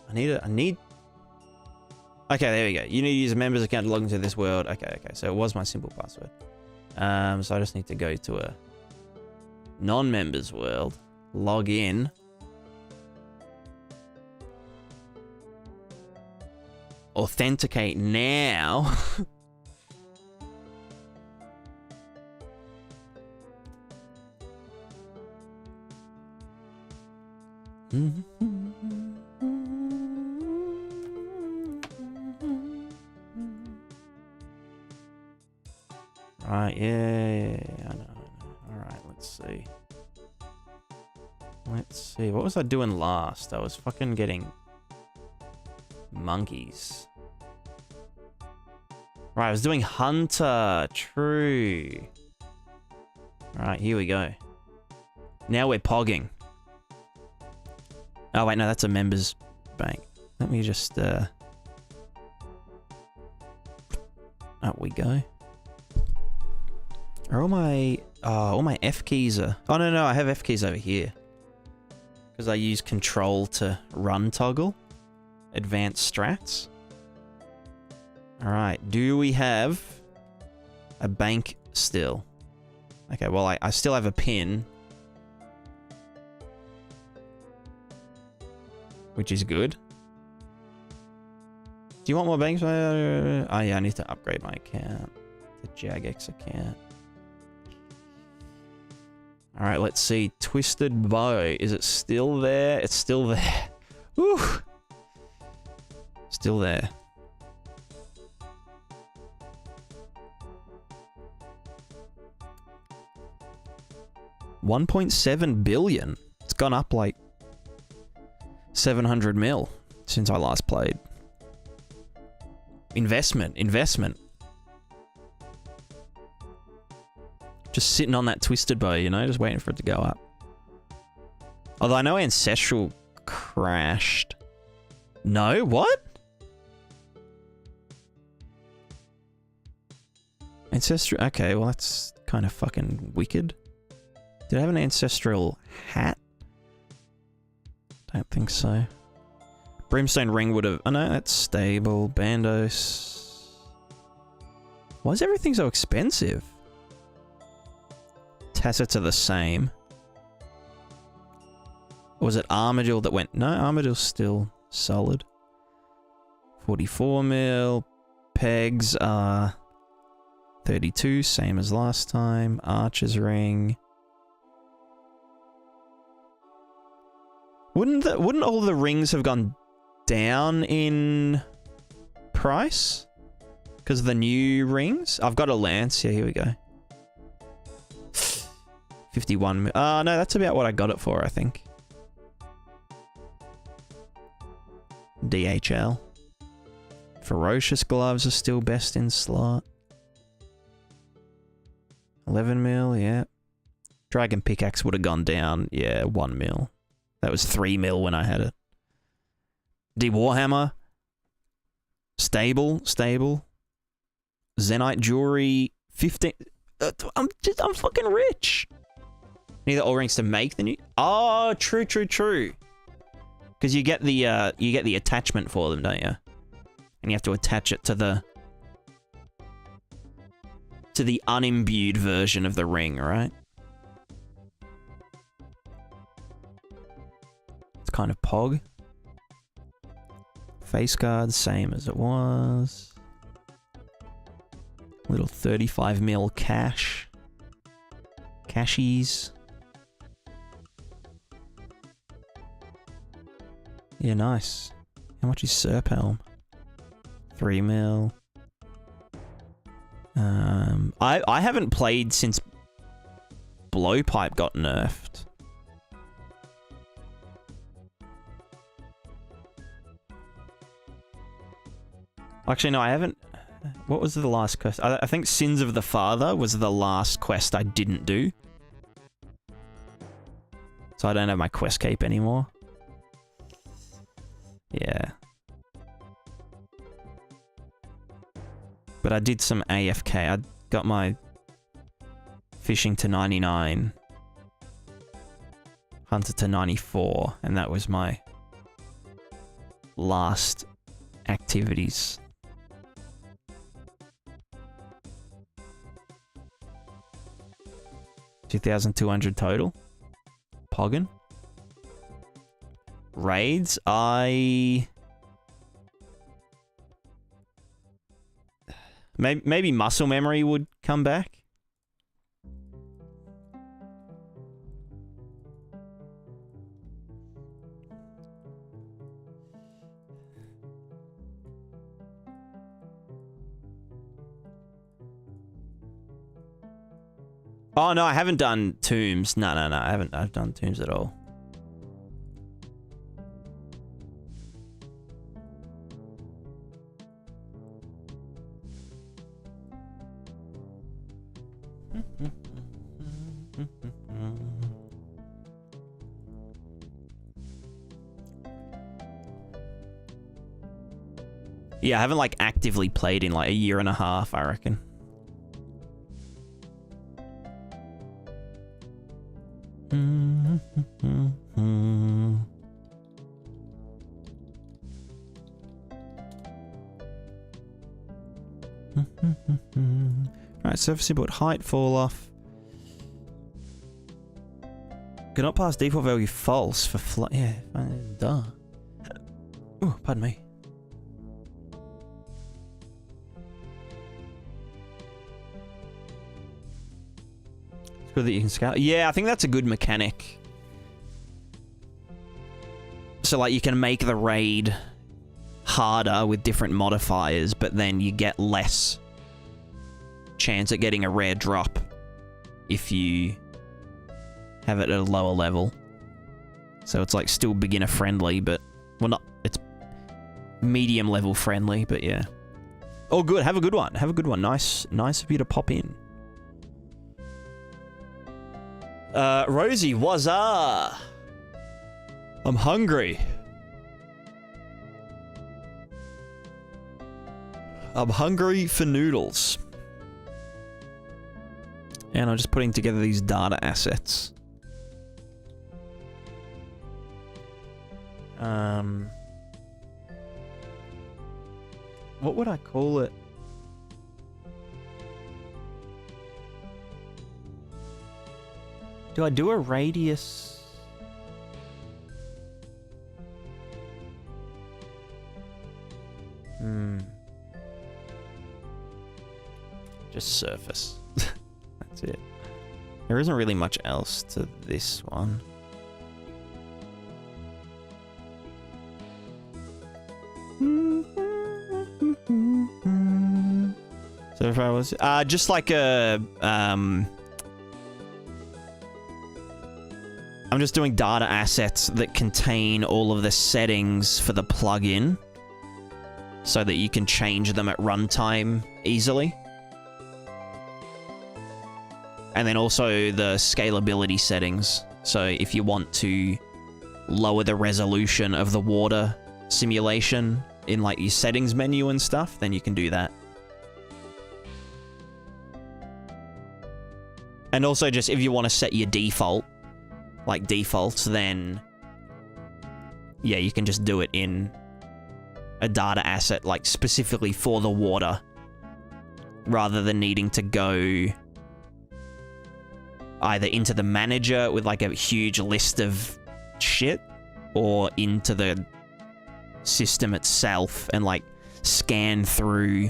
I need... Okay, there we go. You need to use a member's account to log into this world. Okay. So it was my simple password. So I just need to go to a non-members world. Log in. Authenticate now. Right, yeah, I know. Alright, let's see. What was I doing last? I was fucking getting monkeys. Right, I was doing hunter. True. Alright, here we go. Now we're pogging. Oh, wait, no, that's a members bank. Let me just, Up we go. Are all my F keys are... Oh, no, I have F keys over here. Because I use control to run toggle. Advanced strats. Alright, do we have a bank still? Okay, well, I still have a pin. Which is good. Do you want more banks? Oh, yeah, I need to upgrade my account. The Jagex account. Alright, let's see. Twisted Bow. Is it still there? It's still there. Woo! Still there. $1.7 billion. It's gone up like 700 mil since I last played. Investment. Just sitting on that Twisted Bow, you know, just waiting for it to go up. Although I know Ancestral crashed. No, what? Ancestral. Okay, well that's kind of fucking wicked. Did I have an ancestral hat? Don't think so. Brimstone ring would have. Oh no, that's stable. Bandos. Why is everything so expensive? Tassets are the same. Or was it Armadillo that went? No, Armadillo's still solid. 44 mil. Pegs are 32, same as last time. Archer's ring. Wouldn't all the rings have gone down in price? Because of the new rings? I've got a lance. Yeah, here we go. 51 mil. No, that's about what I got it for, I think. DHL. Ferocious gloves are still best in slot. 11 mil, yeah. Dragon pickaxe would have gone down, yeah, 1 mil. That was 3 mil when I had it. D-Warhammer. Stable. Zenite jewelry, 15... I'm fucking rich. Need the O-rings to make the new... Oh, true. Because you get the attachment for them, don't you? And you have to attach it to the unimbued version of the ring, right? It's kind of pog. Face guard, same as it was. Little 35 mil cash. Cashies. Yeah, nice. How much is Serp Helm? 3 mil. I haven't played since Blowpipe got nerfed. Actually, no, I haven't. What was the last quest? I think Sins of the Father was the last quest I didn't do. So I don't have my quest cape anymore. Yeah. But I did some AFK. I got my fishing to 99. Hunter to 94. And that was my last activities. 2,200 total. Poggin. Raids, maybe muscle memory would come back. Oh no, I haven't done tombs. No, I haven't. I've done tombs at all. Yeah, I haven't like actively played in like a year and a half, I reckon. Right, surface input, height, fall off. Cannot pass default value false for flight. Yeah, duh. Oh, pardon me. It's good that you can scale. Yeah, I think that's a good mechanic. So, like, you can make the raid harder with different modifiers, but then you get less chance at getting a rare drop if you have it at a lower level. So it's like still beginner friendly, but well, not, it's medium level friendly, but yeah. Oh, good. Have a good one. Have a good one. Nice of you to pop in. Rosie, what's up? I'm hungry. I'm hungry for noodles. And I'm just putting together these data assets. What would I call it? Do I do a radius? Just surface. That's it. There isn't really much else to this one. So if I was just like a I'm just doing data assets that contain all of the settings for the plugin so that you can change them at runtime easily. And then also the scalability settings. So if you want to lower the resolution of the water simulation in like your settings menu and stuff, then you can do that. And also just if you want to set your default, like defaults, then yeah, you can just do it in a data asset like specifically for the water rather than needing to go either into the manager with like a huge list of shit or into the system itself and like scan through,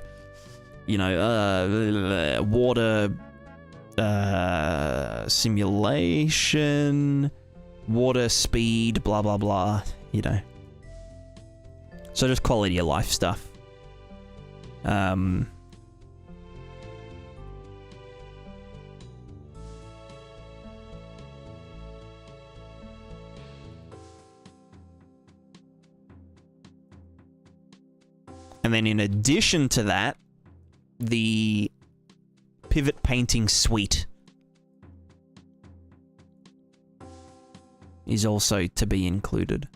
you know, water simulation, water speed, blah blah blah, you know. So just quality of life stuff. And then in addition to that, the pivot painting suite is also to be included.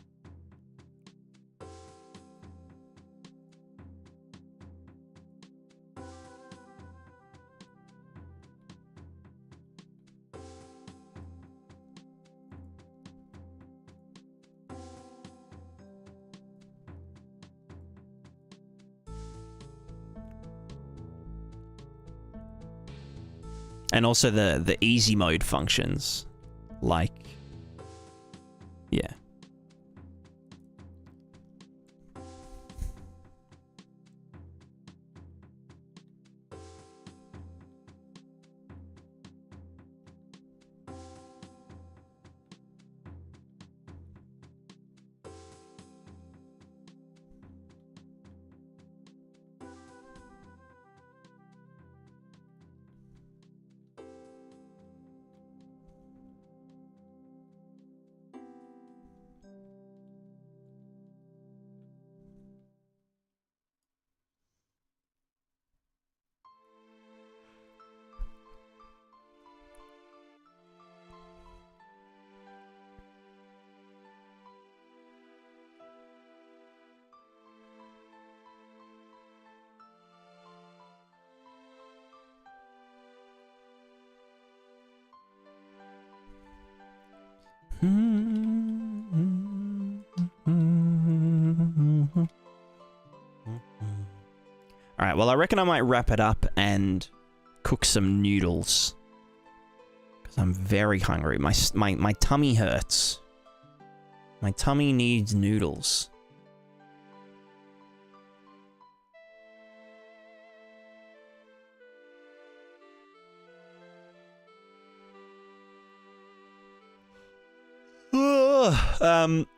And also the easy mode functions, like, yeah. Alright, well, I reckon I might wrap it up and cook some noodles. Because I'm very hungry. My tummy hurts. My tummy needs noodles.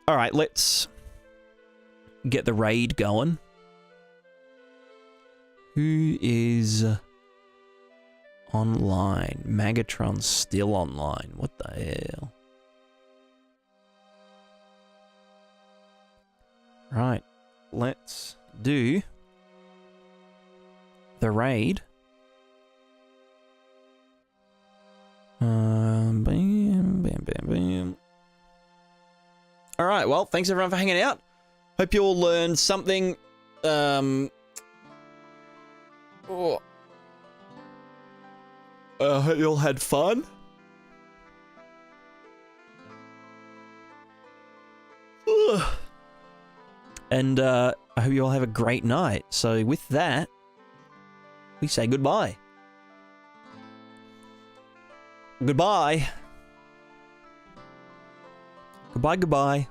Alright, let's get the raid going. Who is online? Megatron's still online. What the hell? Right, let's do the raid. Bam, bam, bam, bam. Alright, well, thanks everyone for hanging out. Hope you all learned something Oh. I hope you all had fun. And I hope you all have a great night. So with that, we say goodbye. Goodbye. Goodbye, goodbye.